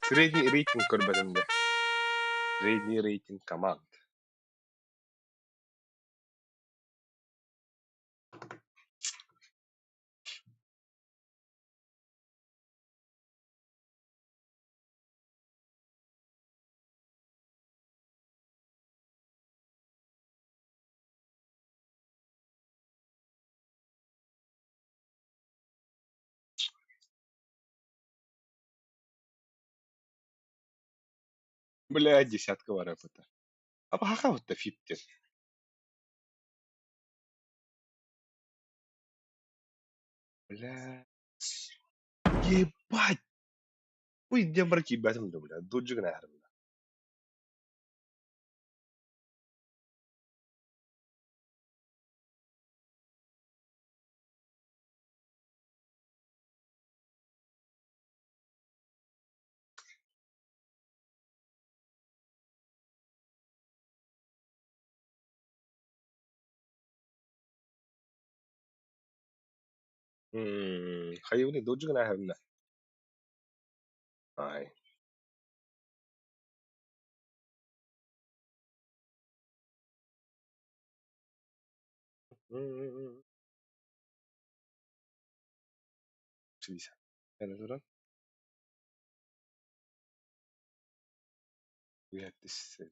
Средний рейтинг көрбәдемде. Средний рейтинг команд. Блядь, десятка рэпа-то. А похахав-то 50. Бля. Ебать! Ой, где браки бәтімді, бля. Доджигін әрімді. Хайывны доджигін әрімді. Ай. Чидись. Әне тұран. Уяттысы.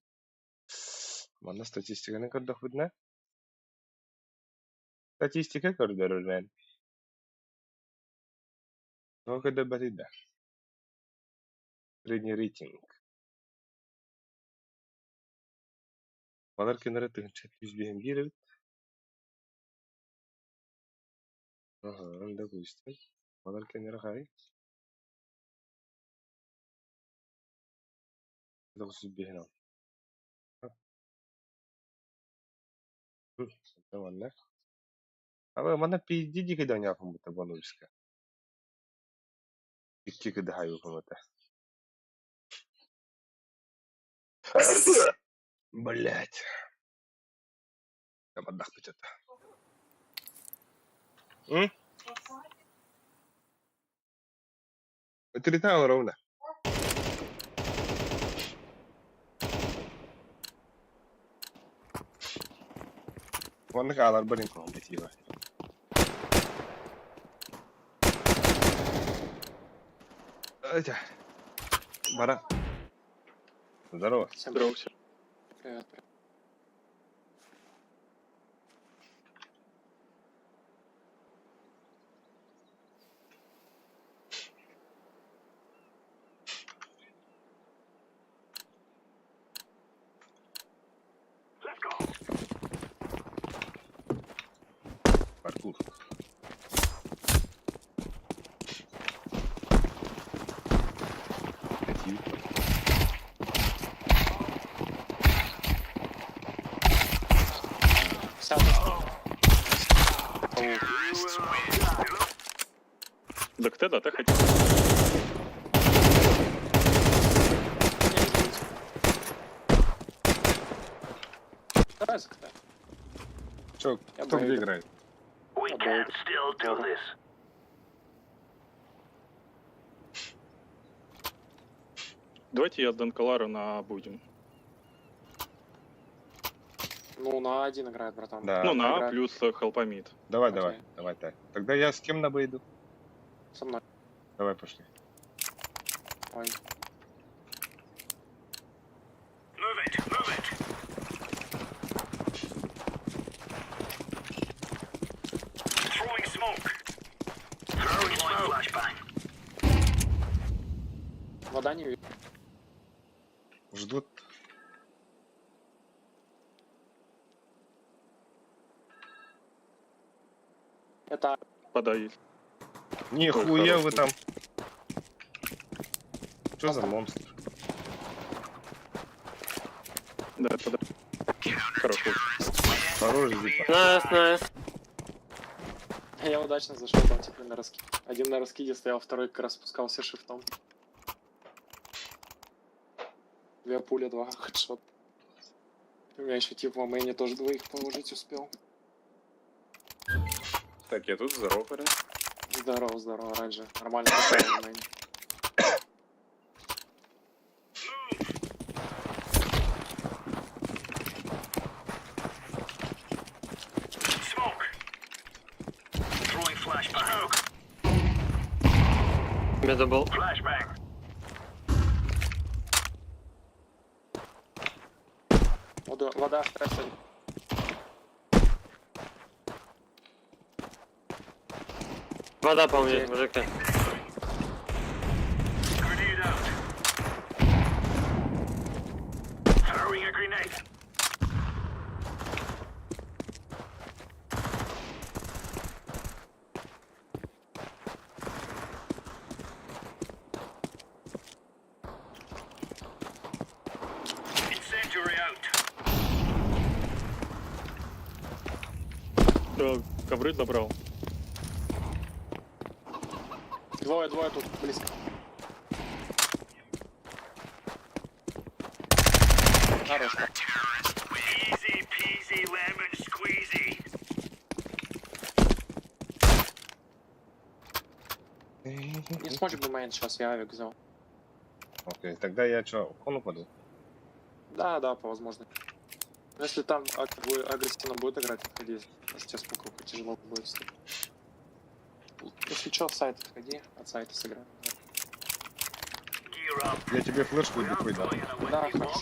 Мана статистиканы көрдік бұдына. Статистика көрдір мен. О, көді бәтейді. Средний рейтинг. Малар кенері тұғынша 100 беріп. Ага, анда көйістен. Малар кенері қай. 900 беріп. Tamam. Aber mana пиздите когда не апнута банульска. Икки когда хайу помата. Блять. Я поддахнуть это. Это летало ровно. Вон калар блин компетитива. Этя. Бара. Здорово. Здорово. Привет. Паркур. Так ты, да, ты хотел. Чё, кто где играет? We can still do this. Давайте я Данкалара на будем. Ну, на один играет, братан. Да. Ну, на А играет. плюс Халпамид. Давай, Окей. давай. Тогда я с кем на Б иду? Со мной. Давай, пошли. Ой. Move it, move it. Throwing smoke. Throwing smoke. Flashbang. Вода не видно. Ждут. Это Подай. Нихуя Ой, вы там. Что за монстр? Да, подай. Хорошо. Хороший зипа. Найс. я удачно зашел там типа на раскиде. Один на раскиде стоял, второй как раз спускался шифтом. 2 пули, 2 хедшот. У меня еще тип в мейне тоже 2 положить успел. Так, я тут, здорово, парень. Здорово, раньше. Нормально поставил на мейне. Smoke. Throwing flashbang. Медабл. Flashbang. Вода, стресс. Вода по мне, мужики. Grenade out. Кто ковры забрал? Двое тут, близко. Хорош. Easy peasy lemon squeezy. Не смочь бы мейн сейчас, я авик взял. Окей, тогда я что, кон упаду? Да, по возможности. Но если там агрессивно будет играть, отходи. Может тебе с покупкой тяжело будет. Если что, в сайт отходи, от сайта сыграем. Gear up. Я тебе флешку иду, да? Да, хорошо.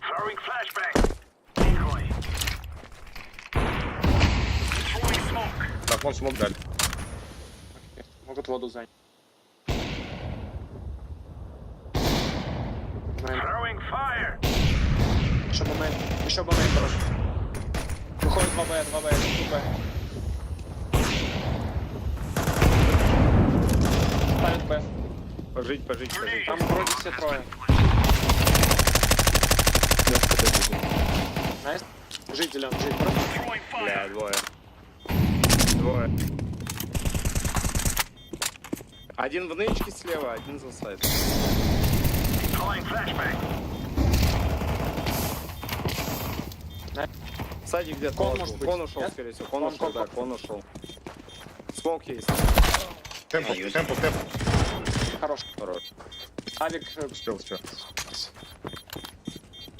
Throwing flashbang. Decoy. Throwing smoke. Так, вон смог дали. Могут воду занять. Throwing fire. Еще бомбей, короче. Выходит 2Б, 2Б. Ставит Б. Пожить. Там вроде все трое. Найс. Жить, зелен, жить. Throwing Бля, fire. двое. Один в нычке слева, один за сайт. Calling flashbang. Садик где-то Кон положил. может быть. Кон ушел, Нет? скорее всего. Кон Кон, ушел, кон, да, кон. кон ушел. Смок есть. Темпл. Хорош. Хорош. Авик. Успел.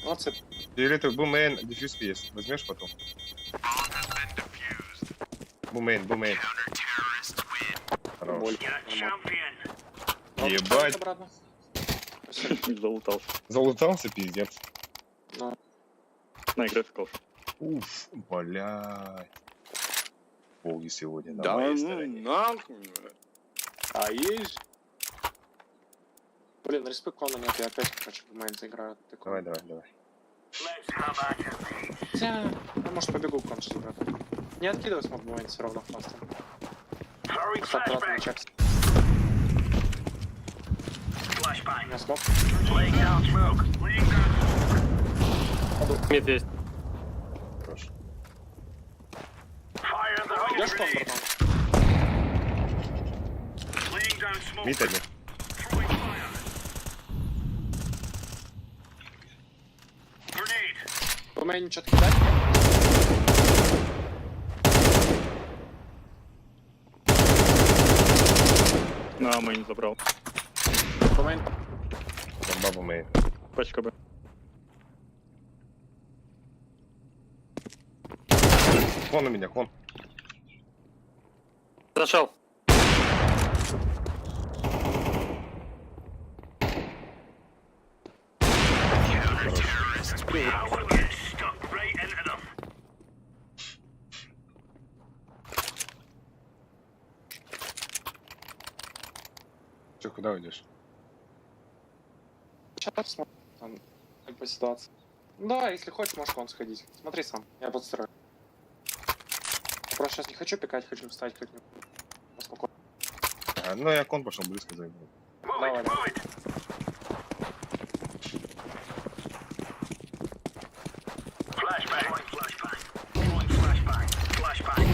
Молодцы. Фиолетовый бумейн, дефьюзка есть. Возьмешь потом? Бумейн. Хорош. You're a champion. Ебать. Обратно. Залутался. Залутался, пиздец. Ну, На графиков. Уф, блядь. Боги сегодня на Да моей ну стороне. нахуй. А есть? блин, респект Кона нет, я опять, короче, в мейн заиграю. Давай. Let's have at it. Хотя, я, может, побегу в Кон сейчас играть. Не откидывай смог мейн все равно классно. Throwing Кстати, на flashbang. чекс. У Flashbang. меня смог. Laying down smoke. Laying down smoke. Мид есть. Хорош. Fire in the Идешь hole. Кон, братан? Laying down smoke. Мид один. Throwing fire. Grenade. По мейн что-то кидать? На, мейн забрал. По мейн. Бомба бумейн. Пачка Б. Кон у меня, кон. Зашел. I will get stuck right into them. Че, куда уйдешь? Сейчас посмотрим, там, как по ситуации. Да, если хочешь, можешь Кон сходить. Смотри сам, я подстрою. Просто сейчас не хочу пикать, хочу встать как-нибудь. Спокойно. Ну, я кон пошел близко зайду. Move Давай, it, move it. Flashbang. Throwing flashbang. Throwing flashbang. Flashbang.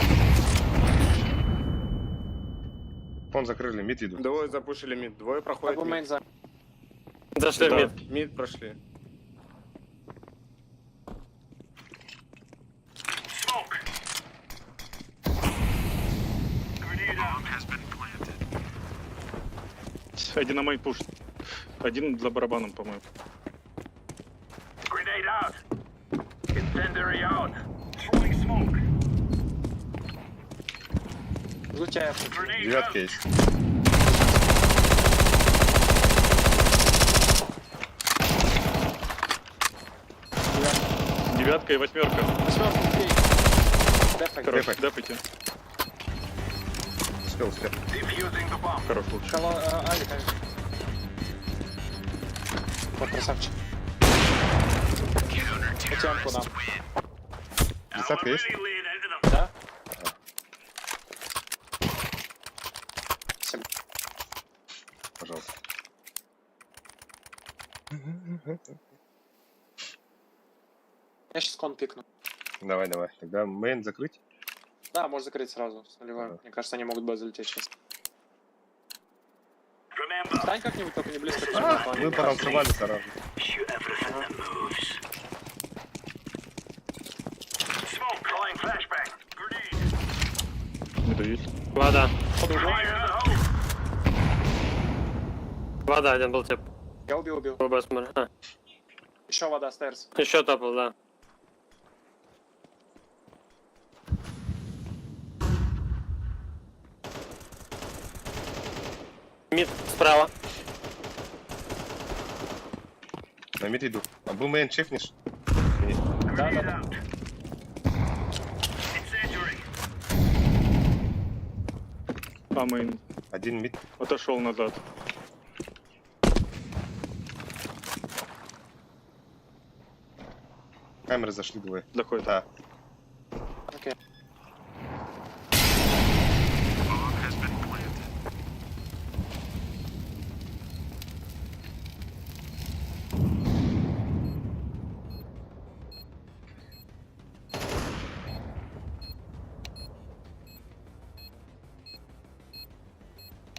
Кон закрыли, мид идут. Двое запушили мид. Двое Так, проходят по мейн мид. за... Зашли Да. в мид. Мид прошли. Smoke. Grenade out. Has been planted. Один на мой пуш. Один за барабаном, по-моему. Grenade out. Incendiary out. Throwing smoke. Излучаю. Grenade out. Девятка есть. Девятка и восьмерка. Восьмерку, бей. Дефай. Хорош, дефайте. Успел. Defusing the bomb. Хорош, лучше. Авик. Вот красавчик. Потянку дам. Десятка есть? Really laying into them. Да? Всем. Пожалуйста. Я сейчас кон пикну. Давай, давай. Тогда мейн закрыть. Да, можешь закрыть сразу с нулевой. Ага. Мне кажется, они могут бы залететь сейчас. Remember, Стань как-нибудь, только не близко к А, нему. мы потанцевали сразу. shoot everything that moves. Smoke, calling flashbang. Grenade. Миду есть. Вода. Fire in the hole. Вода, один был тип. Я убил. Оба смотри. А, Еще вода, стейрс. еще топал, да. Мид справа. На мид иду. А был мейн чекнешь? Grenade out. Incendiary. А мейн Один мид. отошел назад. Камеры зашли двое. Заходит. Да. Окей.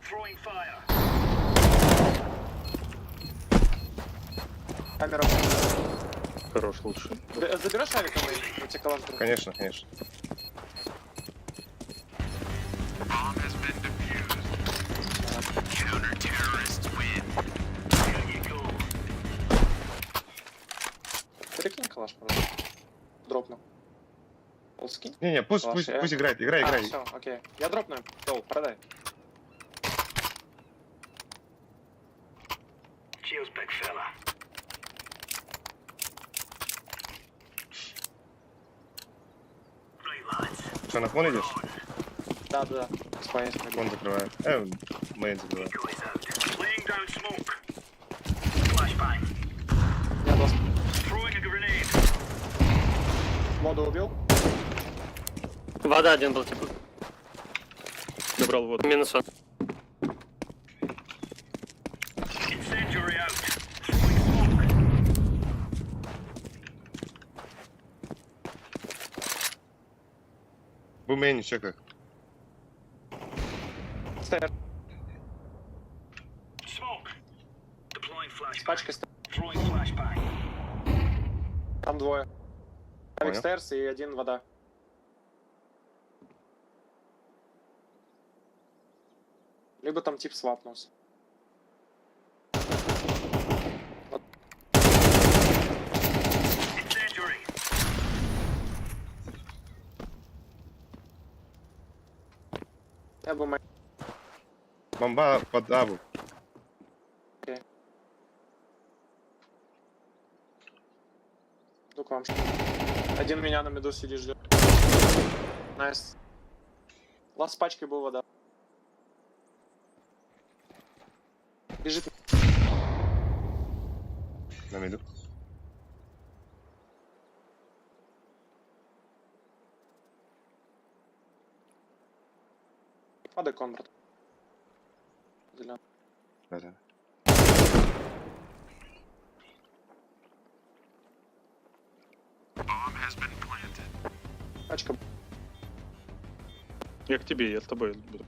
Throwing fire. Камера. Хорош, лучше. Заберешь авика мой? Я тебе калаш беру. Конечно, конечно. Перекинь калаш просто. Дропну. Полскинь? Не-не, пусть, Класс, пусть, я- пусть играет, играй, играй. Все, окей. Я дропну. Пол, продай. Cheers, big fella. Right, lads. Что, на фон идешь? Да. Спайс. Фон закрываю. Мейн закрываю. Goes out. Laying down smoke. Flashbang. Я дос. Throwing a grenade. Воду убил. Вода один был тип. Забрал воду. Минус он. Incendiary out. Throwing smoke. Был мейн чека. Стейр. Smoke. Deploying С flashbang. пачкой стейр. Throwing flashbang. Там двое. Авик Понял. стейрс и один вода. Либо там тип свапнулся. Incendiary. Я бы мой... Бомба под абу. Иду к вам. Один меня на меду сидит, ждет. Найс. Лаз с пачкой был вода. Бежит. На миду. Падай, Конрад. Зелёный. Да-да. Пачка. Я к тебе, я с тобой буду.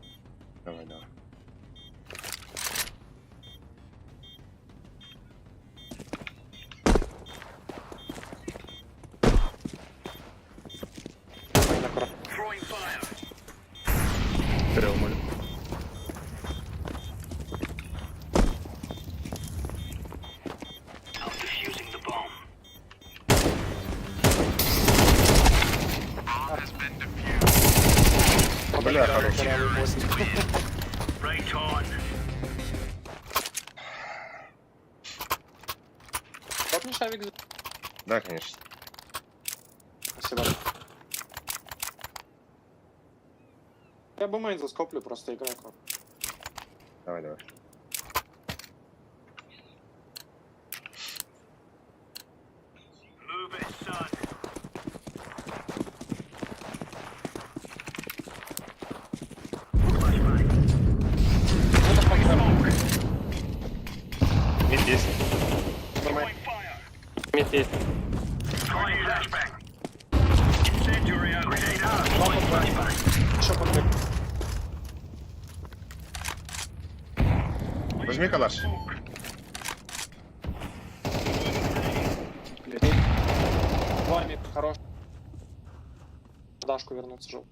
Давай, давай. Throwing fire. Горел моль. I'm defusing the bomb. Бля, хороший. Right on. Топнешь авик? Да, конечно. Спасибо. Я бы мейн заскоплю, просто играй к вам. Давай, давай. Move it, son. Flashbang. Мид есть. Throwing fire. Мид есть. Throwing flashbang. Возьми калаш. Два мид, хорош. Дашку вернуться, жел.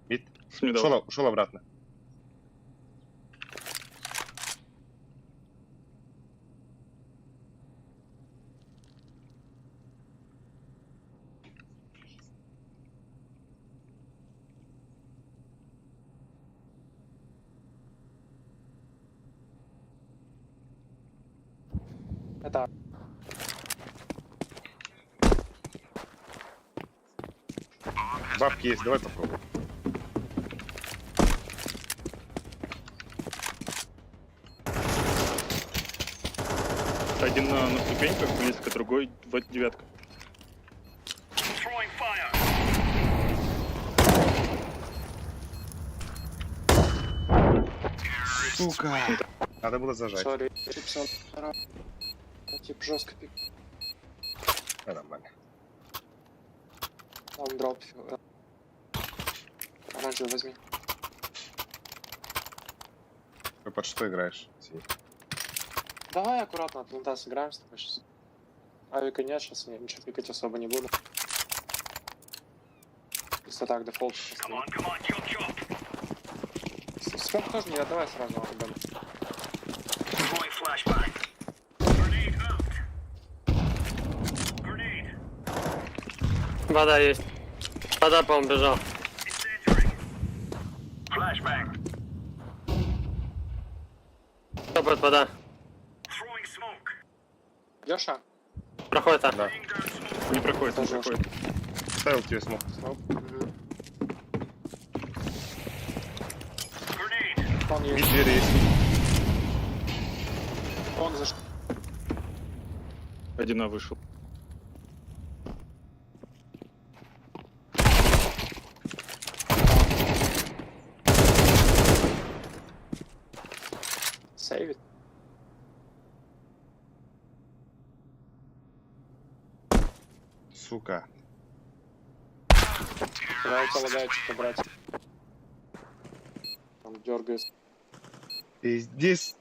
Мид. Смидал. Ушел обратно. Это Бабки есть, давай попробуем. Один на ступеньках, близко, другой девятка. Throwing fire. Сука. Надо было зажать. сори. Тип жестко пик. Нормально. Он дроп. Оранжевый возьми. Ты под что играешь? Синий? Давай аккуратно от винта сыграем с тобой сейчас. Авика нет, сейчас я ничего пикать особо не буду. Если так, дефолт. Come on, chop, chop. Смог тоже не отдавай сразу. Бен. Throwing flashbang. Grenade out. Grenade. Вода есть. Вода, по-моему, бежал. Incendiary. Flashbang. Топает вода. Throwing smoke. Леша, Проходит, Да. Laying down smoke. Не проходит, не Тоже проходит. Ставил тебе смог. Grenade. он Мид есть. двери есть. Он за Один на вышел. сейвит. Сука. Давайте лагает что-то брать. Там дергается. И здесь...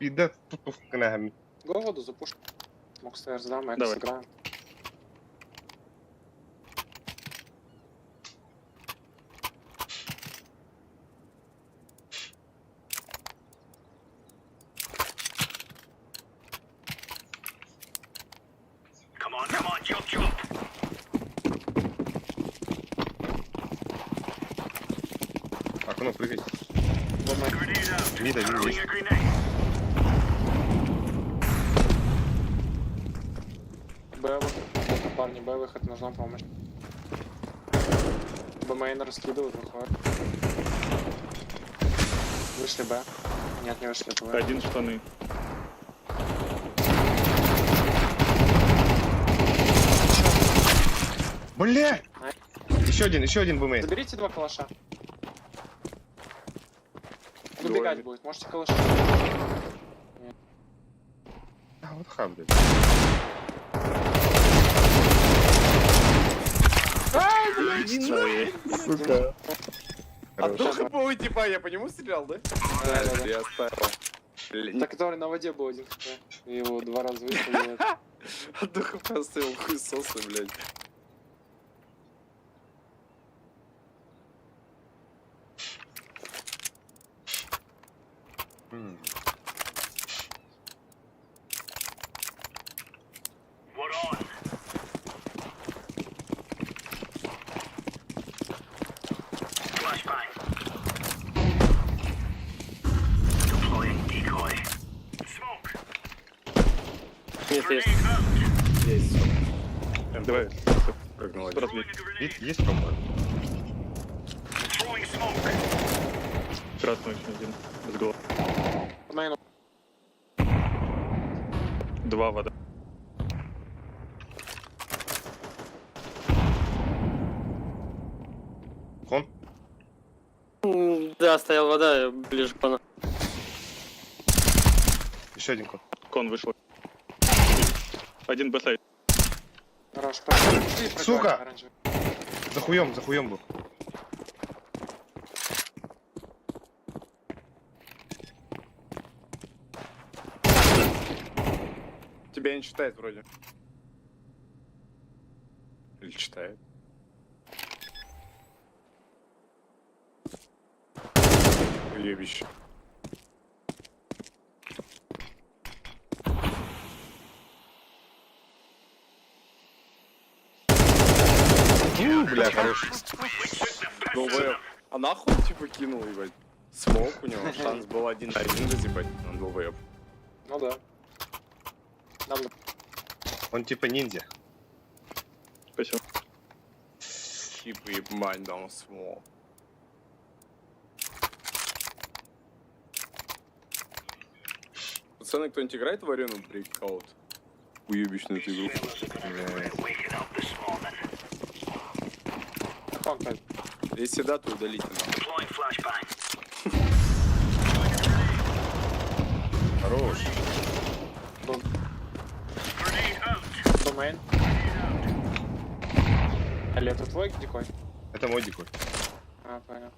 И да, тут ногами. Го воду запуш. Мог стоять сдам, мы это Давай. сыграем. Come on, chop, chop. Окно прыгай. Grenade out. Мид один Throwing есть. a grenade. Б выход, парни, Б выход, нужна помощь. Б мейн раскидывают, выходит. Вышли Б. Нет, не вышли, это Б. Один штаны. Блядь! Еще один бумей. Заберите два калаша. Двое. Выбегать будет, можете калаша. А, вот хаб, блядь. Сука. Хорош. Хуповый типа, я по нему стрелял, да? Да-да-да. Я оставил. Да, который на воде был один хп. И его два раза выстрелили. От духа поставил хуесосы, блядь. М. What on? Flashbang. Deploying decoy. Smoke. Нет, есть. Grenade out. Есть. Давай. Прыгнул Сто один. раз бей. Есть, есть, по-моему. Throwing smoke. Красный очень один. С головы. Под мейну. Два вода. Кон? Да, стоял вода, ближе к пану. Еще один кон. Кон вышел. Один бэсайд. Хорош, пошли, Сука! оранжевый. За хуем был. Тебя не читает вроде. Или читает? Ебище. Бля, хорош. Долбоёб. А нахуй он типа кинул, ебать? Смог у него, шанс был 1 на 1 разъебать. Он долбоёб. Ну да. Надо. Он типа ниндзя. Спасибо. Keep mind down small. Пацаны, кто-нибудь играет в арену Breakout? Уебищную эту игру. Какой он пойдет? Если да, то удалите нахуй. Deploying flashbang. Хорош. Домейн. Али, это твой дикой? Это мой дикой. А, понял.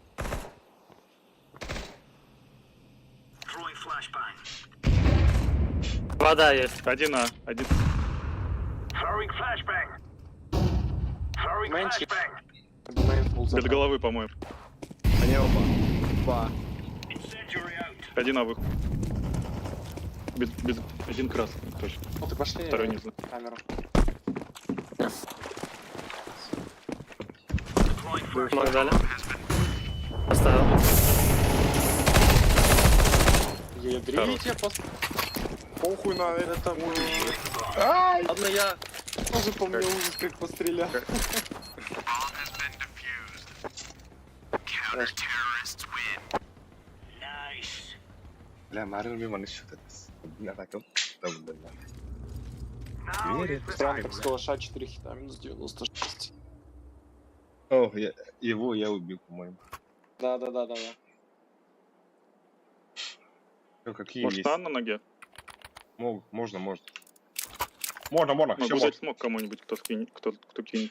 Throwing flashbang. Вода есть. 1А. 1. Throwing flashbang. Throwing Мэнчик. flashbang. Домейн фулл Без головы, по-моему. Они оба. Два. Incendiary out. 1А выход. Без... Один красный, точно. Ну ты пошли. Второй не знаю. Камеру. Deploying flashbang. Дали. Поставил. Ядрите, Похуй на это. Ладно, я тоже помню ужас, как пострелял. Nice. Бля, Марин мимо счет это. Бля, так он. Now Верит. is the Странно, time. так с калаша 4 хита, минус 96. О, его я убил, по-моему. Да. Ну, какие Может, есть? на ноге? Можно. Все Могу можно. взять смог кому-нибудь, кто кинет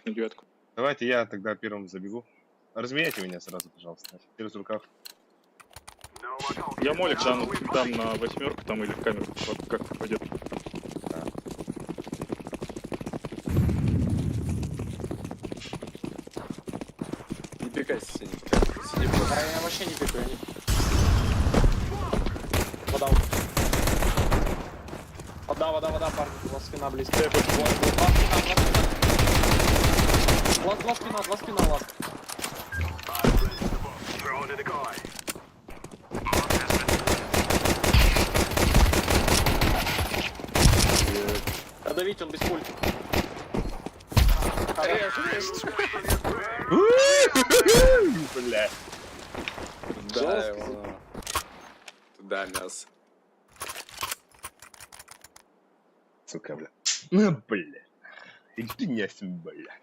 на девятку. Давайте я тогда первым забегу. Разменяйте меня сразу, пожалуйста. Через рукав. No, I don't. Я молик дам на 8 там или в камеру, вот как пойдет. Не пикайся, сиди. Сиди просто. А я вообще не пикаю, я не... Вода, парни, у вас спина близко. Два спина, лаз. Throw it at the guy. Давить, он без пуль. Бля. Да, его. Туда мясо. Сука, бля. Ну, бля. Иди ты нясим, бля.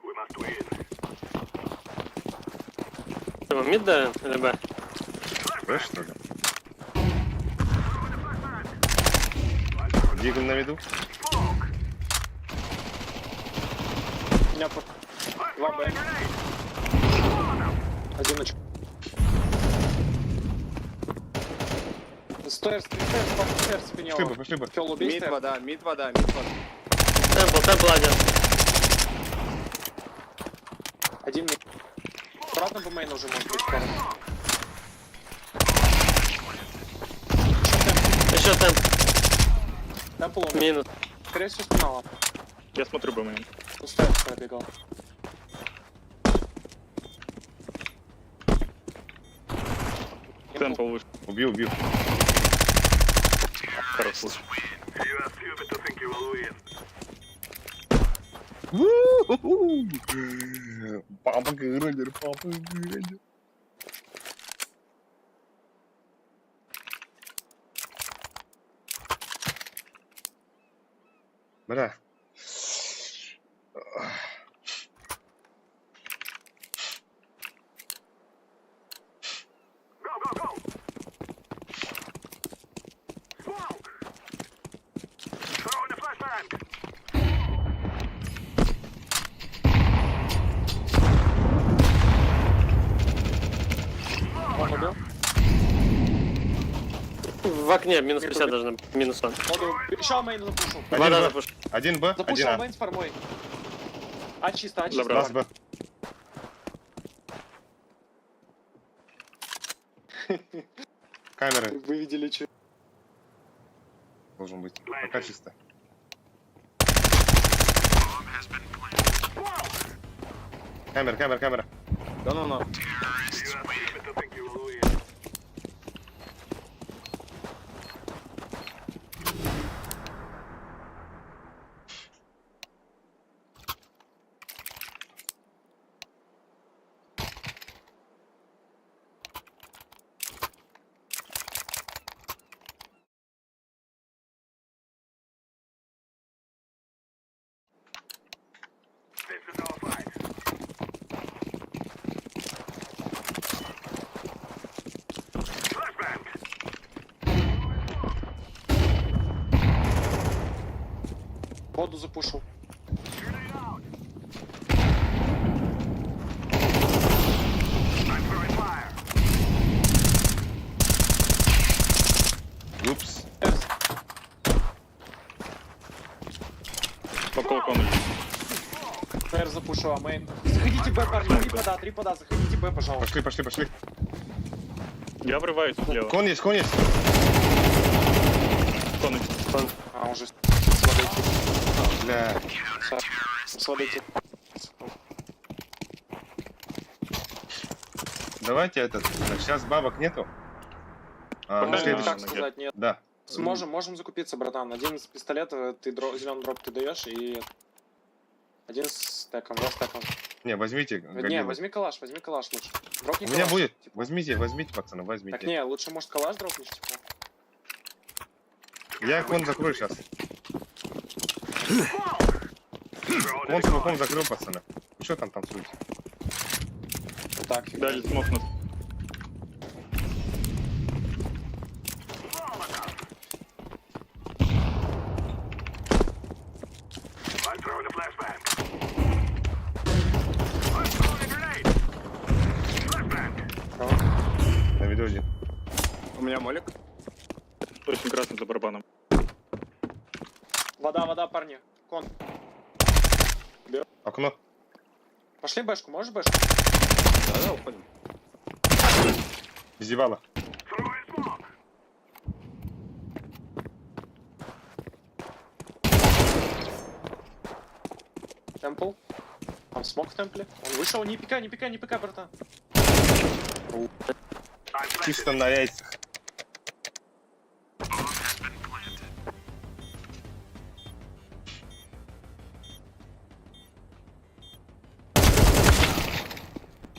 We must win. Мид да, ЛБ? Да, что ли? Двигаем на виду. Меня под... 2Б. Одиночка. Стейрс, спине. Пошли бы. Фёл, убей Мид стейр. вода. Темпл один. Один мид. Аккуратно по мейну уже может быть скоро. Еще темп. Темпл умер. Минус. Скорее всего, спинала. Я смотрю БМ. Стейрс пробегал. Темпл выше. Убил. Хорош лучше. You are stupid to think you will win. Папа Грандер. Бля. В окне, минус 50 должны быть. Минус он. Воду. Еще мейн запушил. Вода Б. запушил. Один Б, один Запушил А. мейн с формой. А чисто, а чисто. Добро. Раз Б. Камеры Вы видели, что? должен быть. Пока чисто. Камера. Да ну на. Воду запушил. Упс. Около комнаты. ФР запушил, а мейн. Заходите Б, парни, 3 пода, заходите Б, пожалуйста. Пошли. Я врываюсь влево. Кон есть. Кон. А, уже с водой тип. Бля. С водой тип. Давайте этот. Сейчас бабок нету. А, Пока на не следующий. Как сказать, нет. Да. Можем закупиться, братан. Один из пистолета, ты зеленый дроп ты даешь, и один с стеком, 2 стеком. Не, возьмите. Не, Галилу. возьми калаш лучше. Дропни У меня калаш, будет. типа. Возьмите, пацаны, Так возьмите. не, лучше, может, калаш дропнешь, типа. Я кон закрою сейчас. Кон смоком закрыл, пацаны. Что там танцуете? Вот так, фига. Дали смог нас. I'm throwing a flashbang. I'm throwing a grenade. Flashbang. На видео один. У меня молик. Очень красный за барабаном. Вода, парни. Кон. Окно. Пошли бэшку, можешь бэшку? Да, уходим. Издевала. Throwing smoke. Темпл. Там смог в темпле. Он вышел, не пикай, братан. I'm planted. Чисто на яйцах.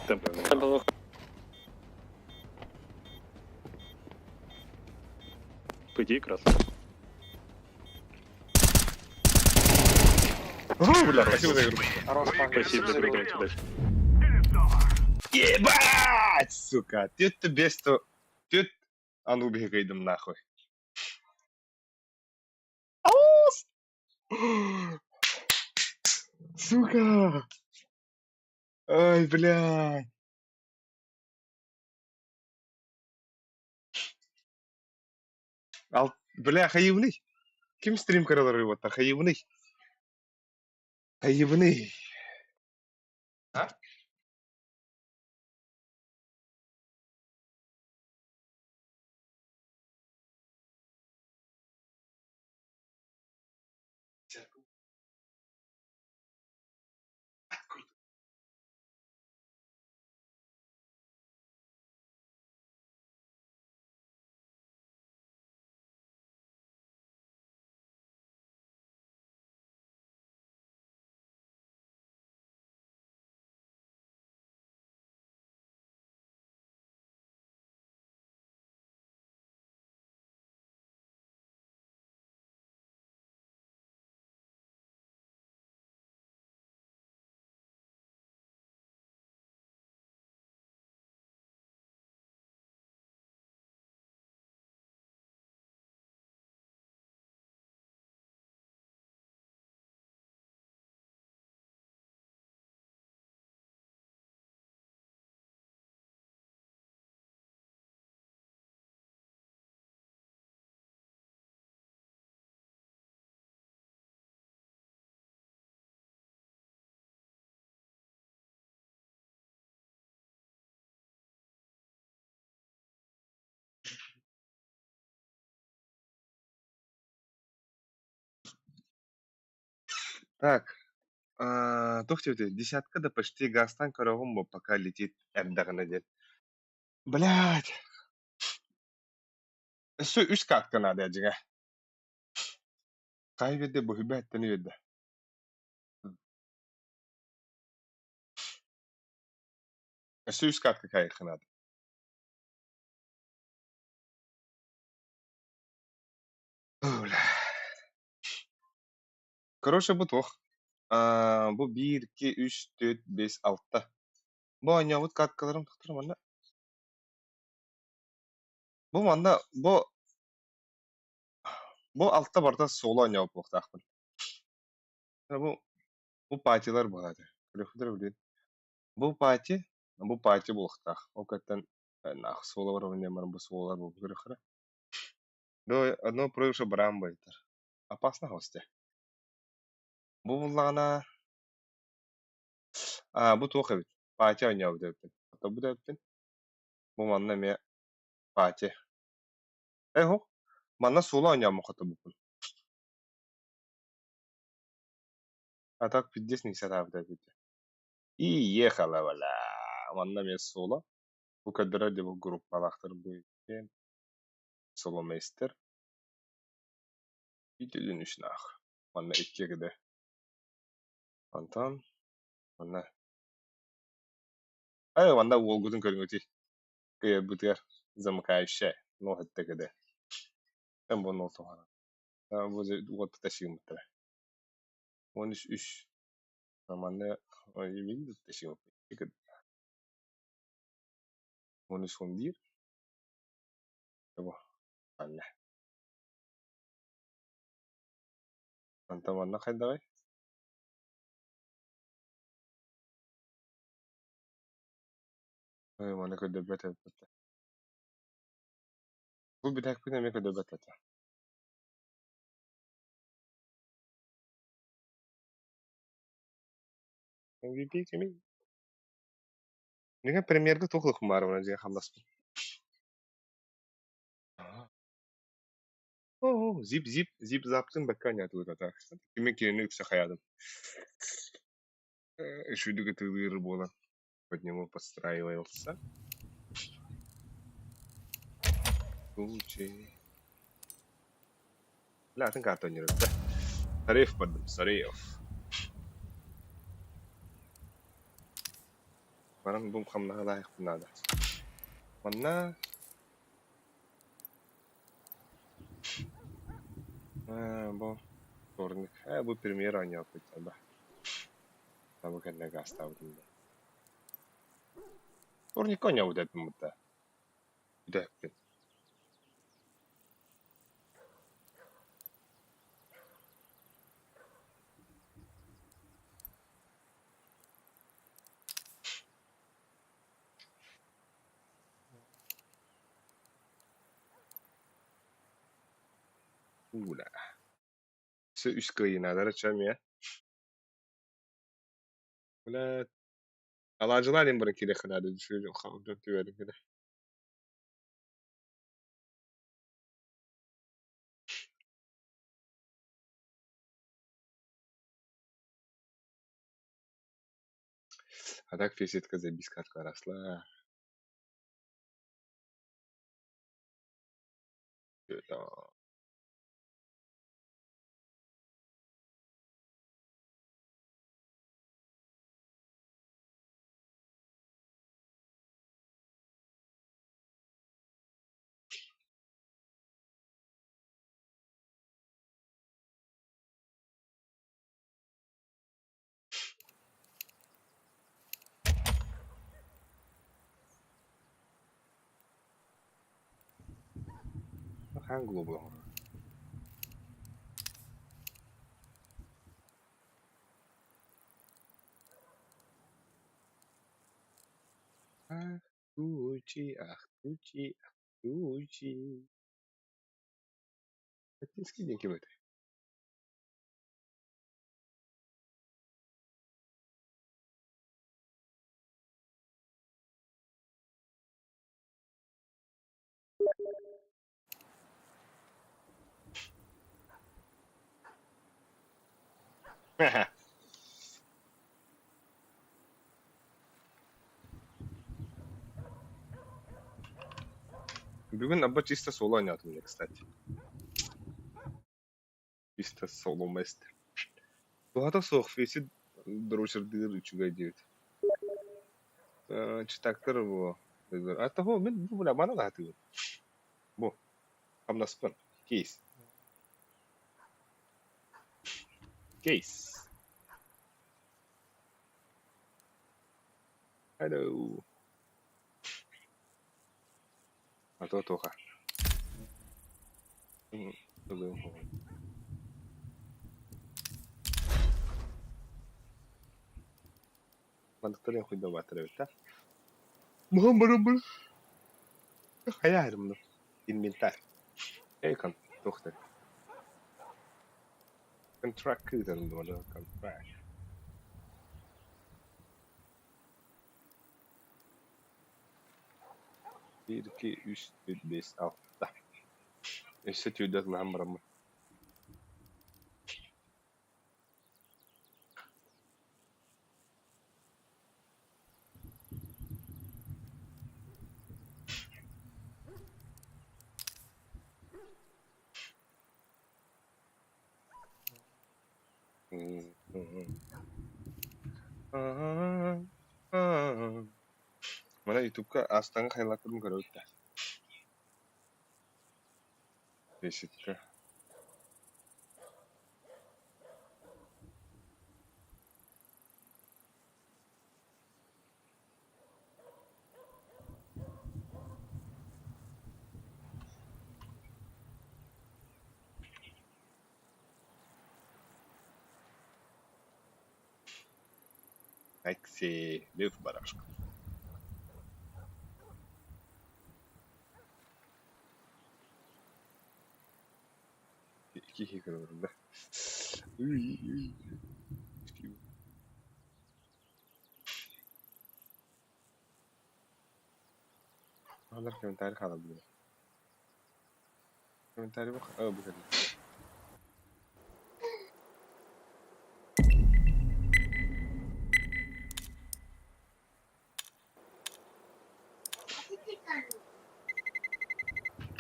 Там был выход. По идее, красный. Бля, спасибо за игру. Хорош, парни. Спасибо за передачу. Удачи. Ебать, сука. Ты без то... Ты... А ну убегай, гайдам нахуй. Сука. Ай, бля. Бля, хайывный. Ким стрим каралары вот, хайывный. Хайывный. А? Так. Тохтевте, десятка да почти гастан коровом пока летит эрдагана. Блять. Все үч катка надо ажига. Кайведе бухибеттен үйдө. Все үч катка кайык надо. Короче, bu toq. Bu 1, 2, 3, 4, 5, 6. Bu oynayabıt katkalarım tıktır bana. Bu manda bu altta barda solo oynayabıt boqtaqpın. Bu partiyalar болады. Көрөктөр билет. Bu parti boqtaq. O каттан нах solo бар ойнамар bu sololar bu көрөктөр. До одно прошло барам байтар. Опасно хосте. Bu буллагана bu toq evet. Parti oynayabıt öptün. Hatta bu da öptün. Bu manna me parti. Ho. Manna solo oynayabıt hatta bu. А так 50 авда бите. И ехала вала. Манна мен соло. Bu kadar da bu grupпалахтар bu. Solo meister. Ителин үшнах. Манна иккеге. Антан. Манна. Манна волгудун көрүнгөти. Кыя бутер замыкающая. Ну хаттагыда. Там бу нол тоғана. Bu вот тащим бутер. 13 Manna yemin taşıyor. 13 11. Tamam. Anne. Anta manna kayda var. Manna kadar beter. Bu bir dakika ne kadar beter. MVP kimin? Ne premierde tokluk mu var bana diye halas. Zip zaptın bakkan ya tuğda ta. Kimin kirini yüksek hayatım. Şuydu götürülür bu olan. Под него подстраивался. Случай. لا تنقطع نرد. صريف بدم صريف. Barang bum kamna layak nada. Mana? Bu tornik. Bu premier oynayaptık tabi. Tabi kendine gaz tavdım da. Tornik oynayaptık dedim mutta. Bir de hep. Ula. Şu üst kıyınaları çömüyor. Ula. Alacılar en bırakı ile kadar düşürüyorum. Kavga tüverim gibi. А так фесетка за бискатка росла. Это... Hangi bu? Тучи. Латинский деньги в этой. Ха-ха. Бүгін абба чисто соло ойнатым я, кстати. Чисто соло мастер. Бұғата соқ фейсі дұрушырдығыр үшіға дейд. Читактыр бұ. Ата ғо, мен бұл бұла мана ғаты ғыр. Бұ. Амнаспын. Кейс. Кейс. Hello. Ато тоха. Мандықтарен құйда батыр өтті. Мұған барам. Қая әрімді. Инвентарь. Эйкон, тоқтар. Контракт күйдерімді оны. Контракт. 1, 2, 3, 4, 5, 6. Esse tüyde lan buramı. Mana YouTube'ga aslan haylatlarım görüldü. Beşikte. Акси, лев барашка. İki kırılırım da. Alır komentari kalabiliyor. Komentari bak. Bu kadar.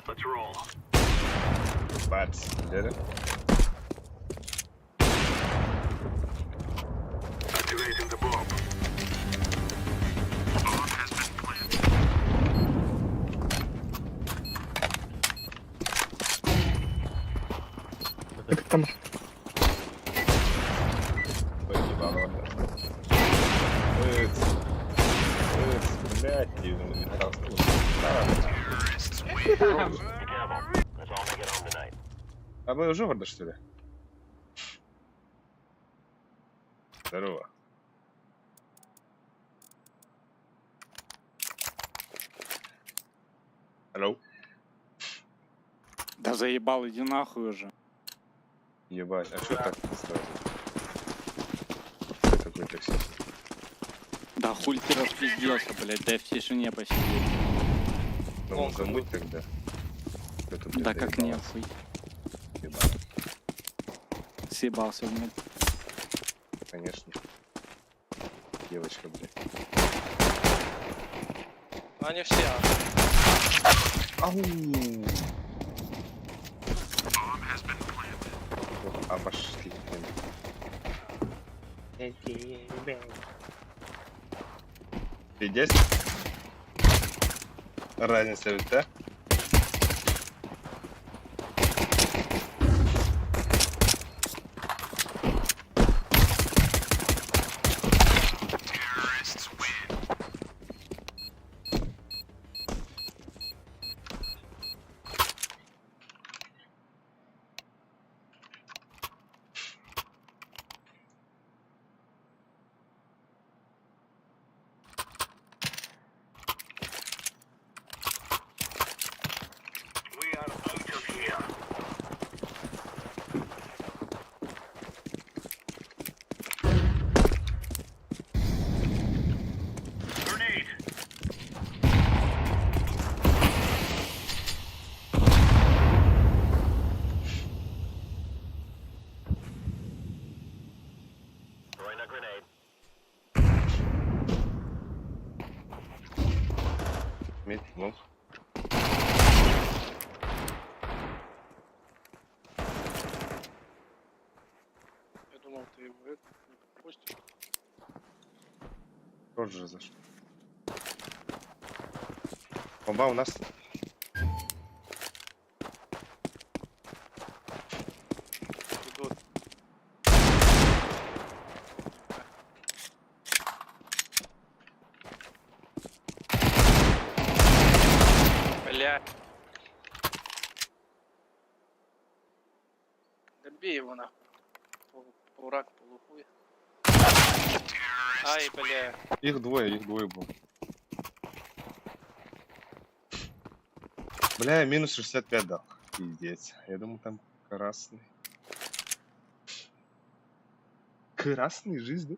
Let's roll. Bats. Did it? Activating the bomb. Bomb has been planted. Tamam. Evet. Блядь, А вы уже варда, что ли? Здорово. Алло. Да заебал, иди нахуй уже. Ебать, а что так сразу? Что такое такси? Да хуй ты распизделся, блядь, дай в тишине посидеть. Ну, забудь тогда. Кто-то, блядь, Да как доебался. нехуй. Ебать. Съебался, блядь. Конечно. Девочка, блядь. Они все. Ау! Обошли. Ты здесь? Разница ведь, да? We are out of here. Grenade. Throwing a grenade. Мид, ну. вы пусть. Тоже зашел. Бомба у нас. Идут. Бля. Добей его нахуй. Урак, полухуй. Ай, бля. Их двое было. Бля, минус 65 дал. Пиздец. Я думаю, там красный. Красный жизнь,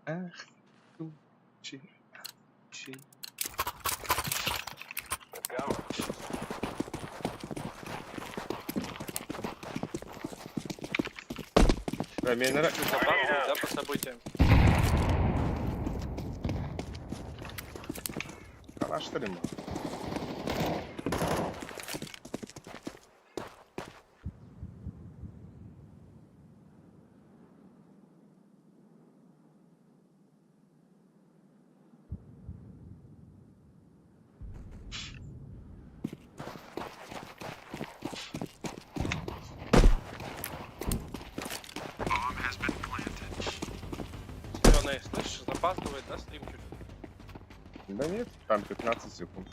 да? Ах, тучи. Да, мне нравится. Запаздывает, да, по событиям? Калаш, что ли, мало? Зеленый, слышишь, запаздывает, да, стрим чуть? Да нет, там 15 секунд.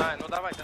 Ай, ну давайте.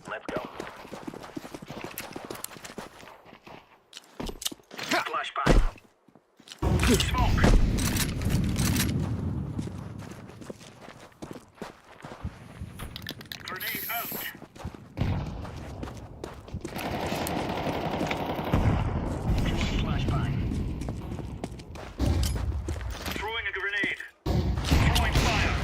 Let's go. Flashbang. Smoke. Grenade out. Flashbang. Throwing a grenade. Throwing fire.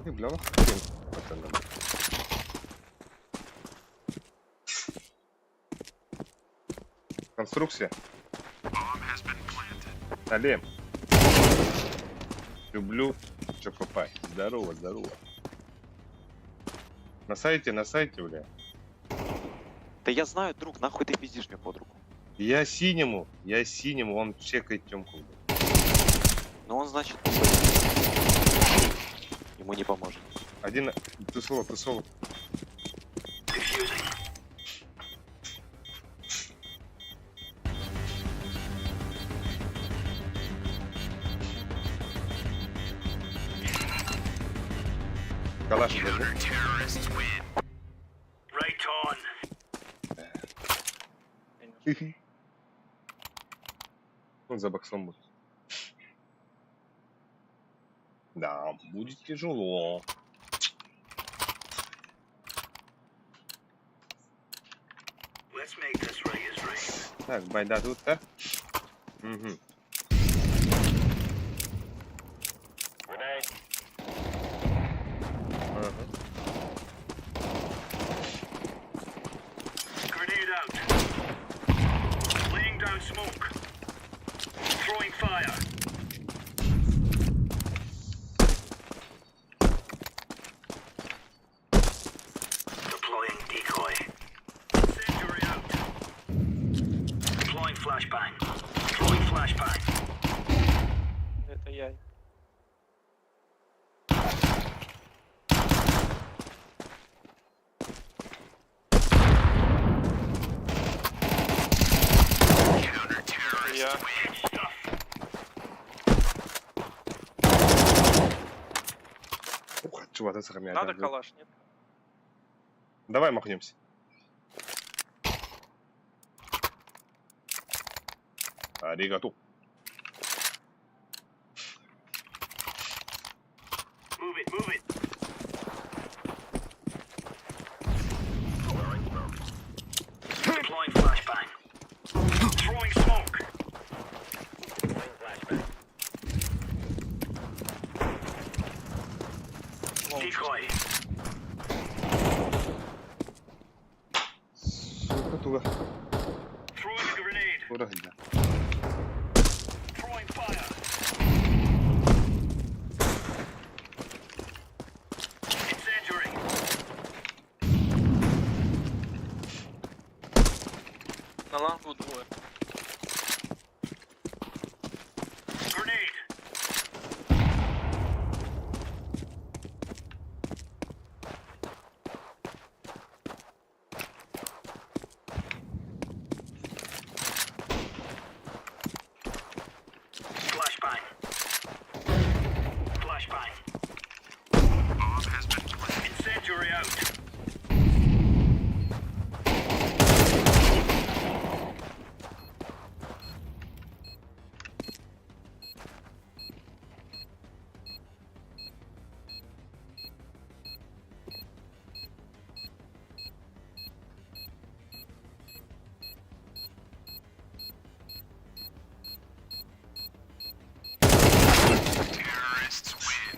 И бля, конструкция. Алем. Люблю Чокопай. Здорово. На сайте, бля. Да я знаю, друг, нахуй ты пиздишь мне под руку. Я синему, он чекает Тёмку. Но он, значит, ему не поможет. Один, ты соло. Калаш, да? Right on. Он за боксом будет. Да, будет тяжело. Let's make this right is right. Так, бай дадут, да? Угу. Grenade. Ага. Grenade out. Laying down smoke. Throwing fire. Deploying decoy. Incendiary out. Deploying flashbang. Throwing flashbang. Это я. Я. Ух, чего-то сохраняет. Надо калаш, нет? Давай махнемся. Аригату. Move it, move it. Deploying flashbang. Throwing smoke. Decoy. Сука, туго. Throwing a grenade. Ура, да. Throwing fire. Incendiary. На лампу двое. Grenade. Flashbang. Flashbang. Bomb has been planted. Incendiary out. Terrorists win.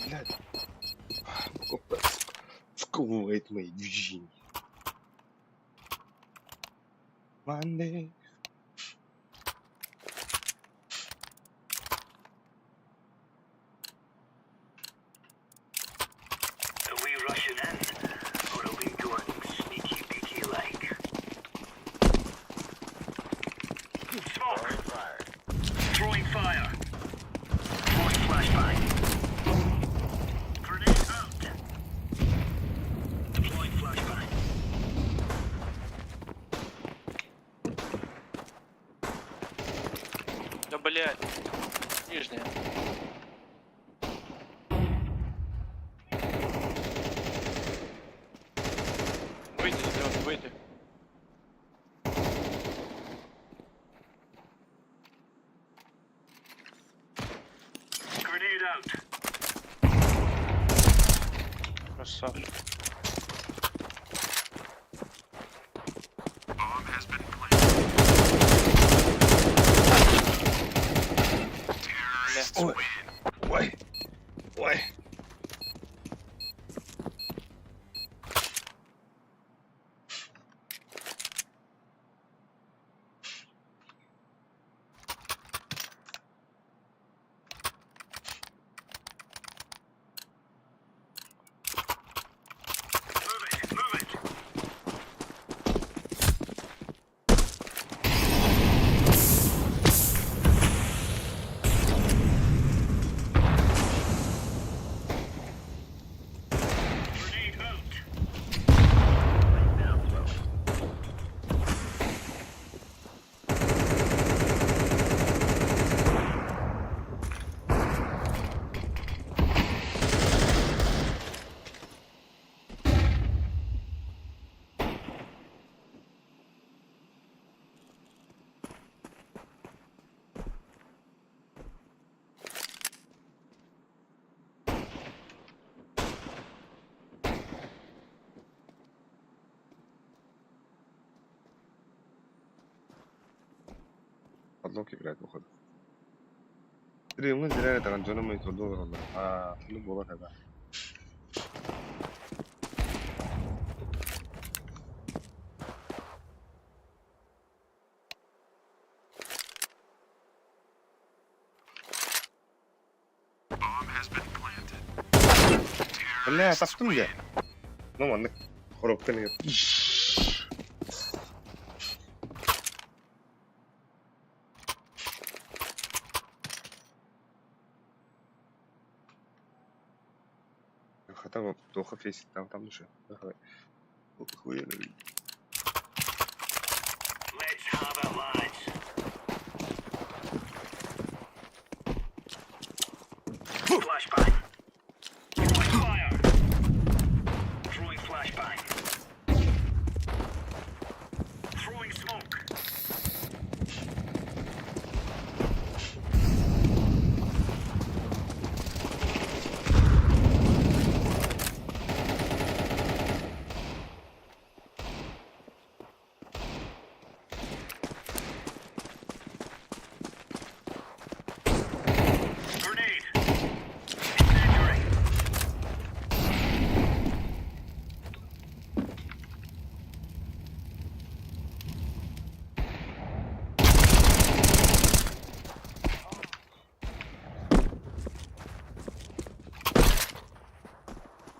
Блядь. Сковывает мои движения. Monday. Are we rushing in? Or are we going sneaky beaky like? Smoke! Throwing fire! Throwing flashbang! Grenade out! Deploying flashbang! Да блядь. Нижняя. Выйди, Леон, выйди. Grenade out! Красавчик. Bomb has been planted. Terrorists Ой. win. Ой. Ой. Move it, move it! Grenade out! Подлог играет, походу. Стрим은 지랄에 다간 저는 뭐 돈도 그런다. 아, 돈도 뭐가 되다. Bomb has been planted. 원래 딱 뜨는 게 너무 안 돼. 어렵다는 게. 하다가 또 커피 있다. там же. Охуенно. Have it, lads. Flashbang. Throwing fire. Throwing flashbang. Throwing smoke. Grenade. Incendiary.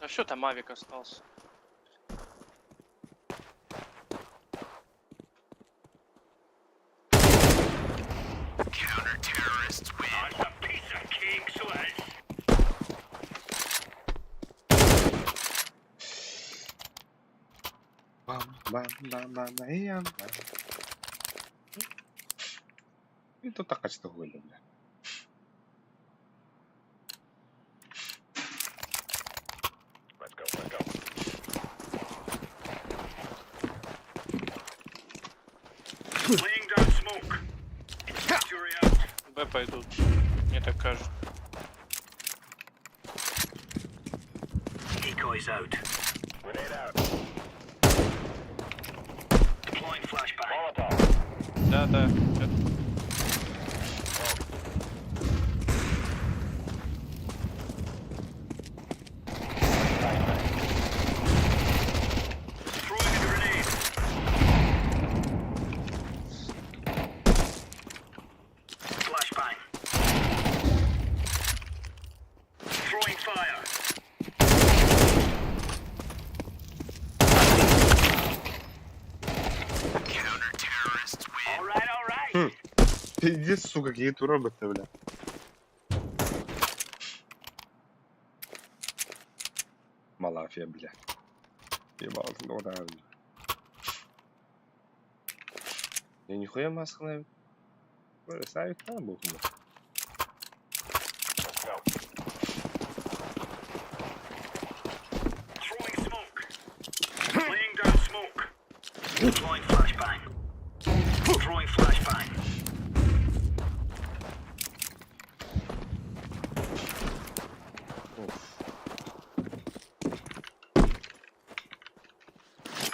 А что там авик остался? Counter-terrorists win. That's a piece of cake, so it is. Бам-бам-бам-бам-бам. И тут так качество выглядит, бля. Let's go, let's go. Laying down smoke. Incendiary out. Б пойдут. Мне так кажется. Decoys out. Grenade out. Deploying flashbang. Да, да. Throwing a grenade. Flashbang. Throwing fire. Counter-terrorists win. All right, all right. Пиздец, сука, какие тут роботы, бля. Малафия, бля. Ебал, ну да, бля. Я нихуя маска навіть. Ставить там був. Throwing smoke. Laying down smoke. Deploying flashbang. Throwing flashbang.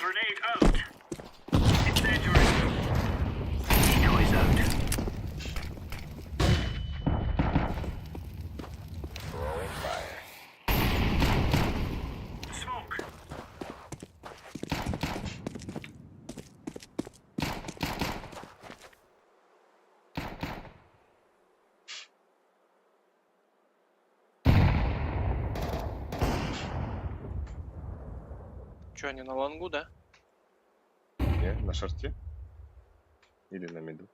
Grenade out. Incendiary. Decoys out. Throwing fire. Smoke. Че, они на лонгу, да? Не, на шарте? Или на миду?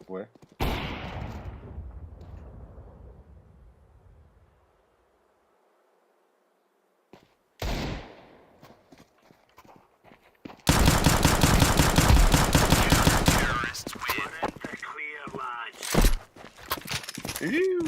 Ой. Terrorists win. Let the clear, lads. Иу.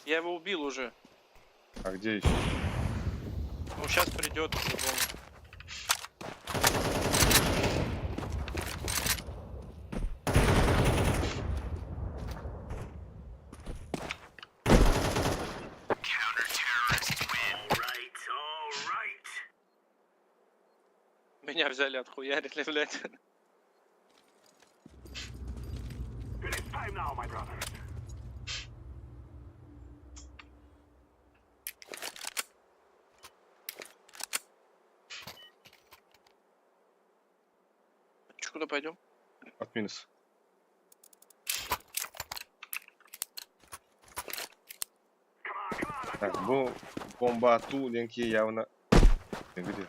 Я его убил уже. А где еще? Ну, сейчас придет по-любому. Меня взяли, отхуярили, блядь. It is time now, my brother. Че, куда пойдем? От минус. Так, бомба ту ленки явно. Где?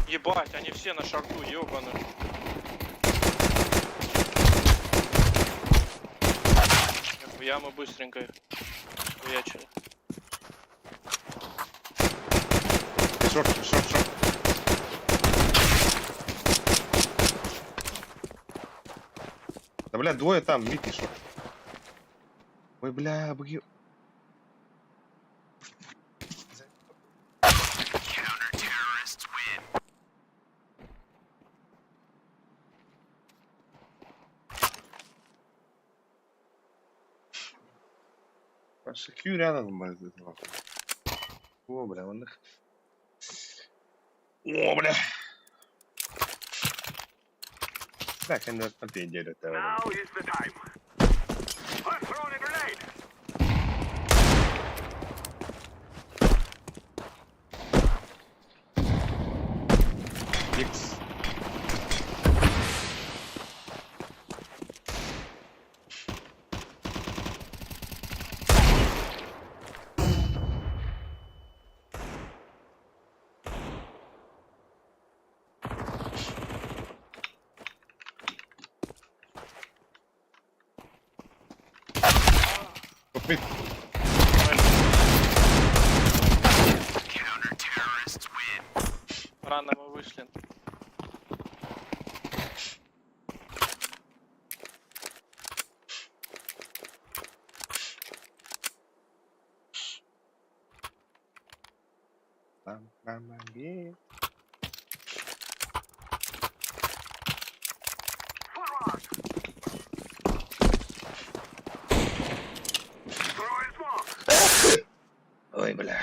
Ебать, они все на шарту, ёбаны. В яму быстренько хуячили. Шорт. Да, бля, двое там, Микки, шорт. Ой, бля, бью. Ваши Q рядом, блядь, этого. О, бля, он их. О, бля. Так, я на деле это. Now is the time. I'm throwing a grenade. Икс. Купить. Рано мы вышли. Помоги. Forward. Throwing smoke. Ой, бля.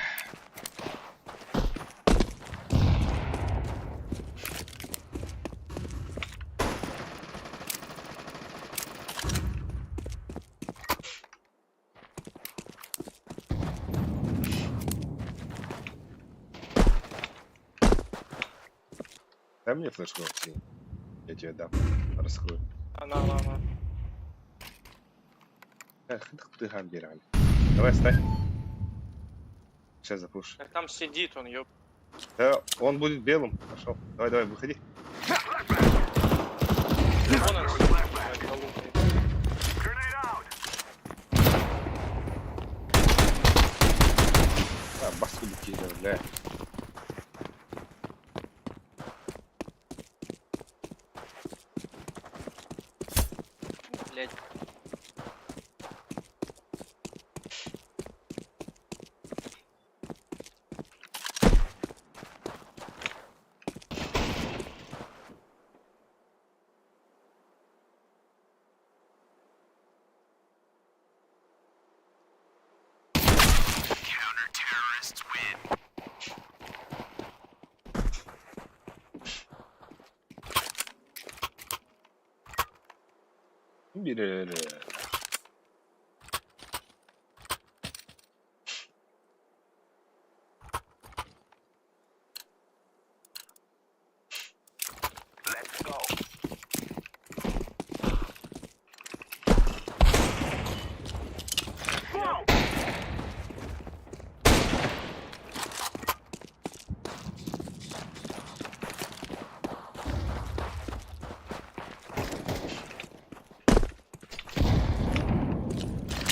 Дай мне флешку, Максим. Я тебе дам. Раскрою. На. Эх, ты гамбирали. Давай, ставь. Сейчас запушу. Так там сидит он, ёб. Да, он будет белым. Пошел. Давай, выходи. Вон он сидит, блядь, голубый. Grenade out. А, баскули кидал, бля. Блядь. Бери. Let's go. Smoke.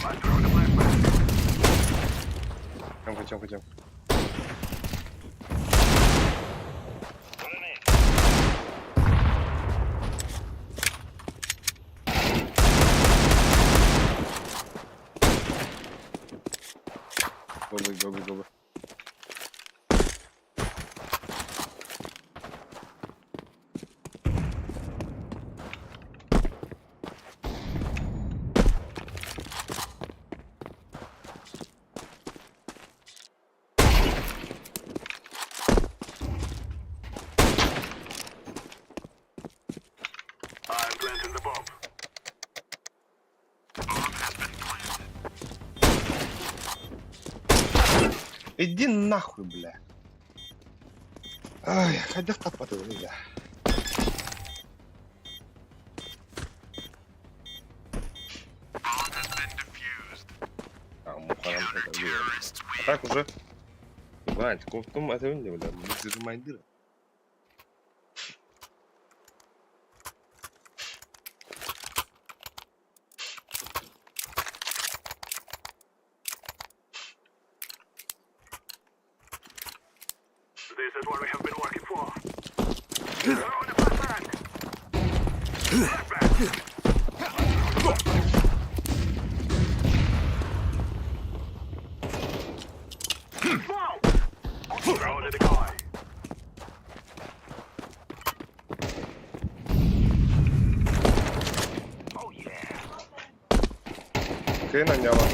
I'm throwing a flashbang. Идем. Go. I'm planting the bomb. Иди нахуй, бля. Ай, хотя в нельзя. Мухарам это делаем. А так уже... Знаете, ковтум это не бля, мы зажимаем дыры. This is what we have been working for. Throwing a flashbang. Smoke! Throwing a decoy. Oh yeah. Окей, наняло.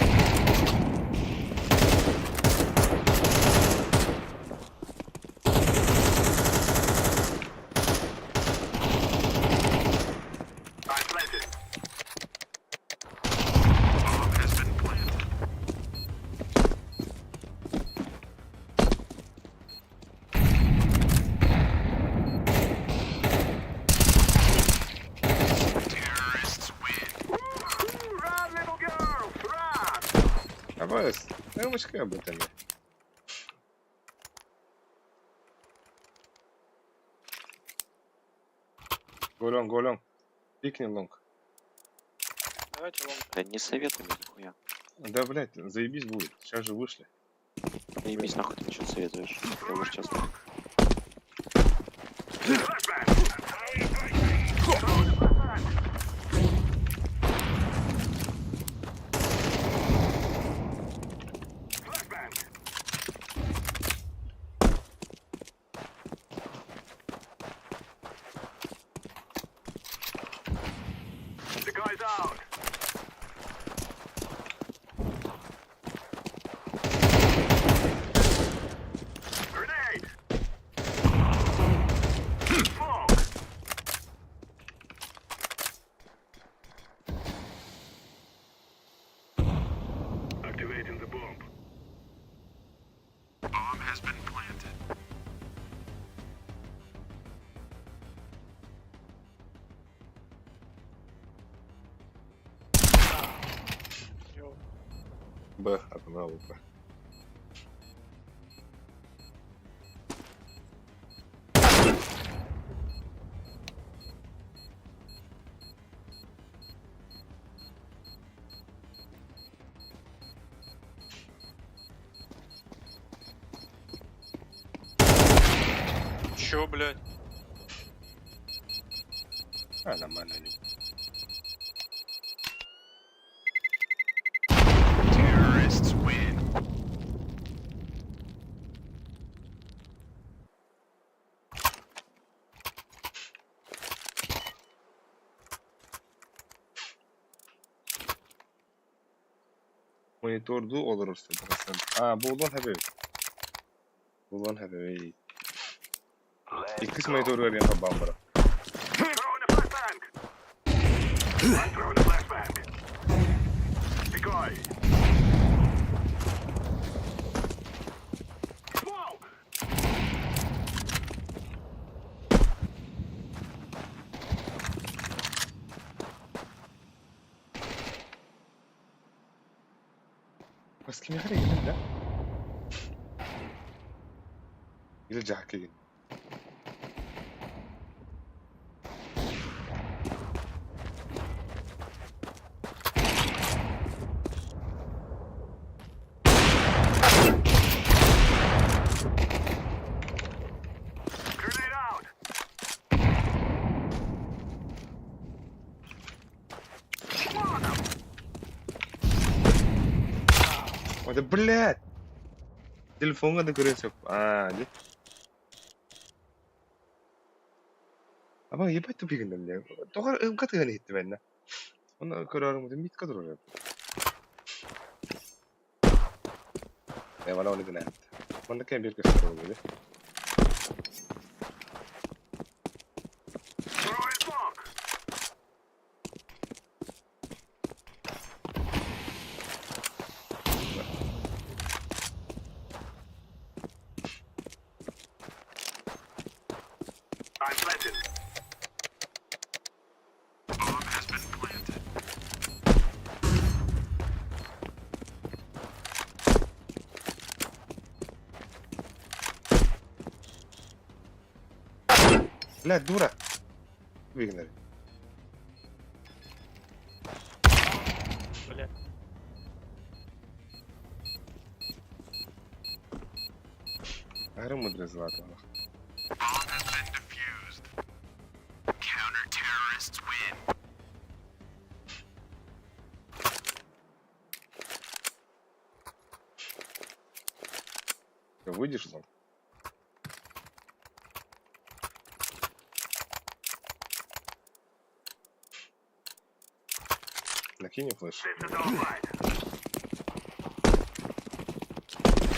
I'm planted. Run, little girls, run! Давай, девочка об этом. Голем. Пикни лонг. Давайте лонг. Да не советуй мне нихуя. Да, блядь, заебись будет. Сейчас же вышли. Заебись, нахуй ты мне что советуешь? Я уже сейчас... The guy's out. Grenade. Smoke. Activating the bomb. Bomb has been planted. Б, одна лука. Чё, блядь? Нормально. Terrorists win. Мониторду oluruz dedi. Bulan heavy. İkisi monitör var yana bambara. Throwing a flashbang. I'm throwing a flashbang. Decoy. Smoke. بس كم يخرج من ده يرجع كده Grenade out. Да, блядь! Telefonga da görüyoruz yok. Aa, ne? Ama ебать тупик бля. Тогар катыганы hitти бенне. Onu körarım dedim bit kadar oraya. Valla onu gene yaptı. Bana kim bir göster oldu. Throwing smoke. I'm planted. Bomb has been planted. Блядь, дура. Выгнали. Бля. Гара мудре злато. Bomb has been defused. Counter-terrorists win. Ты выйдешь там? Накинь флеш. This is all right.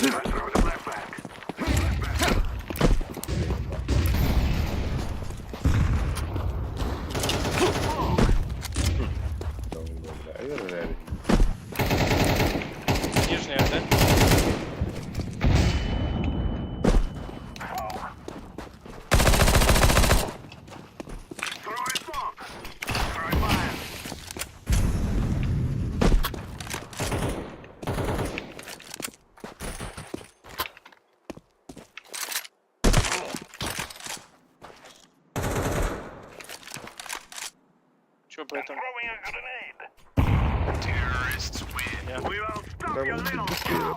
I throw the left back. Нижняя, да? Throwing smoke. Throwing fire. Чё по этому? Throwing a grenade. Terrorists win. Yeah. We will stop Там your будет little быстрее.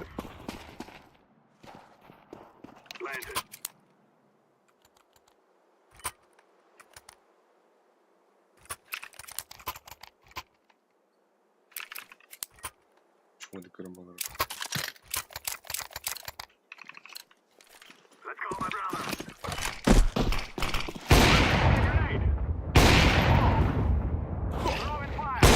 planted. Почему ты карамбала? Let's go, my brother. Grenade. Throwing fire.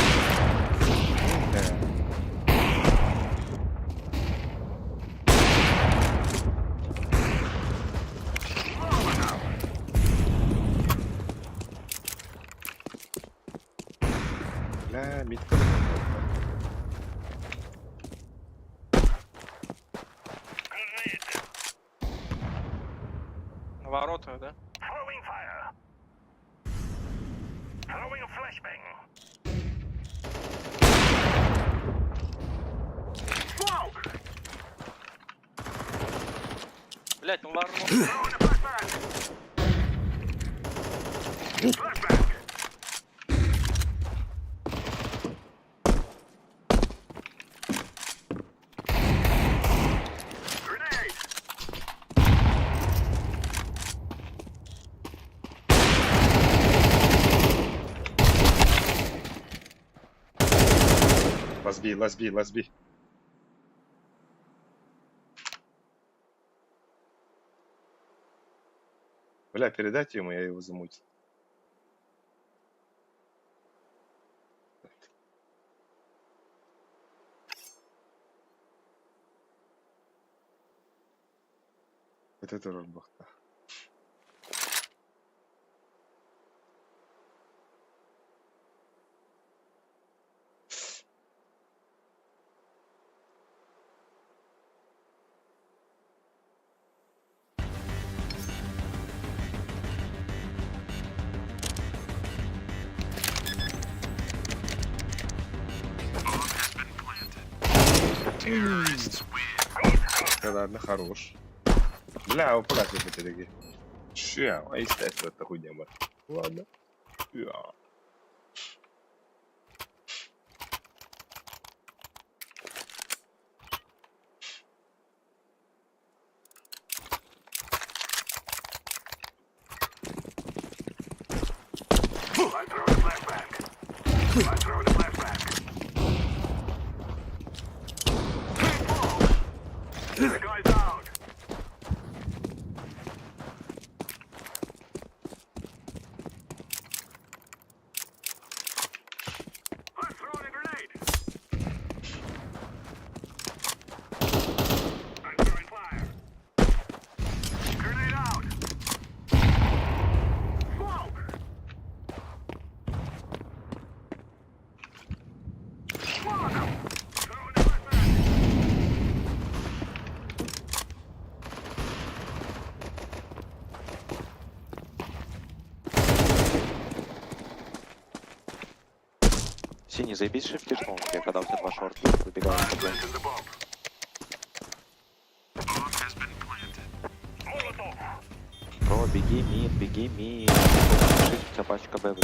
Бля, митка. Grenade. На воротах, да? Throwing fire. Throwing a flashbang. Smoke. Блять, ну ладно. Throwing a flashbang. Flashbang. Grenade. Лазби. Бля, передайте ему, я его замутил. Вот это рожбахта. Да ладно, хорош. Бля, упрать в этой Ща, а естественно, это хуйня, брат. Ладно. Я. I throw the flashbang. I throw the flashbang. The guy's out. Синий, заебись шифтишь, я когда у тебя два шорта выбегал. Planting the bomb. Бро, беги мид. Шифт, у тебя пачка Б.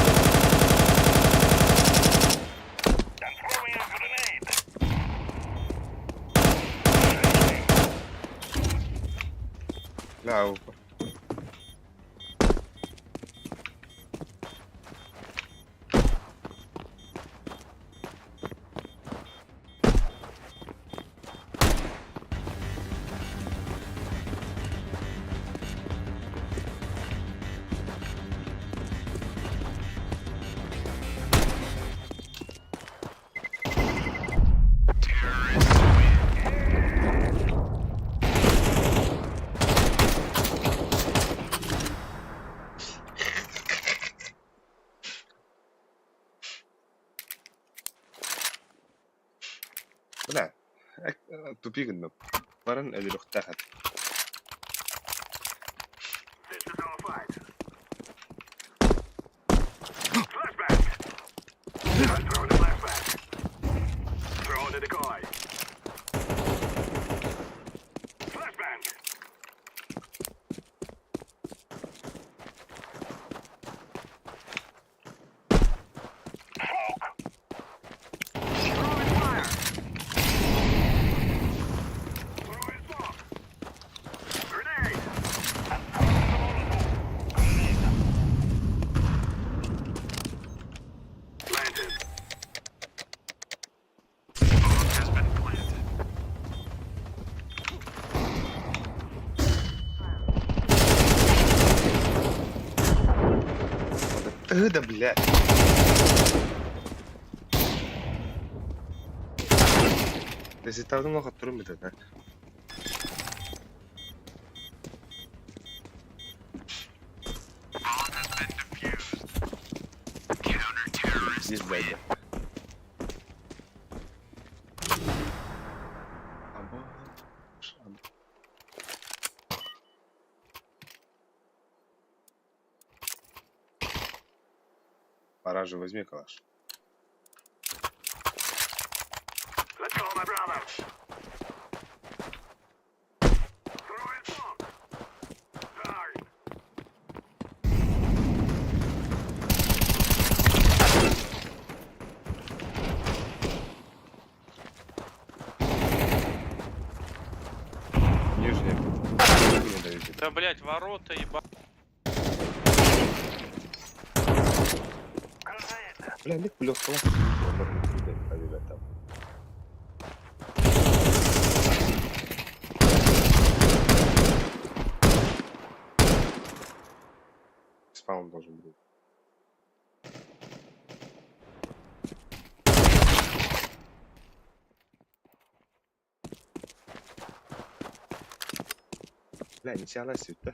لا هو لا تبيك النب برن اللي اختها This is our fight. Flashback. I'm throwing the flashback. Throwing the decoy. Flashbang. Throwing fire. Throwing smoke. Grenade. Planted. Bomb has been planted. اهدى بالله necesitaba una captura en mitad. Здесь байда. Пора же, возьми калаш. Let's go, my brother. Throwing smoke. Sorry. Нижняя. Не доведет. Да, блять, ворота еба. Бля, лег плюс калаш. Побегать там. Спаун должен быть. Бля, не сяла сюда.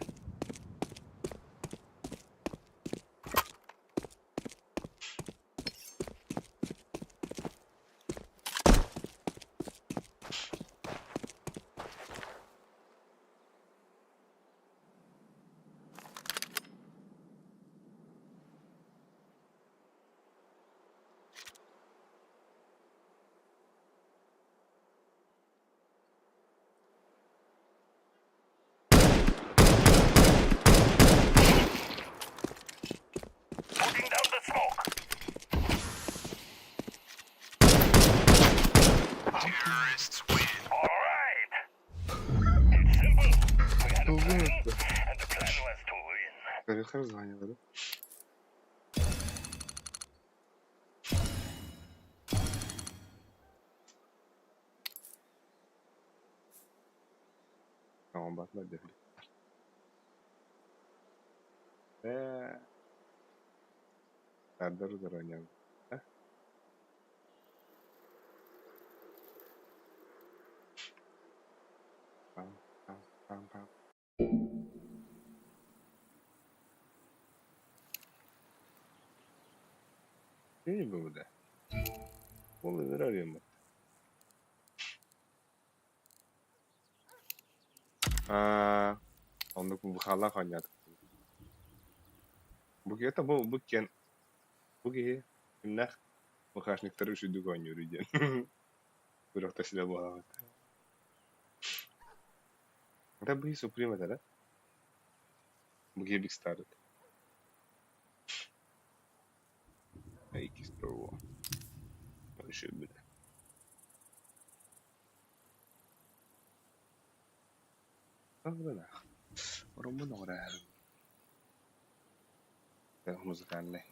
Putting down the smoke. Terrorists win. All right. It's simple. We had a plan, and the plan was to win. Тарих раззванивал, да? Tamam bakma defli. Serdar Zaranyan. Pam pam pam pam. Не было, да. Полный здоровье. Он bu hala kanyat. Bu kita bu ken bu ki kimler Багажниктары үшүдүк ойнууру бирок силе багат. Это бы Supreme да? Биг старт. Айкис прово. Еще будет. Ладно. Роман орал. Это музыкальный.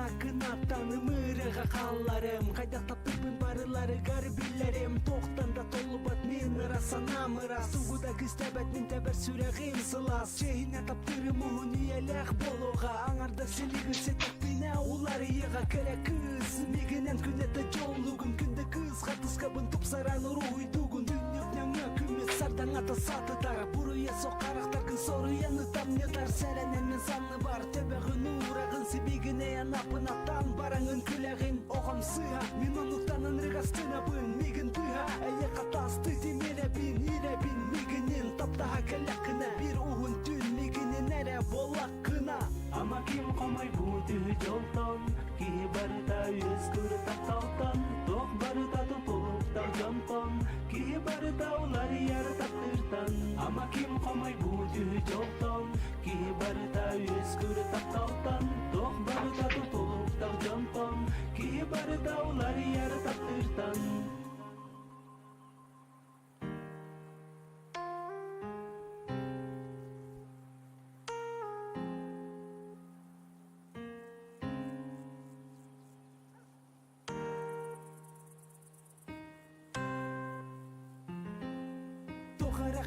Акынаттаны мырыга калларым кайда таптырмын барылары гарбиллерим токтанда толубат мен ырасанам ырас сугуда кыстабат мен табар сүрөгим сылас чейине таптырым униелех болуга аңарда селиги сетактыйна улар ийга керек кыз мегенен күнөтө жолугун күндө кызга тыскабын тупсаран уруйдугун дүньөкнөңө күмүс сардан ата сатыдар буруя сокарактар кыз соруяны тамнетар серенен мен санны бар төбөгүн урагын сибигине напынаттан бараңын күләгин огам сыа мен онуктанын рыгастынабын мигин тыа әйе катасты тимеребин иребин мигинин таптаха келеккына бир угун түн мигинин эре болаккына ама ким комой бути жолтон ки барда өскүр тапталтан ток барда тутулуктар жонтон ки барда улар яр тактыртан ама ким комой бути жолтон ки барда өскүр тапталтан ток барда тутулуктар жонтон ки барда улар яр тактыртан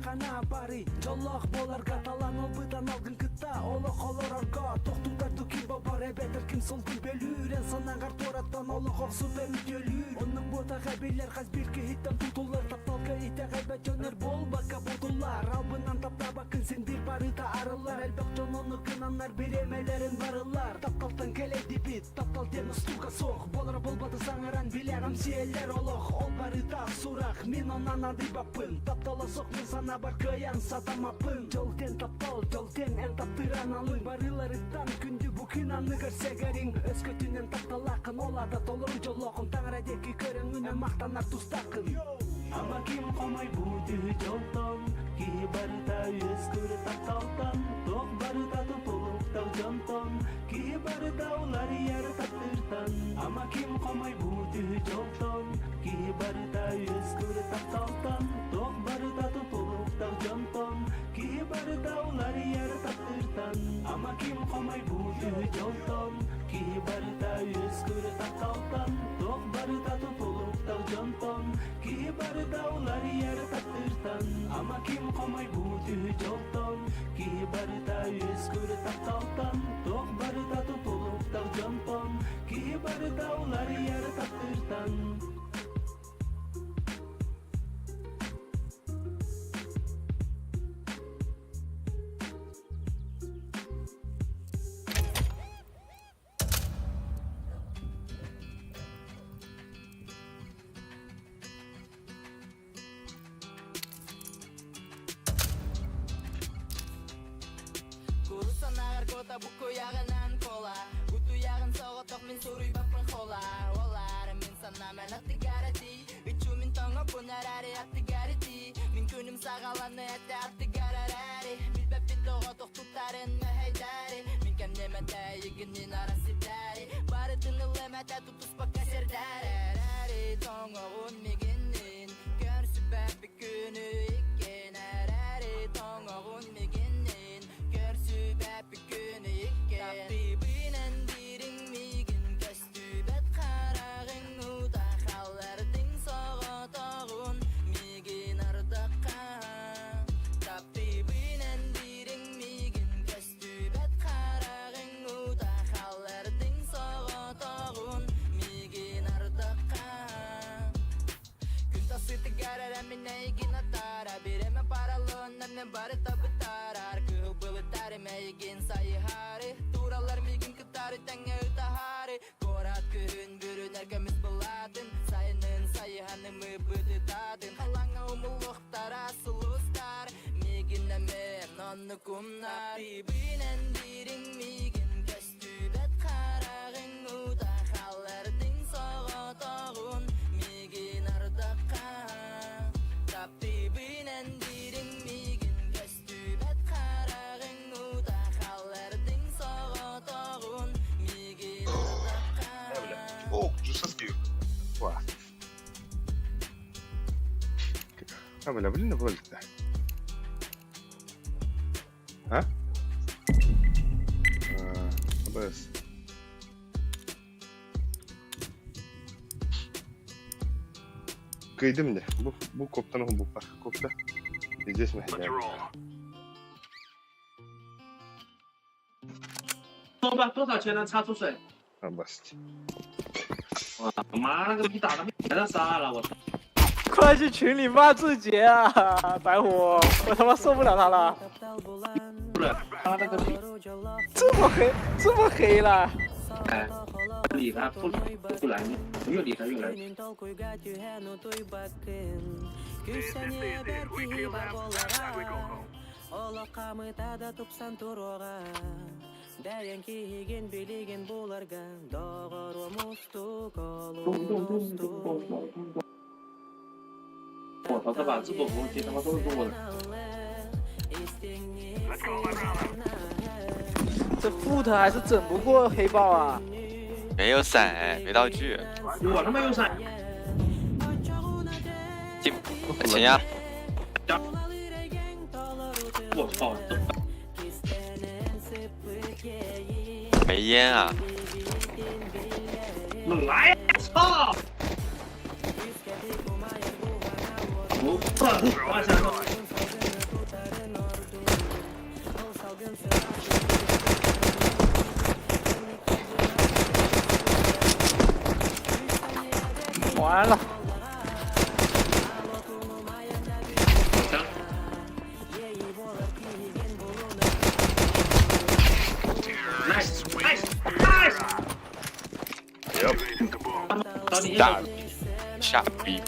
Кана бары жоллох болар каталан албыдан алгын кытта олох олорорго токтутарды ким бабар эбетер ким солдун бөлүрен санагар тораттан олох оксу берүтөлүр онун бота хабилер хаз бирки хиттан тутулар тапталка ите гайбат жөнөр болбака бутулар албынан таптабакын сен бир барыта арылар элбек жонону кынанар биремелерин барылар тапталтан келеди бит таптал тен стука сох болар болбады саңаран билер амсиелер олох ол барыта сурак мен онан адыбаппын таптала сок мен сана бар каян сатамапын жолтен таптал жолтен эн таптыран алын барыларыттан күндү букин аны көрсегерин өскөтүнөн тапталакын олада толору жолокун таңрадеки көрөңүнө мактанар тустакын ама ким комой бути жолтон ки барыта өскүр тапталтан ток барыта тутулуктар жонтон ки барыта улар яр тактыртан ама ким комой бути жолтон ки барыта өскүр тапталтан ток барыта тутулуктар жонтон ки барыта улар яр тактыртан ама ким комой бути жолтон ки барыта өскүр тапталтан ток барыта тутулуктар жонтон ки барыта улар яр тактыртан ама ким комой бути жолтон ки барыта өскүр тапталтан ток барыта тутулуктар жонтон ки барыта улар яр тактыртан Kota buku yagenan kola Butu yagen sogotok min suri bapun kola Olar min sana men atti garati Bichu min tongo punarari atti garati Min kunum sagalanı ette atti gararari Bil bepit ogotok tutaren me heydari Min kem nemete yiginin arasitari Bari tınılemete tutus baka serdari Tongo un miginin Görsü bepi günü ikken Erari tongo un miginin Görsü bepi günü ikken Tapibinen dirin migin Köstübet karagın uda Kallerdin soğotoğun Migin ardaka Tapibinen dirin migin Köstübet sayıhari Duralar migin kıtarı tenge ütahari Korat kühün bürün erkemiz buladın Sayının sayıhanımı bıdı tadın Kalanga umuluktara sulustar Migin emem nonnu kumnar Bibinen dirin migin köstübet karağın Udakhallardın soğa toğun Migin ardaka Tapibinen dirin migin köstübet karağın Udakhallardın soğa toğun Migin ardaka О, уже состою. Ва. Бля, блин, вылет-то. А? АБС. Kıydım de. Bu koptan bu başka kopta. Здесь мы.多少钱能擦出水？ Обасть. 我妈那个逼打的没人杀了，我操！ 快去群里骂志杰啊，白虎，我他妈受不了他了。不是，他那个逼这么黑了。哎，理他不来，越理他越来。 我操，这把制作服务器他妈都是中国人。这 foot 还是整不过黑豹啊！没有伞，没道具。我他妈有伞。请呀！我操！没烟啊！来呀！操！我想说。 完了！ Nice, nice, nice. Yep. 大傻逼！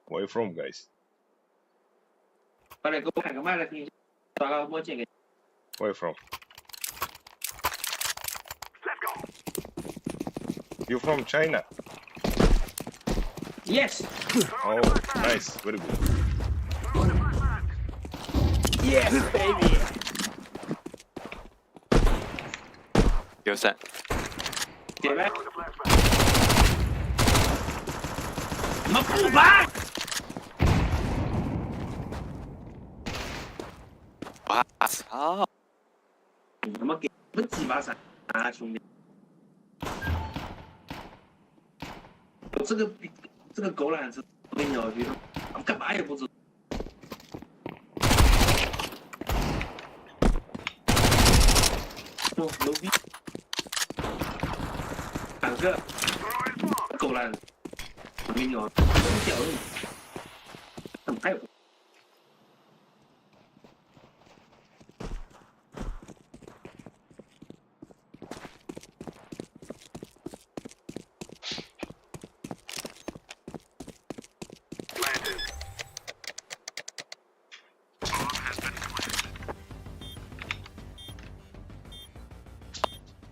Where you from, guys? 快点给我开个麦来听一下，抓个墨镜给。 Where you from? You from China? Yes. Oh, nice, very good. Yes, baby. 有伞。点呗。你们不白！我操！你他妈给我几把伞啊，兄弟！我这个狗懒子，我跟你讲，我干嘛也不知道。牛逼！两个狗懒子，我跟你讲，真屌你！怎么还有？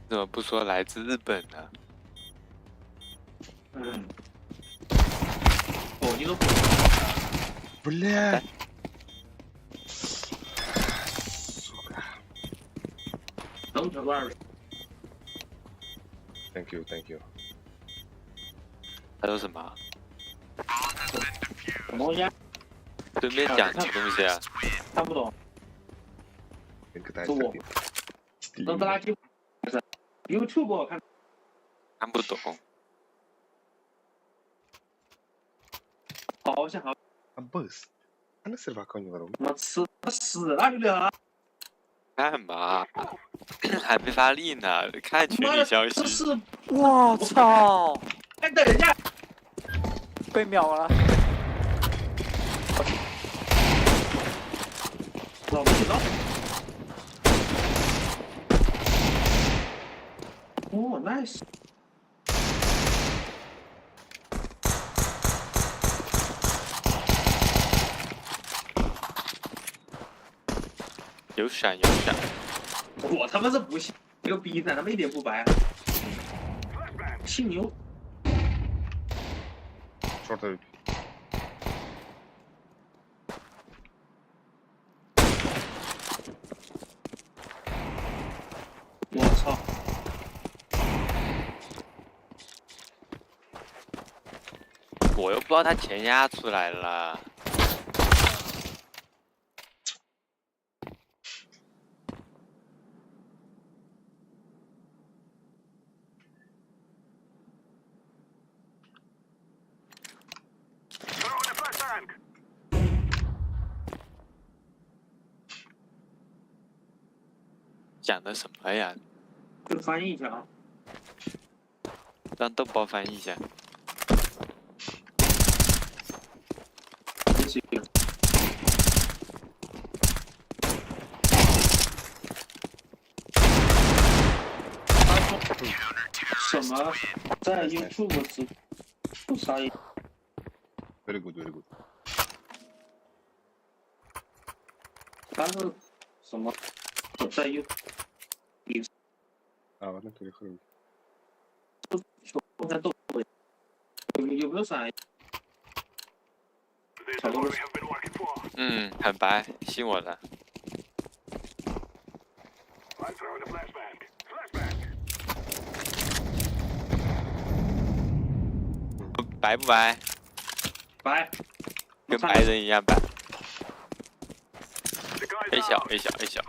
怎么不说来自日本呢？嗯，哦，你都不。 Бля. Don't worry. Thank you, thank you. 他说什么？什么东西啊？对面讲什么东西啊？看不懂。是我。扔垃圾。不是 YouTube 我看。看不懂。好像好。 Abbas. Ana serva con loro. 我死了你俩！干嘛？还没发力呢，看群里消息。我操！哎，等一下，被秒了。操，没听到。哦，nice。有闪有闪，我他妈是不信，这个逼噻，他妈一点不白。姓牛。 Short AWP. 我操！我又不知道他前压出来了。讲的什么呀？就翻译一下啊。让豆包翻译一下。什么？在 YouTube 直播啥意思 Very good, very good. 但是什么？在 YouTube。 Ah, guarda che ricordo. 在豆有没有啥？差不多。嗯，很白，信我的。白不白？白，跟白人一样白。A 小 A 小 A 小。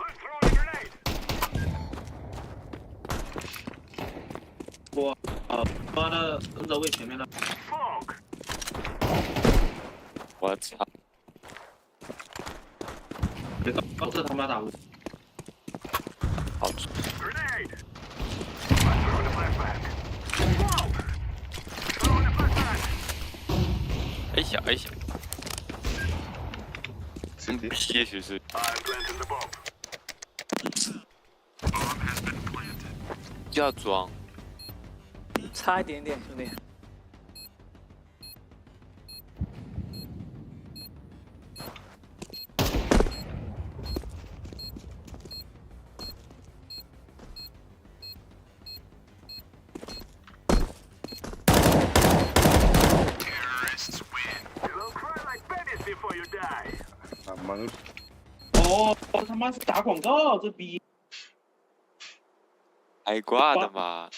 我抓的肉位前面的。我操！别搞这他妈打我！好准。A 小 A 小。屁是是。就要装。 差一点点，兄弟。哦，他妈是打广告，这逼！挨挂的嘛。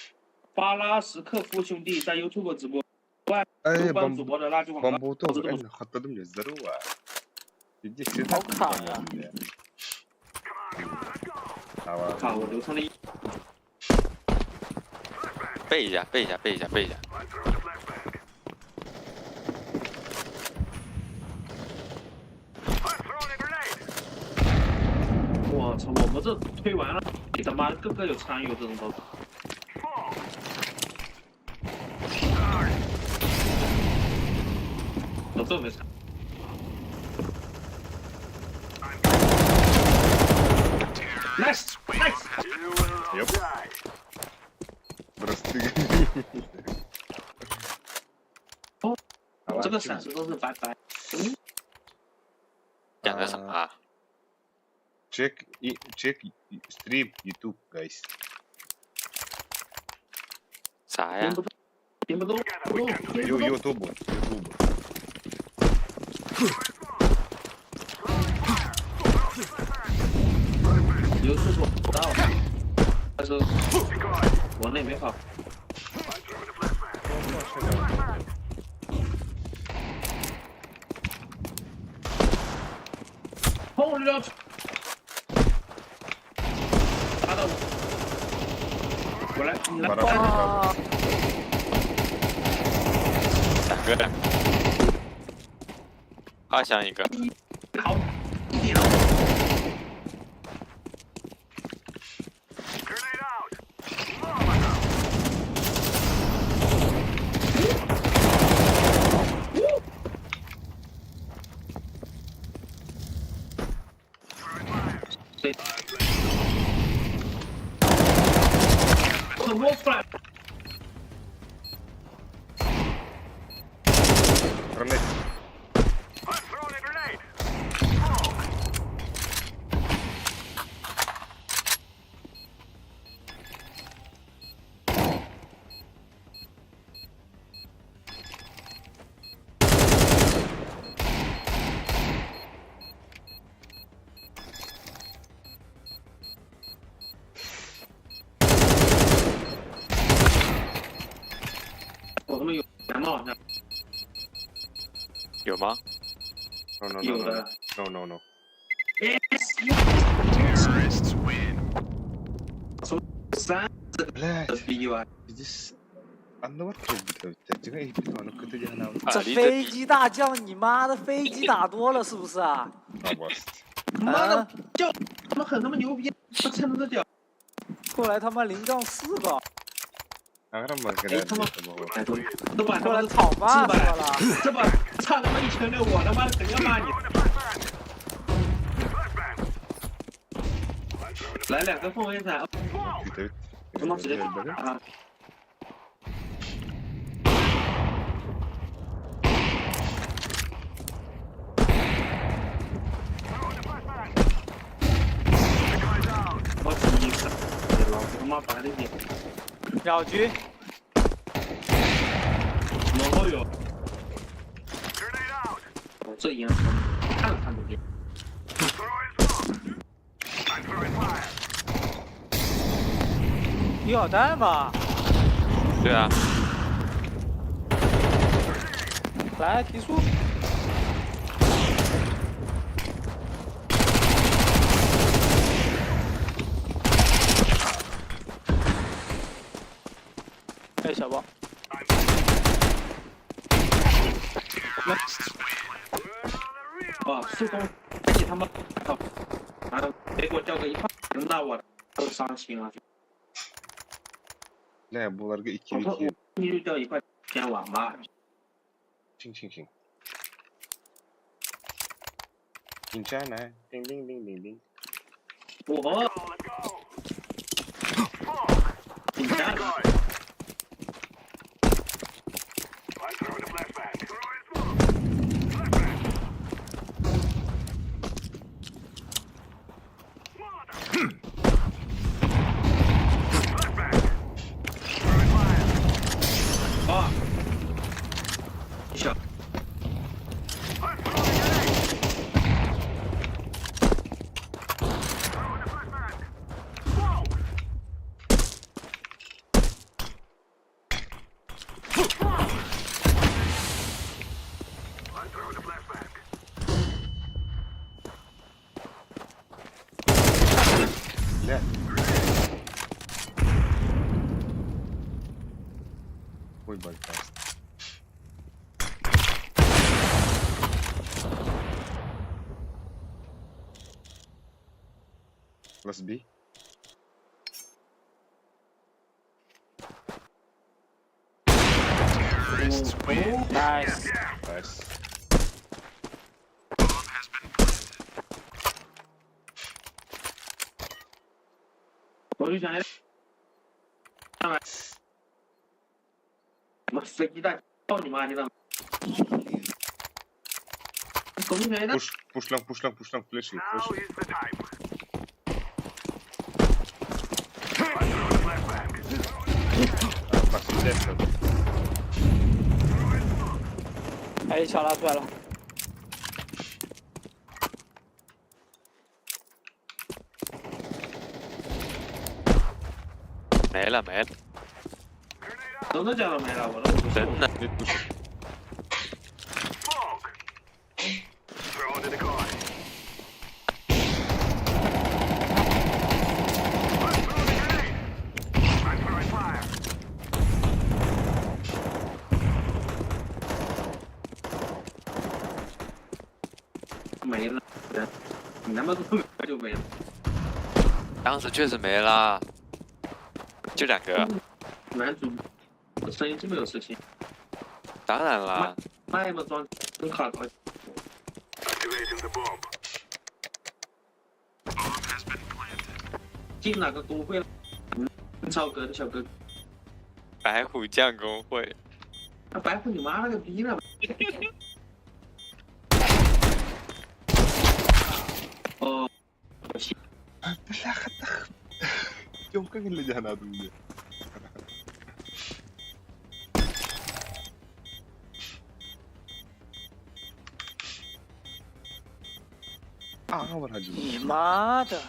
巴拉什克夫兄弟在 YouTube 直播，外哎，帮主播的垃圾广告。 بامبوتوف انا خططهم للزروع يديك سير 好卡呀！卡我流畅的。背一下，背一下，背一下，背一下。我操！我们这推完了，你他妈个个有参与这种都。 我这没参。Nice, nice. Yep. Простые. 哦，这个闪失都是白白。讲的什么啊 check stream YouTube guys. 啥呀？听不懂。YouTube。 有次我不到，但是国内没法。后面要打到我，过来，你来。两个人，二想一个。好。 Nice. 对。我出来。 Grenade. I'm throwing a grenade.我他妈有钱吗？ 有吗？ No, no, no, 有 no, 的。 no, no, no. Terrorists win. Блядь, видео. здесь underwater битва,这个 AP 好像可以讲这飞机大将，你妈的飞机打多了是不是啊？ 妈的，叫他们很他妈牛逼，他撑着脚。过来他妈0杠4个， Agramma grenade. 都把过来讨骂死我了。这把差他妈1圈6，我他妈的肯定要骂你。来2个凤凰伞，他妈直接啊！ 我第1次，老子他妈白了点。秒狙。有都有。我这烟看都看不见。你有弹吗？对啊。来提速。 哎，小包。哇，速攻，而且他妈，妈的，别给我交个1发，那我都伤心了。 Ne bularga 2v2. 你就掉1块钱网吧。行。Kinchana, ding ding ding ding ding. 我。Kinchana。 Ой, бальфаст. Let's be. Nice. Nice.我就想，上来，妈飞机大，操你妈！你知道吗？狗屁没的。 Push lang, flash it, flash it. Pass it. 哎，小拉出来了。没了。真的假的没了？我都不信。真的。没了，你他妈都就没了。当时确实没了，就2个。男主，我声音这么有事情。当然了。麦嘛装真卡头。进哪个工会了？超哥的小哥，白虎将工会。那白虎你妈了个逼呢！哦，Jom ka ngila dyan natin dyan. Ага, 你妈的！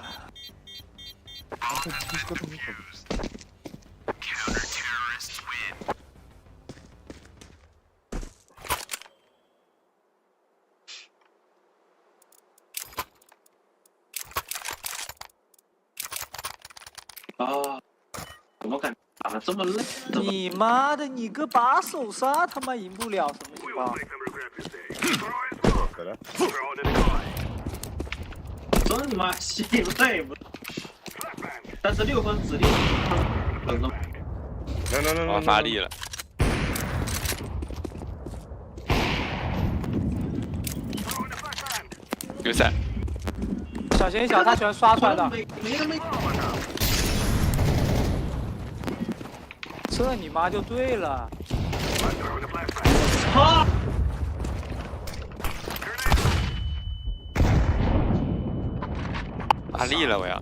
啊，怎么感觉打得这么累？你妈的，你个把手杀他妈赢不了什么情况？真你妈心累不？36分指令，我发力了。有闪，小心一小，他喜欢刷出来的。这你妈就对了。好。发力了我要。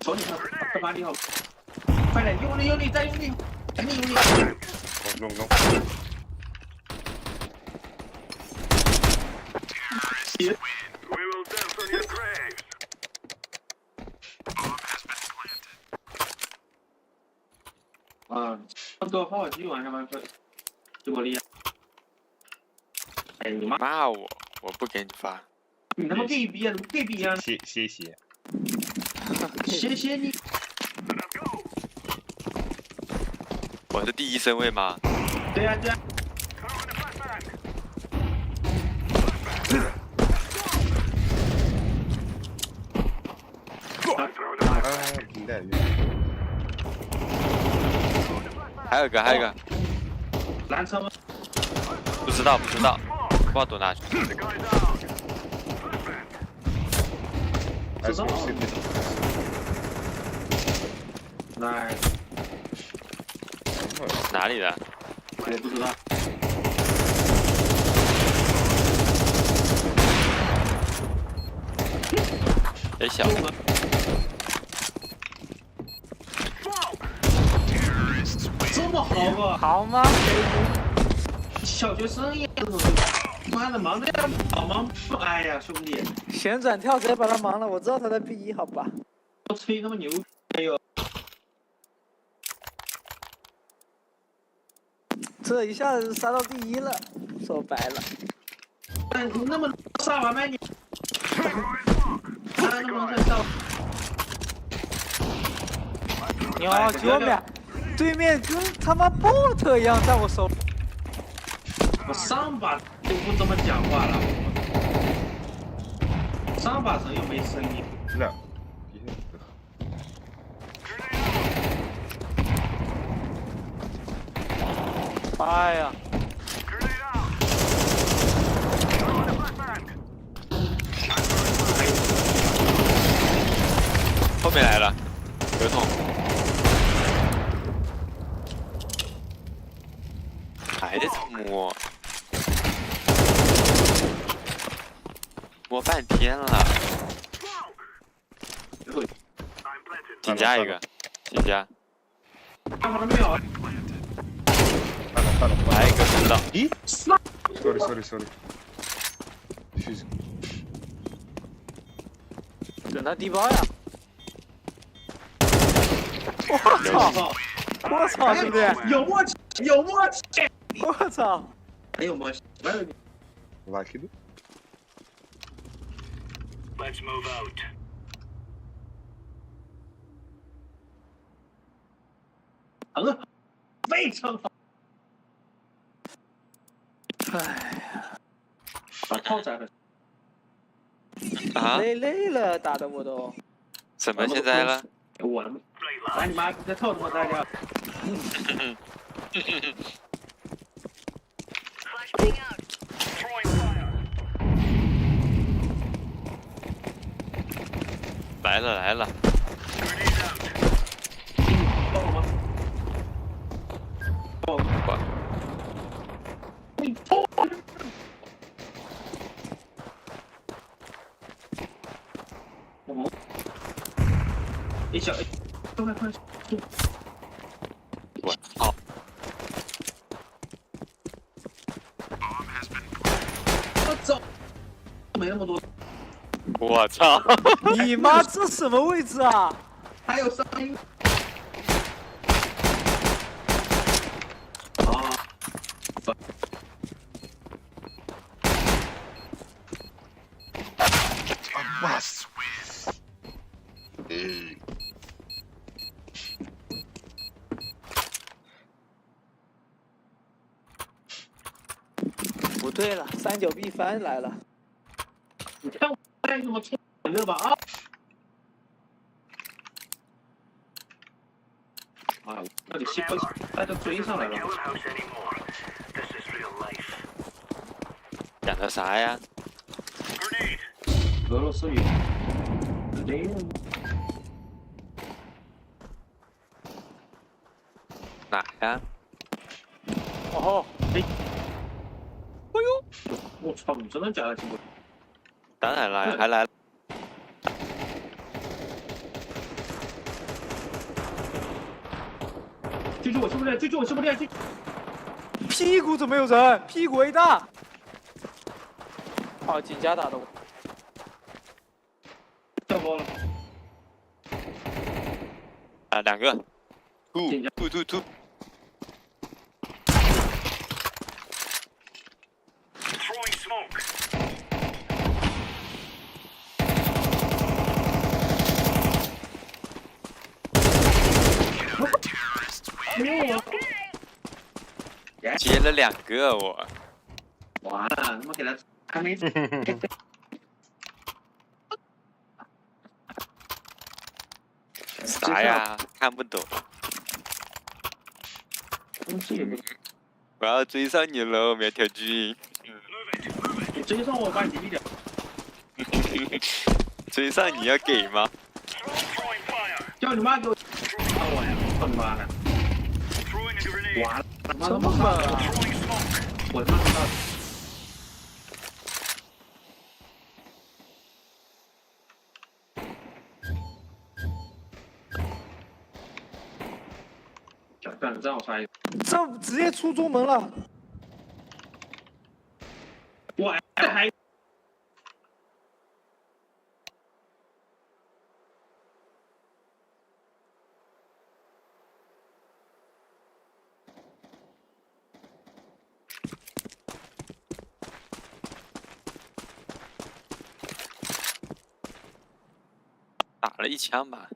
手里头，这把力好，快点，用力用力再用力，赶紧用力。弄。啊，差不多好几晚上吧，这么厉害。哎你妈！骂我不给你发。你他妈 gay 逼啊！怎么 gay 逼啊？谢谢。谢谢你。我是第一身位吗？对呀对呀。还有一个。拦车吗？不知道，不知道躲哪去。知道。来。哪里的？我不知道。别小了。这么好啊？好吗？小学生一样，妈的忙的要好忙，哎呀兄弟，旋转跳直接把他忙了，我知道他在 B1，好吧？我吹他妈牛，哎呦，这一下子杀到第1了，说白了。你那么杀完没你？那么再杀。牛救命！对面跟他妈 bot 一样在我手。我上把就不这么讲话了，上把人又没声音。那。哎呀！后面来了，合同。还在摸半天了。请加一个，请加。看到没有？来一个知道。咦 ？Sorry。等他低包呀！我操，兄弟！有默契，有默契！我操！很有默契，没有你。Lucky. Let's move out. 非常好。哎呀，把套摘了。啊？累了，打的我都。怎么现在了？我他妈！把你妈这套他妈摘掉！来了来了，爆了吗？爆了。哦。一小，快！我操！我操！没那么多。我操！你妈这什么位置啊？还有声音。啊！不对了，三角臂翻来了。你看我带什么冲的吧啊！啊！那你西瓜带都追上来了。讲的啥呀？俄罗斯语。哪呀？哦，哎呦！我操！你真的假的？结果？当然了，还来了。追我是不是？追我是不是？屁股怎么有人？屁股 A 大。哦，井家打的我。掉包了。啊，两个。吐。接了2个我。完了，他妈给他还没。啥呀？看不懂。我要追上你了，苗条君。你追上我，把你毙掉。追上你要给吗？叫你妈给我！操我呀！操你妈的！完了，这么猛啊！我他妈知道。让我刷一个。这直接出中门了。我还。打了1枪吧。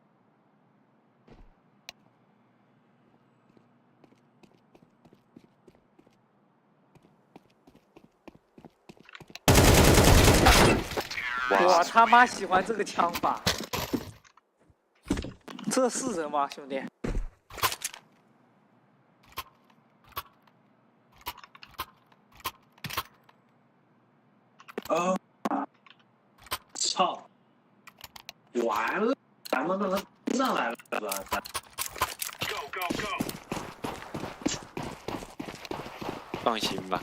我他妈喜欢这个枪法，这是人吗，兄弟？操！完了，咱们让他上来了是吧？放心吧。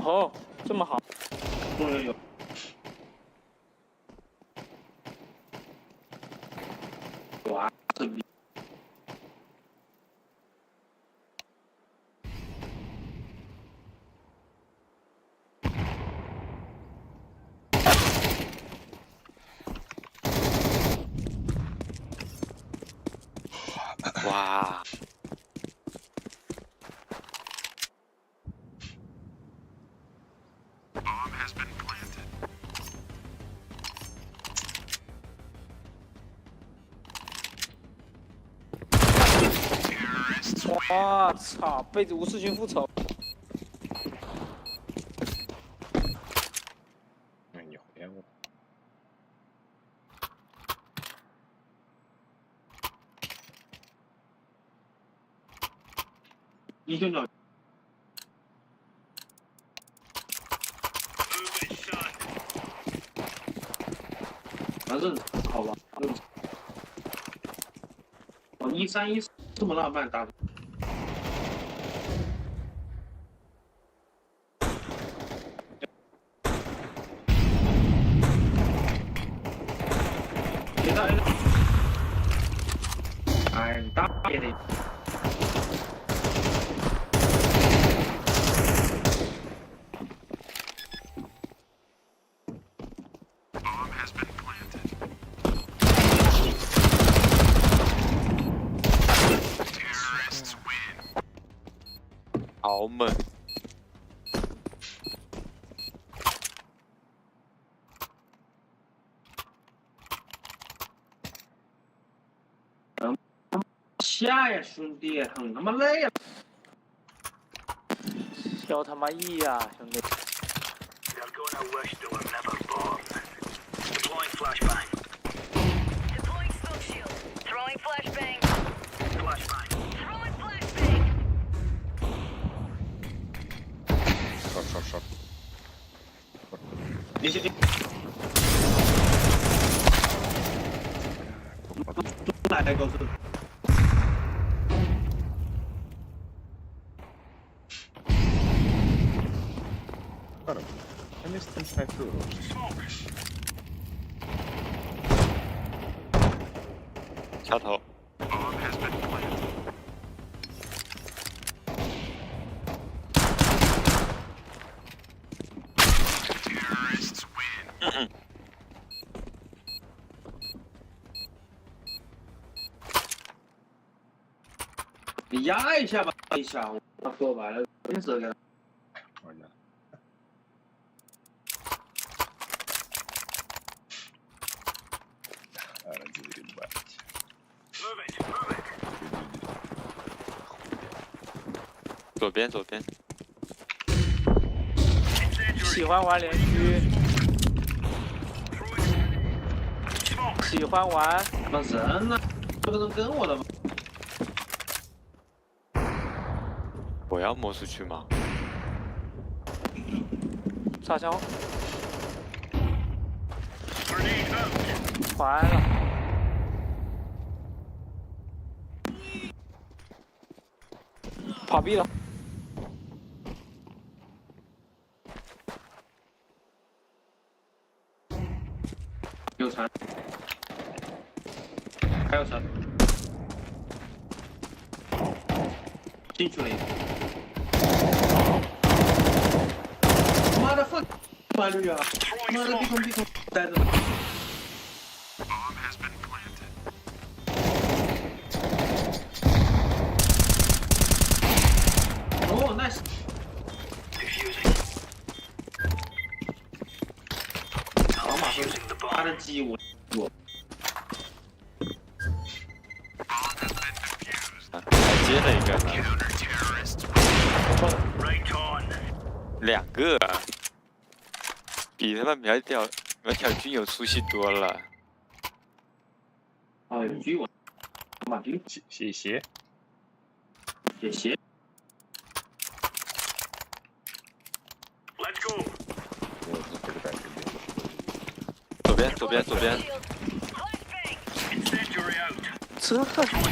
哦，这么好。有。哇，这逼！哇！我操！被吴世勋复仇。你回来我。一定要。反正好吧，哦，131这么浪漫打。别打！哎，你大爷的！ 好猛！下呀，兄弟，很他妈累呀！小他妈一呀，兄弟！ They're gonna wish they were never born. Deploying flashbang. Deploying smoke shield. Throwing flashbang. Flashbang. Throwing flashbang. Шорт. 来个是。 Они с температурой. Smoke. 桥头。 Bomb has been planted. Terrorists win. 你压一下吧，一下，我说白了，真是个。 Понятно. Разъебать. Move it. Move it. 左边。喜欢玩连狙， Smoke. 喜欢玩什么人呢？这个人跟我的吗？我要魔术区吗？插枪， Grenade out. 完了，跑逼了，有船，还有船，进去了一个。妈的fuck，妈绿啊！妈的闭空，待着。 Bomb has been planted. Oh nice。 Defusing. 老马说 Defusing the 他 bomb. 的鸡我。 Bomb has been defused. 还接了一个呢， Counter-terrorists. Right on. 2个啊，比他妈苗条君有出息多了。哦，有狙我。马军，谢谢。谢谢。 Let's go. 左边。 Shield. Flashbang. Incendiary out. 这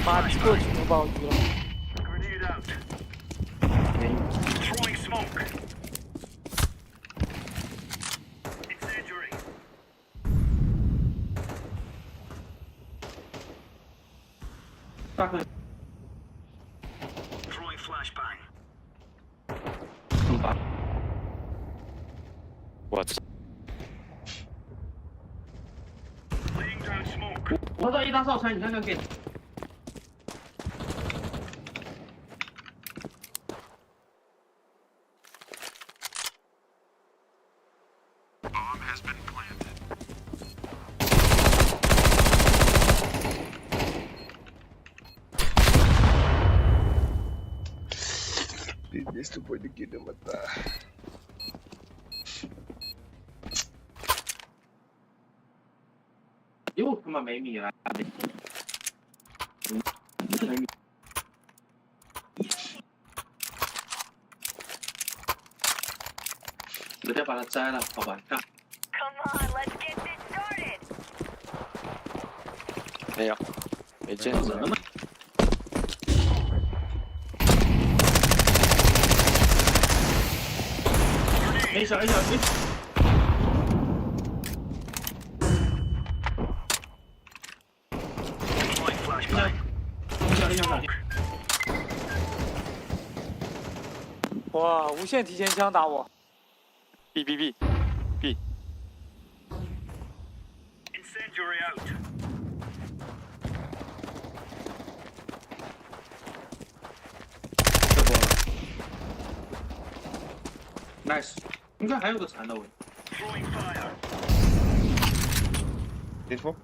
妈这全部爆狙了， Grenade out. Throwing smoke. Incendiary. 大哥， Throwing flashbang. 很棒。我操！ Laying down smoke. 我这一大哨车，你看看给。 Bomb has been planted. Пиздец тупой докидом-то. 又他妈没米了。没米。把它摘了，好吧？看， Come on, let's get this started. 没有，没见着。人嘛。A 小 A 小 A。哇，无限提前枪打我。 B B B B。 Incendiary out. Nice， 应该还有个残的位。 Throwing fire. Info.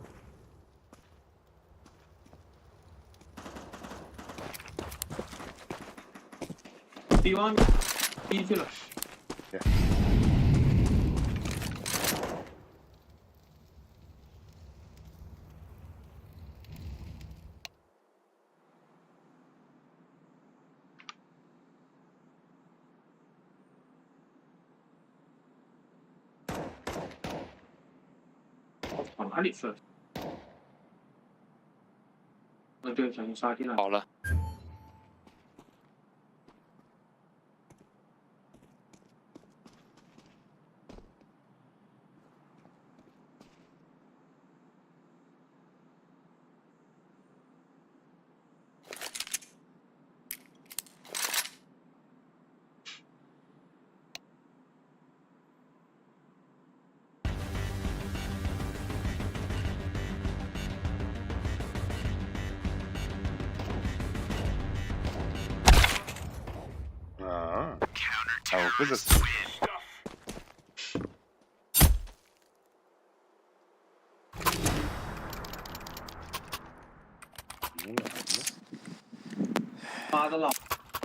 B1 B 去了。Yeah. Oh, 跑哪里去了？对，小心杀敌了。好了。 Ah, stavo cosa Stuff. 妈的老，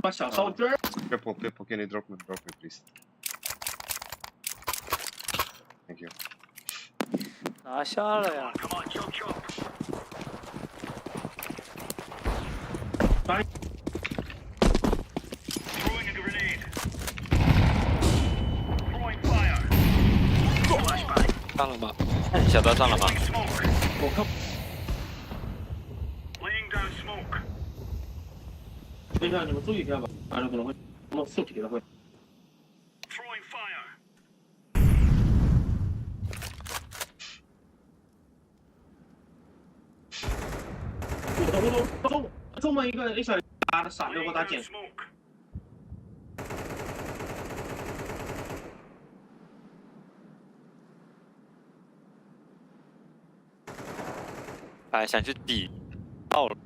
把小烧汁儿。 Peppo, can you drop me, please? Thank you. 拿下了呀！ Come on, chop chop. 来， Throwing a grenade. Throwing fire. Flashbang. 上了吗？小刀上了吗？ Smoke. 我靠！ Laying down smoke. 等一下，你们注意一下吧，反正可能会弄附体了会。 Throwing fire. 中门一个 A 小打的傻给我打减。 Smoke. 哎，想去抵到了。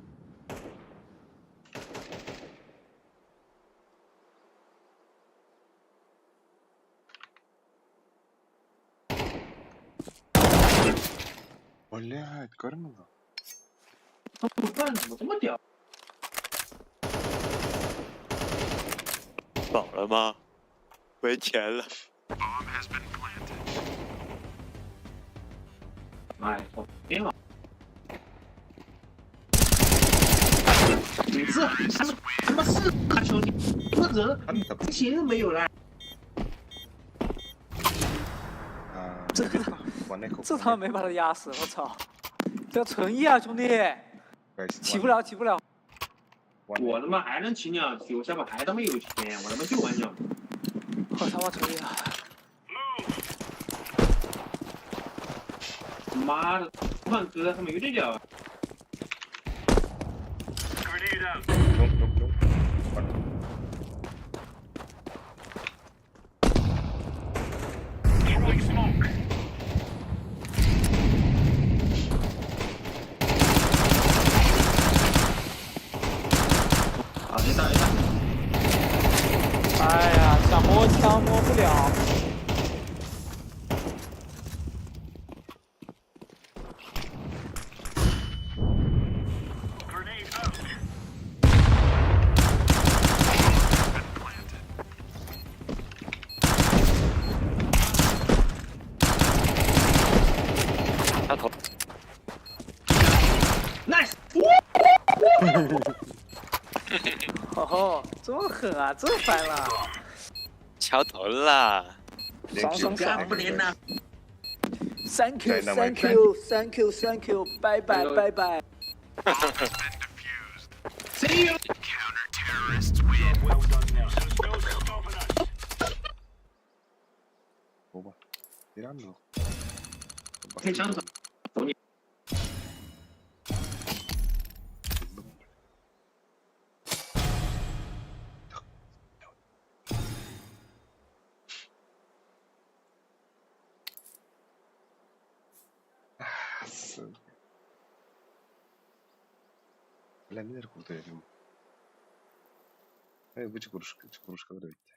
Блядь, Кармела. 他们饭怎么这么屌？饱了吗？没钱了。哎，我别了。每次他妈是大兄弟，这人钱都没有了。这他妈没把他压死，我操！这纯一啊，兄弟，起不了，起不了。我他妈还能骑两骑，我下巴还他妈有钱，我他妈就玩鸟。我他妈纯一啊！妈的，胖哥他妈有点屌。 Grenade out. Throwing smoke. 好，一打一打。哎呀，想摸枪摸不了。 他头。Nice。哦吼，这么狠啊，这么烦了。敲头啦！ Gak benenak. Thank you, Dynamite. thank you, thank you, thank you. Bye bye, Hello. bye bye. See you. Well done, Nelson. Still stopping us. Оба. Тиран. 괜찮아. Бля, нелер kurtarıyorum. Hayır bu çukuruş kadar bitti.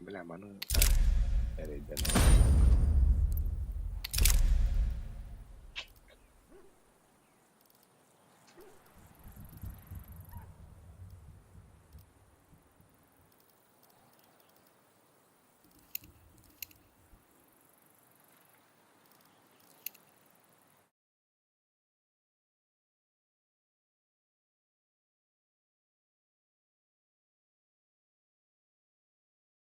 Bля, mana. Nereden?